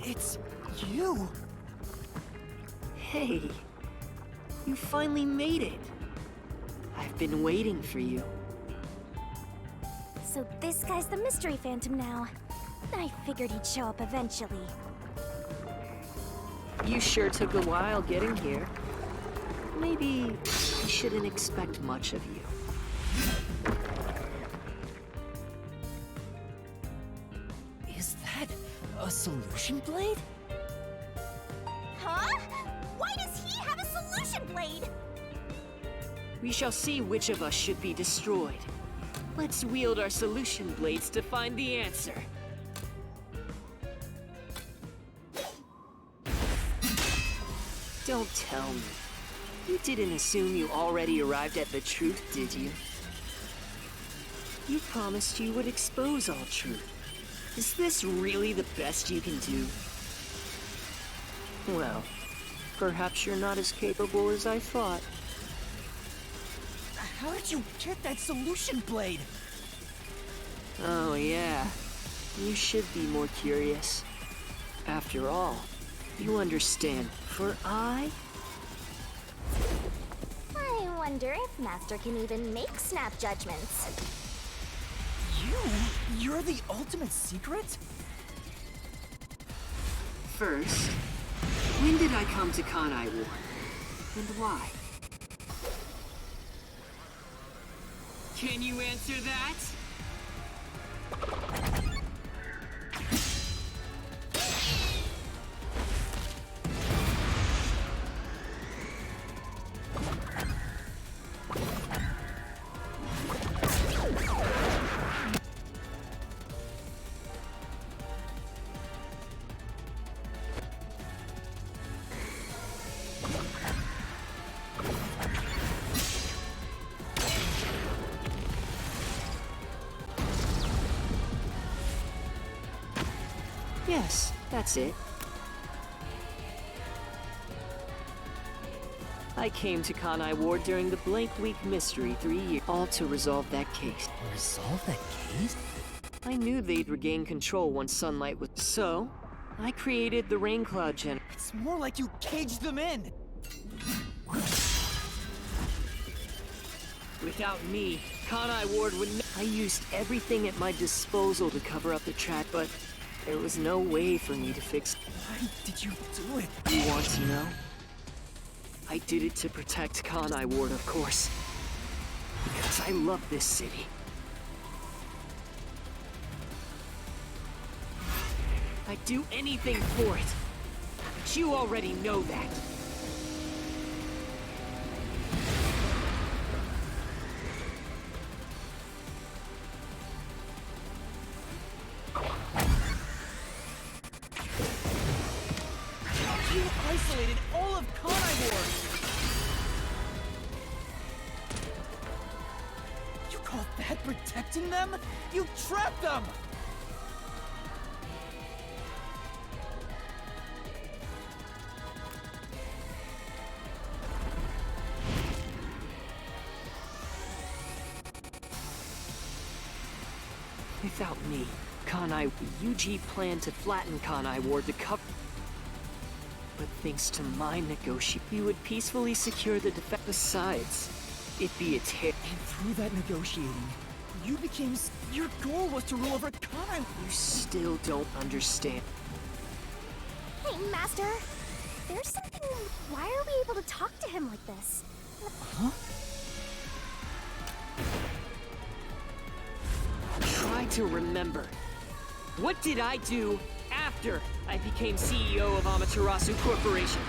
It's you! Hey, you finally made it. I've been waiting for you. So this guy's the Mystery Phantom now. I figured he'd show up eventually. You sure took a while getting here. Maybe I shouldn't expect much of you. Is that a solution blade? Huh? Why does he have a solution blade? We shall see which of us should be destroyed. Let's wield our solution blades to find the answer. Don't tell me. You didn't assume you already arrived at the truth, did you? You promised you would expose all truth. Is this really the best you can do? Well, perhaps you're not as capable as I thought. How did you get that solution blade? Oh yeah, you should be more curious. After all, you understand, for I wonder if Master can even make snap judgments. You're the ultimate secret? First, when did I come to Kanai Ward? And why? Can you answer that? Yes, that's it. I came to Kanai Ward during the Blank Week mystery 3 years, all to resolve that case. Resolve that case? I knew they'd regain control once sunlight was... So, I created the Raincode gen... It's more like you caged them in! Without me, Kanai Ward would... I used everything at my disposal to cover up the track, but there was no way for me to fix... Why did you do it? You want to know? I did it to protect Kanai Ward, of course. Because I love this city. I'd do anything for it. But you already know that. You isolated all of Kanai Ward! You call that protecting them? You trapped them! Without me, UG planned to flatten Kanai Ward to cover... But thanks to my negotiation, we would peacefully secure the defense. Besides, it'd be a tear. And through that negotiating, you became... Your goal was to rule over Kanai. You still don't understand. Hey, Master. There's something... Why are we able to talk to him like this? Huh? Try to remember. What did I do after I became CEO of Amaterasu Corporation?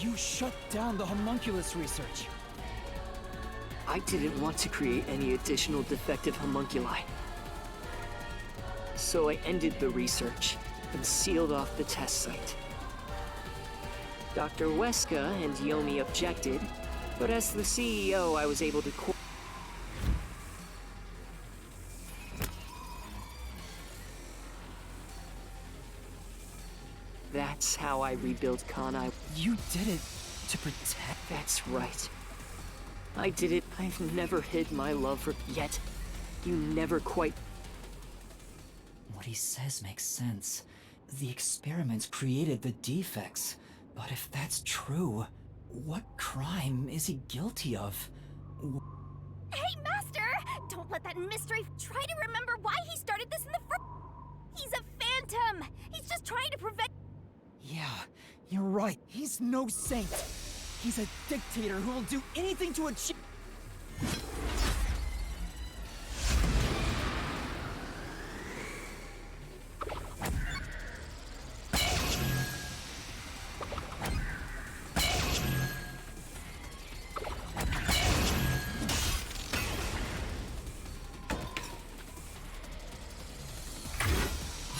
You shut down the homunculus research. I didn't want to create any additional defective homunculi. So I ended the research and sealed off the test site. Dr. Weska and Yomi objected, but as the CEO, I was able to That's how I rebuilt Kanai. You did it to protect... That's right. I did it. I've never hid my love for... Yet, you never quite... What he says makes sense. The experiments created the defects. But if that's true, what crime is he guilty of? Hey, Master! Don't let that mystery... Try to remember why he started this in the first... He's a phantom! He's just trying to prevent... Yeah, you're right. He's no saint. He's a dictator who will do anything to achieve...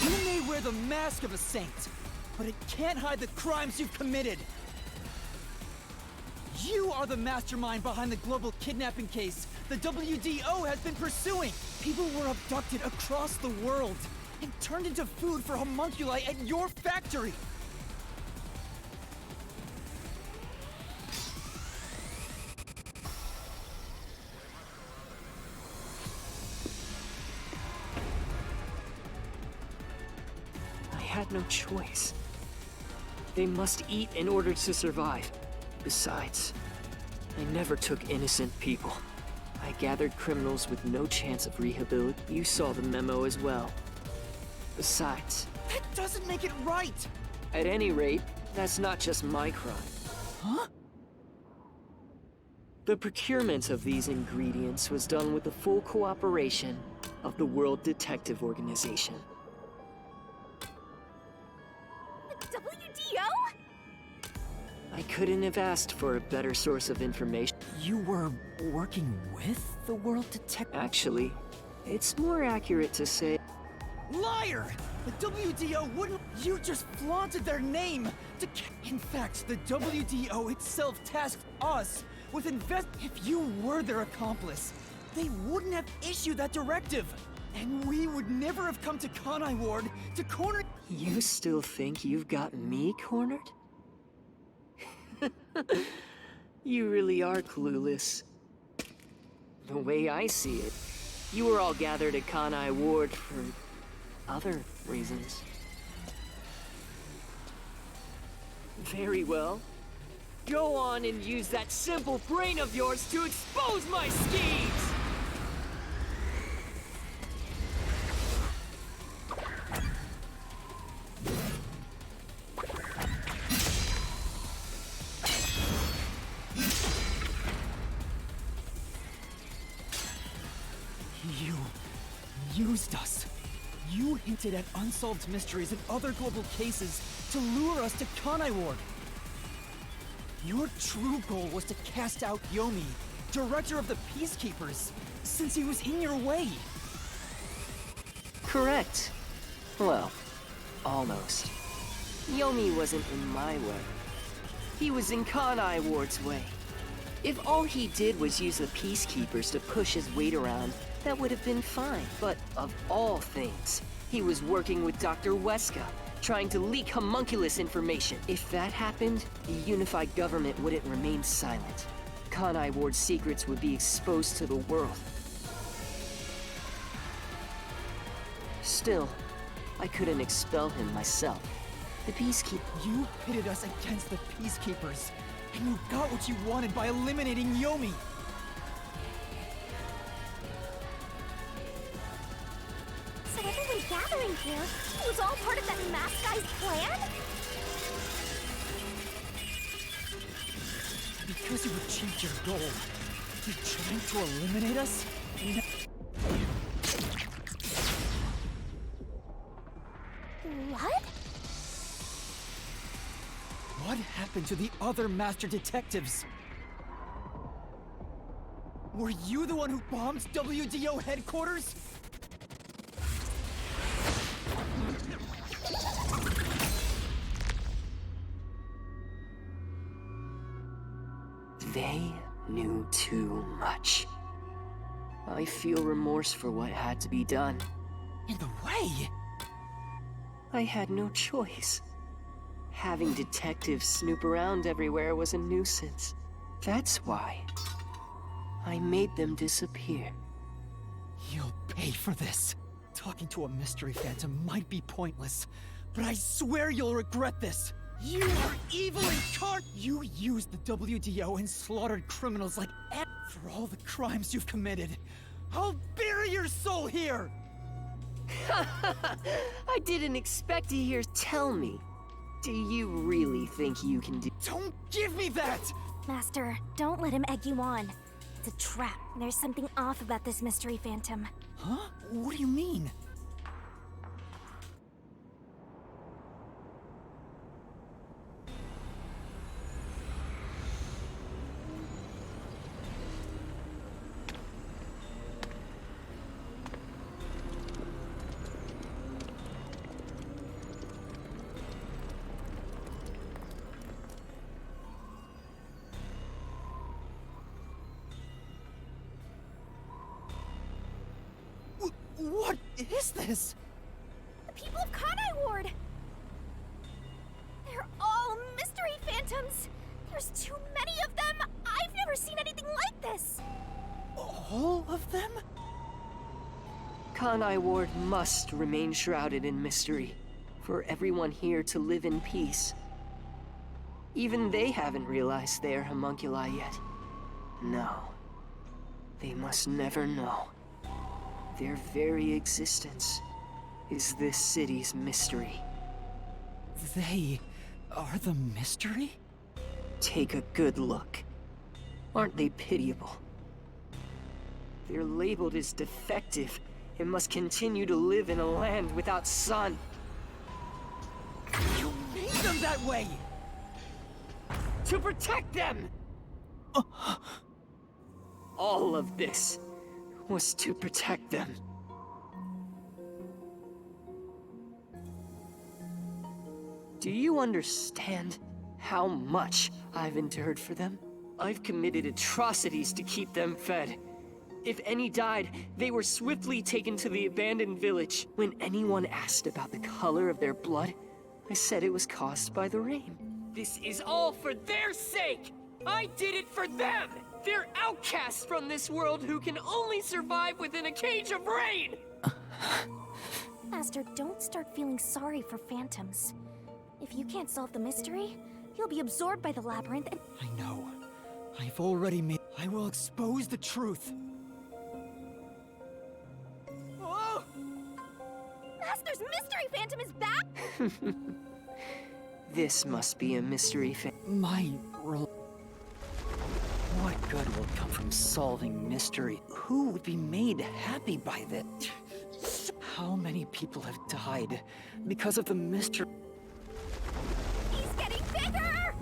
You may wear the mask of a saint, but it can't hide the crimes you've committed. You are the mastermind behind the global kidnapping case the WDO has been pursuing. People were abducted across the world and turned into food for homunculi at your factory. I had no choice. They must eat in order to survive. Besides, I never took innocent people. I gathered criminals with no chance of rehabilitation. You saw the memo as well. Besides... That doesn't make it right! At any rate, that's not just my crime. Huh? The procurement of these ingredients was done with the full cooperation of the World Detective Organization. WDO? I couldn't have asked for a better source of information. You were working with the World Detective? Actually, it's more accurate to say Liar! The WDO wouldn't. You just flaunted their name to. In fact, the WDO itself tasked us with If you were their accomplice, they wouldn't have issued that directive. And we would never have come to Kanai Ward to corner. You still think you've got me cornered? You really are clueless. The way I see it, you were all gathered at Kanai Ward for other reasons. Very well. Go on and use that simple brain of yours to expose my schemes! You used us. You hinted at unsolved mysteries and other global cases to lure us to Kanai Ward. Your true goal was to cast out Yomi, director of the Peacekeepers, since he was in your way. Correct. Well, almost. Yomi wasn't in my way. He was in Kanai Ward's way. If all he did was use the Peacekeepers to push his weight around, that would have been fine. But of all things, he was working with Dr. Weska, trying to leak homunculus information. If that happened, the unified government wouldn't remain silent. Kanai Ward's secrets would be exposed to the world. Still, I couldn't expel him myself. The Peacekeeper... You pitted us against the Peacekeepers, and you got what you wanted by eliminating Yomi. So everyone gathering here was all part of that masked guy's plan? Because you achieved your goal, you're trying to eliminate us? What? What happened to the other master detectives? Were you the one who bombed WDO headquarters? They knew too much. I feel remorse for what had to be done. In the way? I had no choice. Having detectives snoop around everywhere was a nuisance. That's why I made them disappear. You'll pay for this. Talking to a mystery phantom might be pointless, but I swear you'll regret this. You are evil incarnate! You used the WDO and slaughtered criminals like for all the crimes you've committed. I'll bury your soul here! I didn't expect to hear. Tell me, do you really think you can do? Don't give me that! Master, don't let him egg you on. It's a trap. There's something off about this mystery phantom. Huh? What do you mean? What is this? The people of Kanai Ward! They're all mystery phantoms! There's too many of them! I've never seen anything like this! All of them? Kanai Ward must remain shrouded in mystery for everyone here to live in peace. Even they haven't realized they are homunculi yet. No. They must never know. Their very existence is this city's mystery. They are the mystery? Take a good look. Aren't they pitiable? They're labeled as defective and must continue to live in a land without sun. You made them that way! To protect them! All of this was to protect them. Do you understand how much I've endured for them? I've committed atrocities to keep them fed. If any died, they were swiftly taken to the abandoned village. When anyone asked about the color of their blood, I said it was caused by the rain. This is all for their sake! I did it for them! They're outcasts from this world who can only survive within a cage of rain! Master, don't start feeling sorry for phantoms. If you can't solve the mystery, you'll be absorbed by the labyrinth and— I know. I've already made... I will expose the truth. Oh! Master's mystery phantom is back! This must be a mystery What good will come from solving mystery? Who would be made happy by this? How many people have died because of the mystery? He's getting bigger!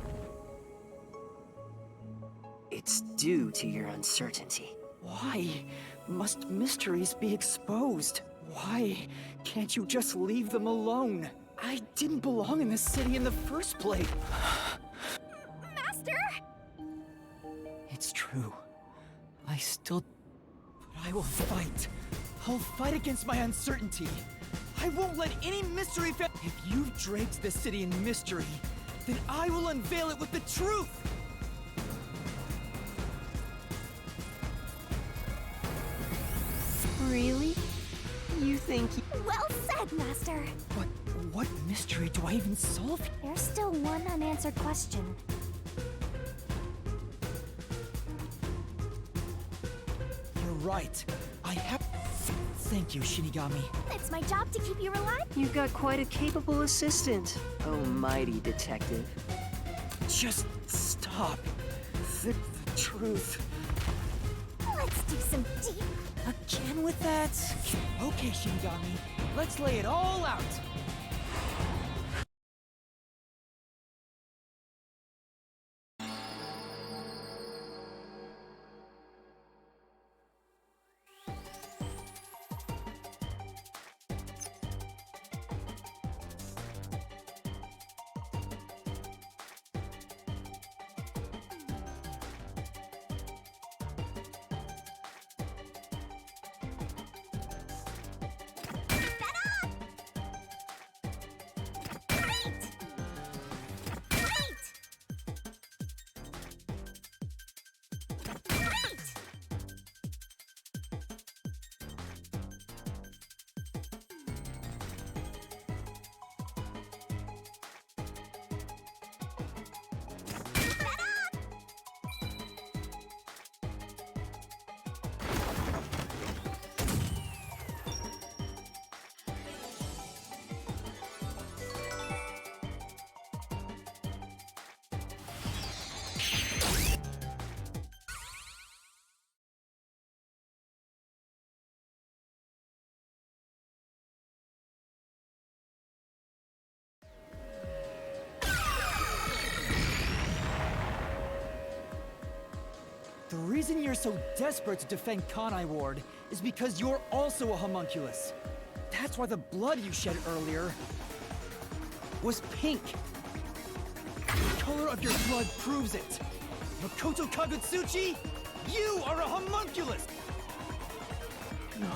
It's due to your uncertainty. Why must mysteries be exposed? Why can't you just leave them alone? I didn't belong in this city in the first place. Master! It's true. I still... But I will fight. I'll fight against my uncertainty. I won't let any mystery If you've draped this city in mystery, then I will unveil it with the truth! Really? You think Well said, Master! But what mystery do I even solve? There's still one unanswered question. You're right. I have... Thank you, Shinigami. It's my job to keep you alive. you've got quite a capable assistant, oh mighty detective. Just stop. The truth. Let's do some deep... Again with that? Okay, Shinigami. Let's lay it all out. The reason you're so desperate to defend Kanai Ward is because you're also a homunculus. That's why the blood you shed earlier was pink. The color of your blood proves it. Makoto Kagutsuchi, you are a homunculus! No,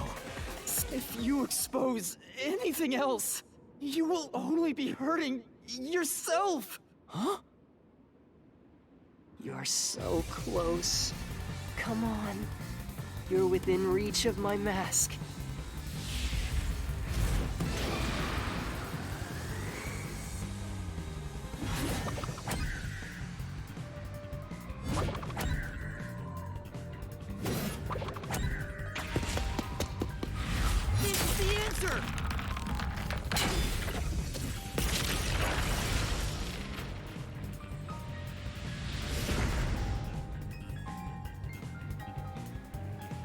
if you expose anything else, you will only be hurting yourself! Huh? You're so close. Come on. You're within reach of my mask. It's the answer!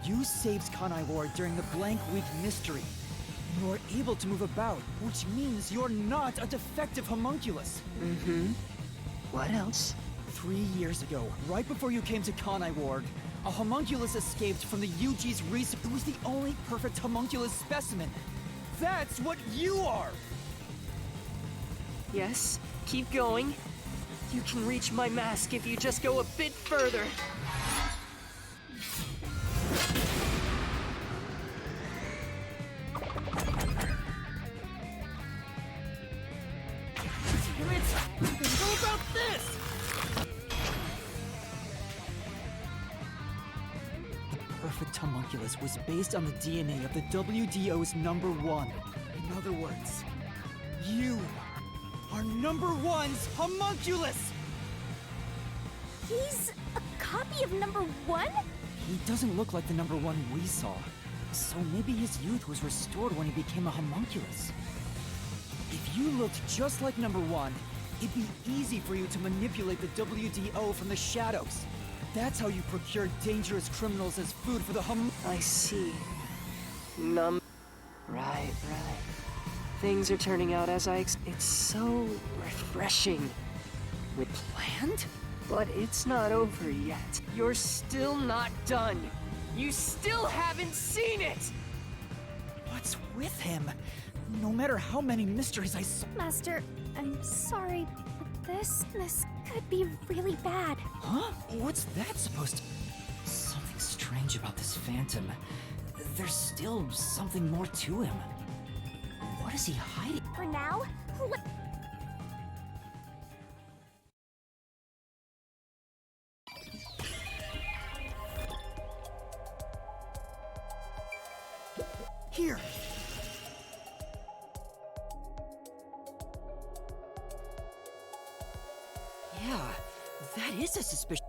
You saved Kanai Ward during the Blank Week mystery. You are able to move about, which means you're not a defective homunculus. Mm-hmm. What else? 3 years ago, right before you came to Kanai Ward, a homunculus escaped from the UG's research. It was the only perfect homunculus specimen. That's what you are! Yes, keep going. You can reach my mask if you just go a bit further. Damn it! What about this? The perfect homunculus was based on the DNA of the WDO's #1. In other words, you are #1's homunculus! He's a copy of #1? He doesn't look like the #1 we saw. So maybe his youth was restored when he became a homunculus. If you looked just like #1, it'd be easy for you to manipulate the WDO from the shadows. That's how you procure dangerous criminals as food for the I see. Right. Things are turning out as it's so refreshing. We planned? But it's not over yet. You're still not done. You still haven't seen it! What's with him? No matter how many mysteries I saw. Master, I'm sorry, but this could be really bad. Huh? What's that supposed to... Something strange about this phantom. There's still something more to him. What is he hiding? For now, Here! Yeah, that is a suspicion.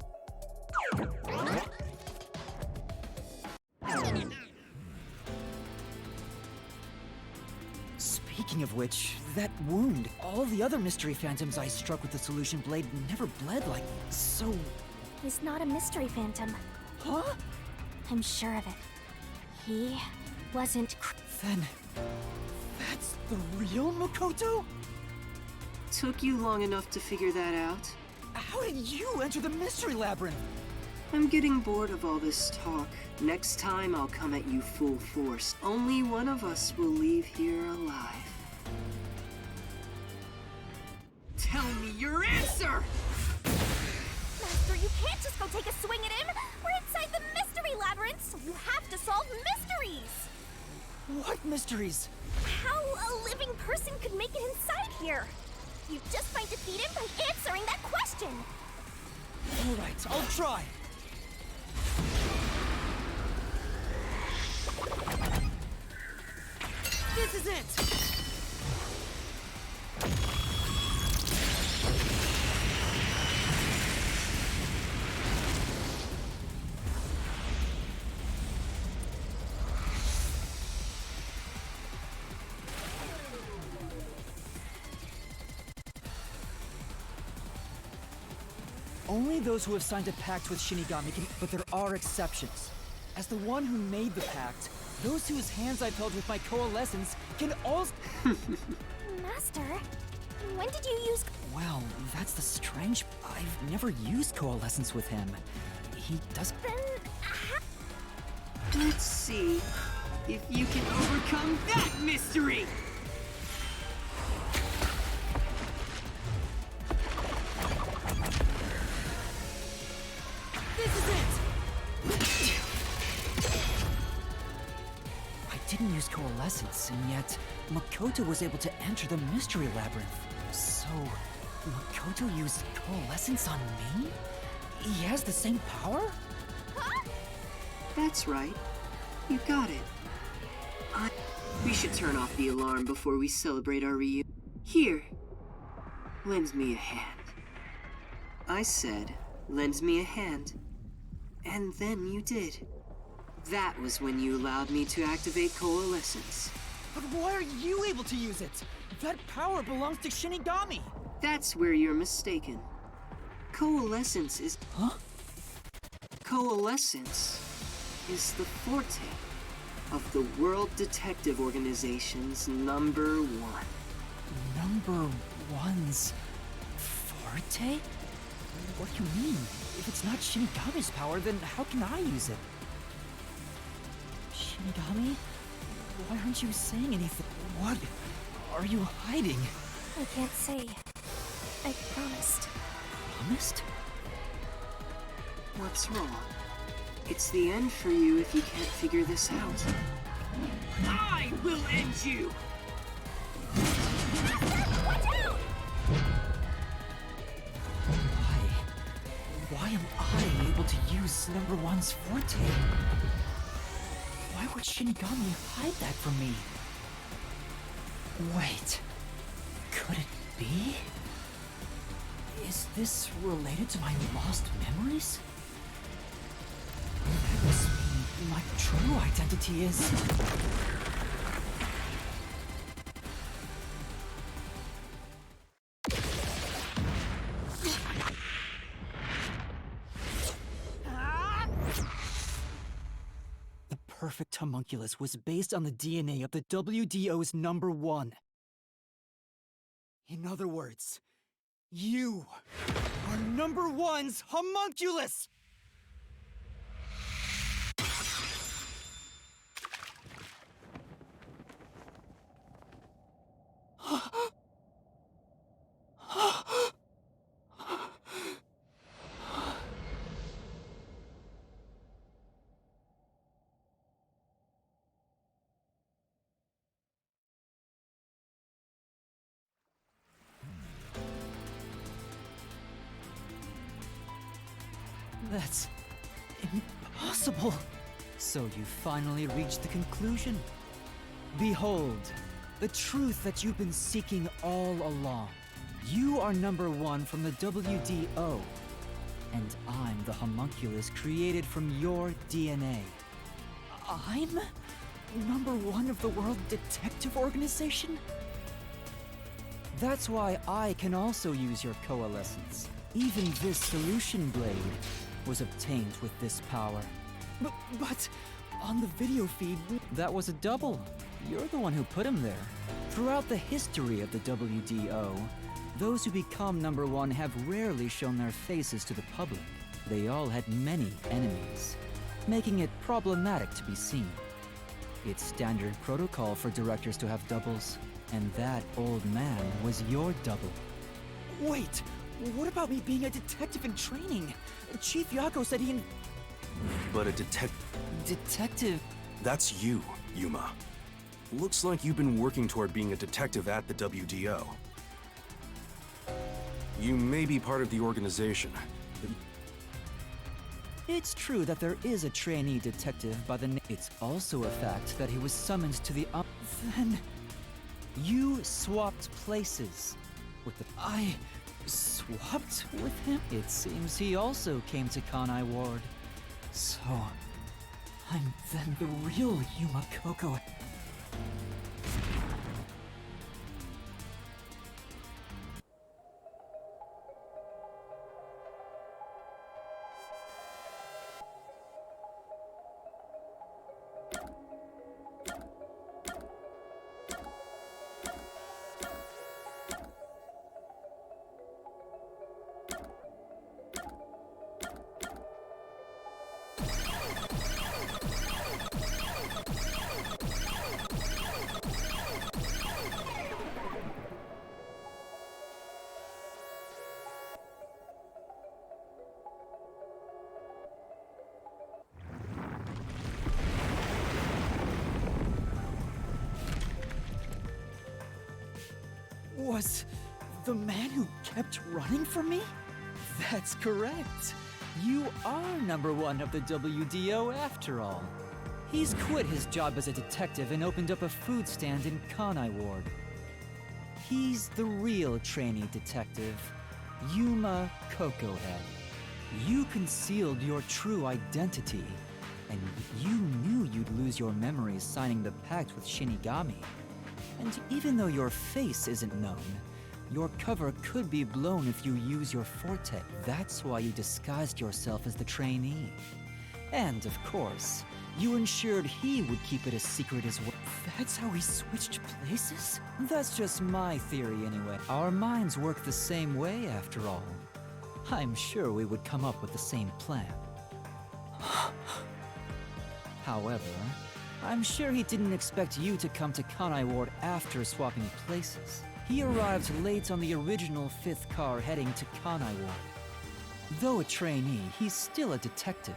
Speaking of which, that wound, all the other mystery phantoms I struck with the solution blade never bled like... So... he's not a mystery phantom. Huh? I'm sure of it. He wasn't Then... that's the real Makoto? Took you long enough to figure that out? How did you enter the mystery labyrinth? I'm getting bored of all this talk. Next time I'll come at you full force. Only one of us will leave here alive. Tell me your answer! Master, you can't just go take a swing at him! We're inside the mystery labyrinth, so you have to solve mysteries! What mysteries? How a living person could make it inside here? You just might defeat him by answering that question! Alright, I'll try. This is it! Only those who have signed a pact with Shinigami can, but there are exceptions. As the one who made the pact, those whose hands I've held with my coalescence can also... Master, when did you use... Well, that's the strange... I've never used coalescence with him. He doesn't... Then... Let's see if you can overcome that mystery! This is it! I didn't use coalescence, and yet Makoto was able to enter the mystery labyrinth. So, Makoto used coalescence on me? He has the same power? Huh? That's right. You got it. We should turn off the alarm before we celebrate our reunion. Here. Lend me a hand. I said, lend me a hand. And then you did. That was when you allowed me to activate coalescence. But why are you able to use it? That power belongs to Shinigami! That's where you're mistaken. Coalescence is... Huh? Coalescence is the forte of the World Detective Organization's #1. #1's forte? What do you mean? If it's not Shinigami's power, then how can I use it? Shinigami? Why aren't you saying anything? What are you hiding? I can't say. I promised. Promised? What's wrong? It's the end for you if you can't figure this out. I will end you! Why am I able to use number one's forte? Why would Shinigami hide that from me? Wait, could it be? Is this related to my lost memories? That must mean my true identity is... The perfect homunculus was based on the DNA of the WDO's number one. In other words, you are number one's homunculus! That's impossible. So you finally reached the conclusion. Behold, the truth that you've been seeking all along. You are number one from the WDO, and I'm the homunculus created from your DNA. I'm number one of the World Detective Organization? That's why I can also use your coalescence. Even this solution blade was obtained with this power. But on the video feed, that was a double. You're the one who put him there. Throughout the history of the WDO, those who become number one have rarely shown their faces to the public. They all had many enemies, making it problematic to be seen. It's standard protocol for directors to have doubles, and that old man was your double. Wait! What about me being a detective in training? Chief Yako said he... But a Detective? That's you, Yuma. Looks like you've been working toward being a detective at the WDO. You may be part of the organization. It's true that there is a trainee detective by the name... It's also a fact that he was summoned to the... Then... You swapped places with the... I... swapped with him? It seems he also came to Kanai Ward. So... I'm then the real Yuma Koko. Was the man who kept running from me? That's correct. You are number one of the WDO after all. He's quit his job as a detective and opened up a food stand in Kanai Ward. He's the real trainee detective, Yuma Cocohead. You concealed your true identity, and you knew you'd lose your memories signing the pact with Shinigami. And even though your face isn't known, your cover could be blown if you use your forte. That's why you disguised yourself as the trainee. And of course, you ensured he would keep it a secret as well. That's how we switched places? That's just my theory anyway. Our minds work the same way after all. I'm sure we would come up with the same plan. However, I'm sure he didn't expect you to come to Kanai Ward after swapping places. He arrived late on the original 5th car heading to Kanai Ward. Though a trainee, he's still a detective.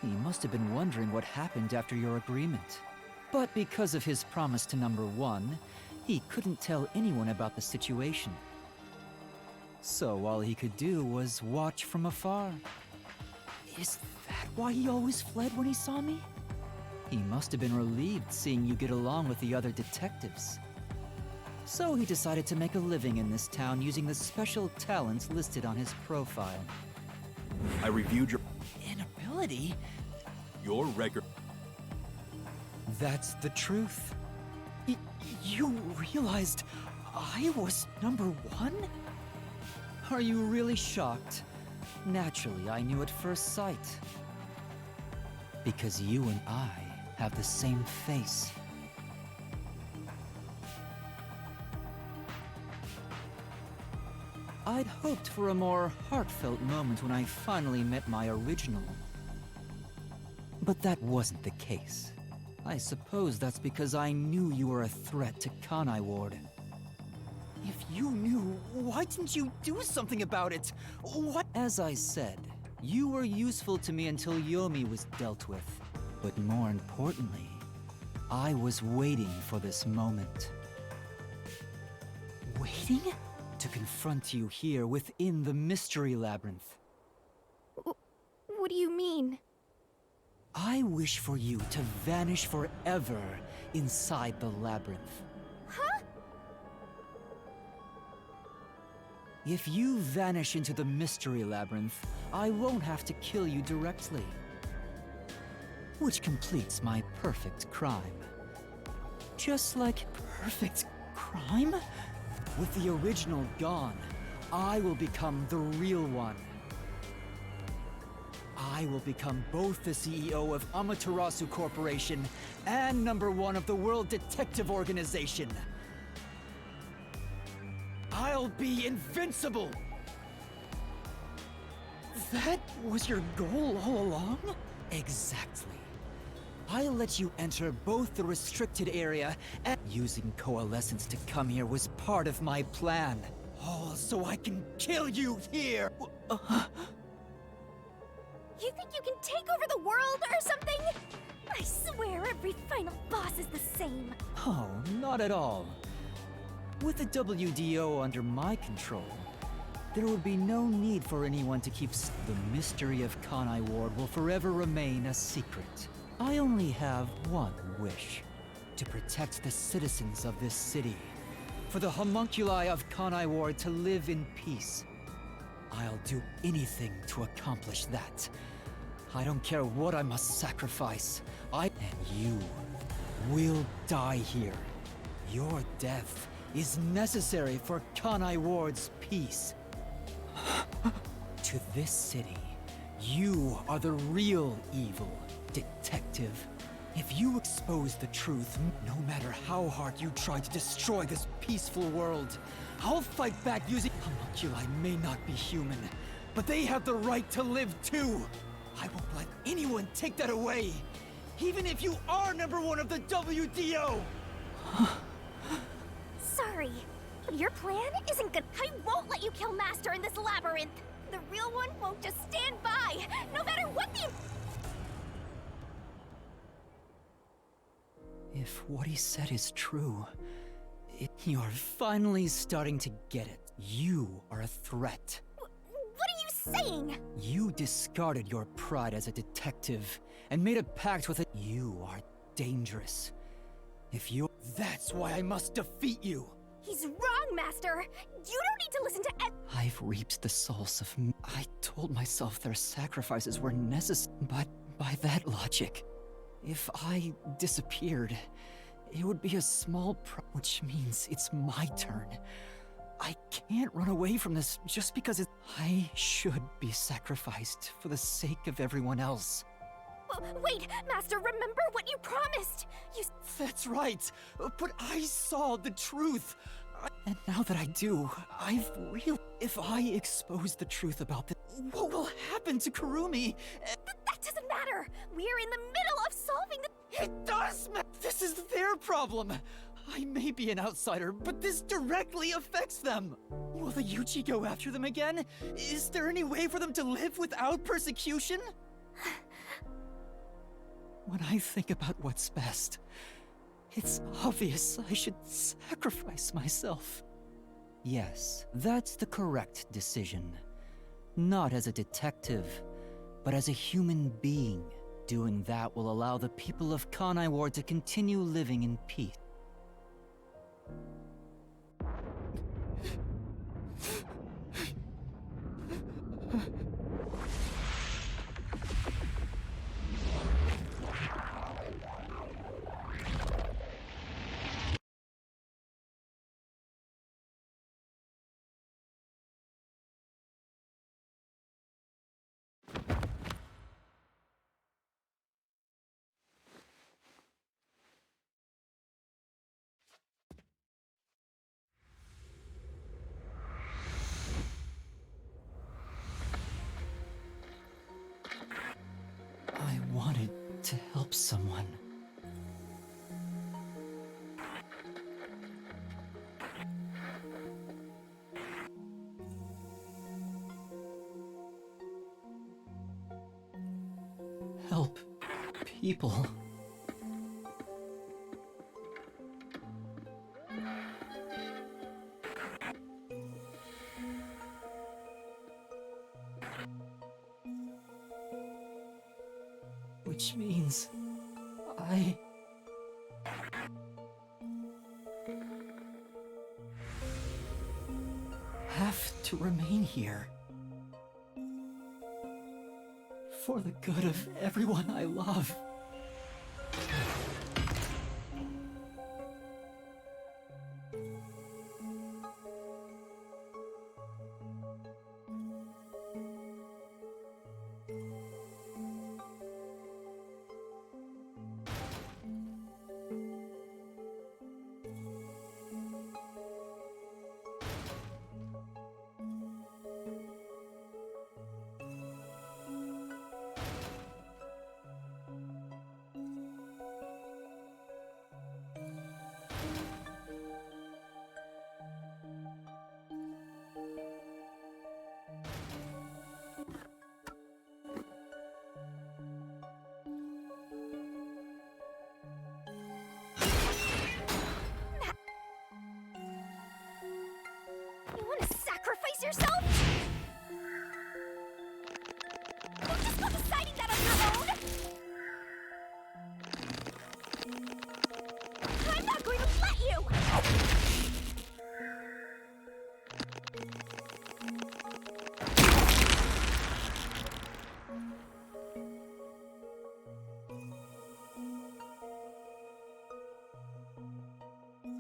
He must have been wondering what happened after your agreement. But because of his promise to number 1, he couldn't tell anyone about the situation. So all he could do was watch from afar. Is that why he always fled when he saw me? He must have been relieved seeing you get along with the other detectives. So he decided to make a living in this town using the special talents listed on his profile. I reviewed Inability? your record. That's the truth. You realized I was number 1? Are you really shocked? Naturally, I knew at first sight. Because you and I have the same face. I'd hoped for a more heartfelt moment when I finally met my original. But that wasn't the case. I suppose that's because I knew you were a threat to Kanai Ward. If you knew, why didn't you do something about it? What? As I said, you were useful to me until Yomi was dealt with. But more importantly, I was waiting for this moment. Waiting? To confront you here within the Mystery Labyrinth. What do you mean? I wish for you to vanish forever inside the labyrinth. Huh? If you vanish into the Mystery Labyrinth, I won't have to kill you directly. Which completes my perfect crime. Just like perfect crime? With the original gone, I will become the real one. I will become both the CEO of Amaterasu Corporation and number 1 of the World Detective Organization. I'll be invincible! That was your goal all along? Exactly. I'll let you enter both the restricted area and using Coalescence to come here was part of my plan. All so I can kill you here! You think you can take over the world or something? I swear every final boss is the same. Oh, not at all. With the WDO under my control, there would be no need for anyone to keep the mystery of Kanai Ward will forever remain a secret. I only have one wish. To protect the citizens of this city. For the homunculi of Kanai Ward to live in peace. I'll do anything to accomplish that. I don't care what I must sacrifice. And you will die here. Your death is necessary for Kanai Ward's peace. To this city, you are the real evil, detective. If you expose the truth, no matter how hard you try to destroy this peaceful world, I'll fight back using... Homunculi may not be human, but they have the right to live too. I won't let anyone take that away, even if you are number 1 of the WDO! Sorry, but your plan isn't good. I won't let you kill Master in this labyrinth. The real one won't just stand by, no matter what the... If what he said is true, you're finally starting to get it. You are a threat. What are you saying? You discarded your pride as a detective and made a pact with it. You are dangerous. If you... That's why I must defeat you! He's wrong, Master! You don't need to listen to I've reaped the souls of... I told myself their sacrifices were necessary, but by that logic, if I disappeared, it would be a small which means it's my turn. I can't run away from this just because I should be sacrificed for the sake of everyone else. Wait, Master, remember what you promised! That's right! But I saw the truth! And now that I do, I've realized if I expose the truth about this, what will happen to Kurumi? That doesn't matter! We're in the middle of solving the... It does matter! This is their problem! I may be an outsider, but this directly affects them! Will the Yuji go after them again? Is there any way for them to live without persecution? When I think about what's best, it's obvious I should sacrifice myself. Yes, that's the correct decision. Not as a detective, but as a human being. Doing that will allow the people of Kanai Ward to continue living in peace. I wanted to help someone. Help people. Which means I have to remain here. For the good of everyone I love. You want to sacrifice yourself? Don't just go deciding that on your own! I'm not going to let you!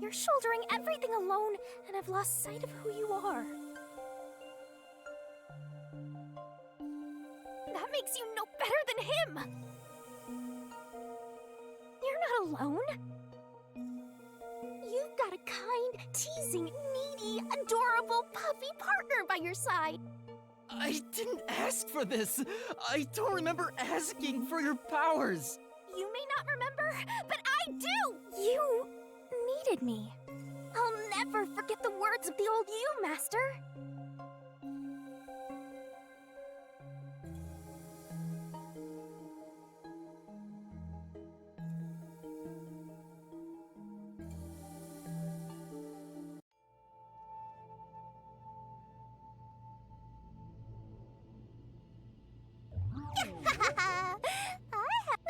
You're shouldering everything alone, and I've lost sight of who you are. That makes you no better than him! You're not alone. You've got a kind, teasing, needy, adorable, puffy partner by your side. I didn't ask for this. I don't remember asking for your powers. You may not remember, but I do! You needed me. I'll never forget the words of the old you, Master.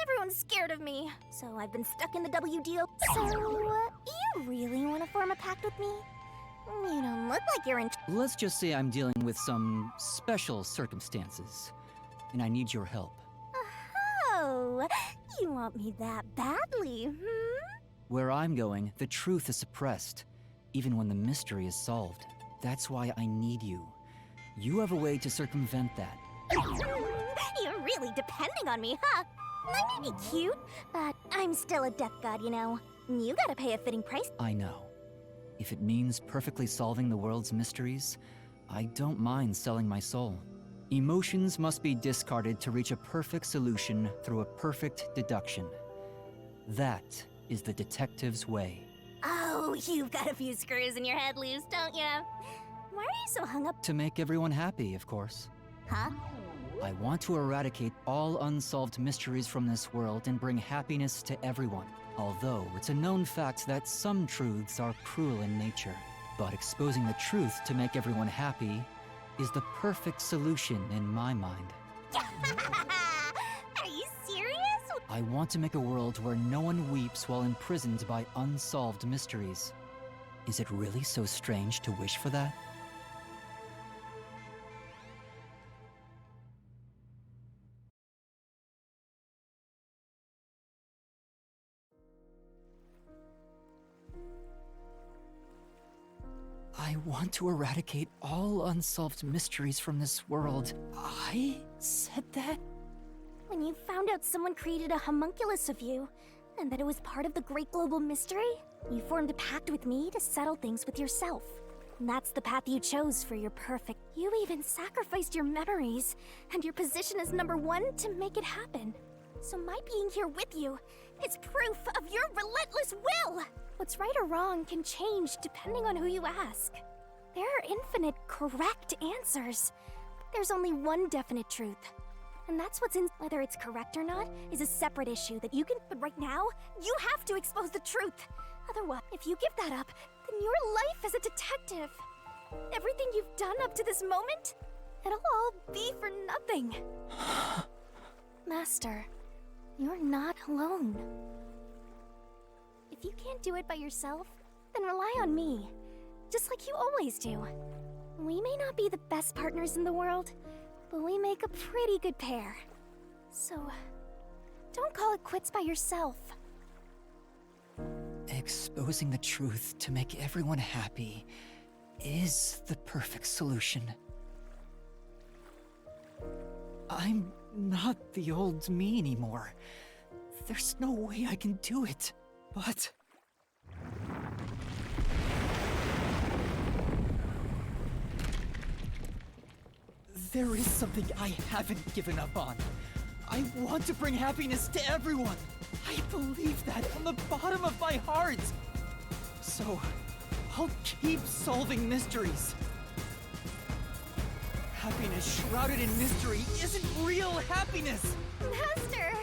Everyone's scared of me, so I've been stuck in the WDO. So, you really want to form a pact with me? You don't look like you're in. Let's just say I'm dealing with some special circumstances, and I need your help. Oh, you want me that badly, Where I'm going, the truth is suppressed, even when the mystery is solved. That's why I need you. You have a way to circumvent that. You're really depending on me, huh? I may be cute, but I'm still a death god, you know. You gotta pay a fitting price. I know. If it means perfectly solving the world's mysteries, I don't mind selling my soul. Emotions must be discarded to reach a perfect solution through a perfect deduction. That is the detective's way. Oh, know you've got a few screws in your head loose, don't ya? Why are you so hung up? To make everyone happy, of course. Huh? I want to eradicate all unsolved mysteries from this world and bring happiness to everyone. Although it's a known fact that some truths are cruel in nature. But exposing the truth to make everyone happy is the perfect solution in my mind. Are you serious? I want to make a world where no one weeps while imprisoned by unsolved mysteries. Is it really so strange to wish for that? I want to eradicate all unsolved mysteries from this world. I said that? When you found out someone created a homunculus of you, and that it was part of the great global mystery, you formed a pact with me to settle things with yourself. And that's the path you chose for your perfect. You even sacrificed your memories and your position as #1 to make it happen. So my being here with you is proof of your relentless will! What's right or wrong can change depending on who you ask. There are infinite correct answers. There's only one definite truth. And that's what's in. Whether it's correct or not is a separate issue that you can. But right now, you have to expose the truth. Otherwise, if you give that up, then your life as a detective, everything you've done up to this moment, it'll all be for nothing. Master, you're not alone. If you can't do it by yourself, then rely on me, just like you always do. We may not be the best partners in the world, but we make a pretty good pair. So, don't call it quits by yourself. Exposing the truth to make everyone happy is the perfect solution. I'm not the old me anymore. There's no way I can do it, but... There is something I haven't given up on. I want to bring happiness to everyone. I believe that from the bottom of my heart. So, I'll keep solving mysteries. Happiness shrouded in mystery isn't real happiness. Master!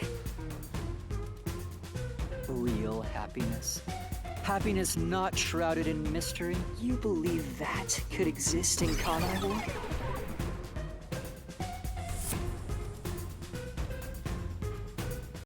Real happiness? Happiness not shrouded in mystery? You believe that could exist in Kanai War?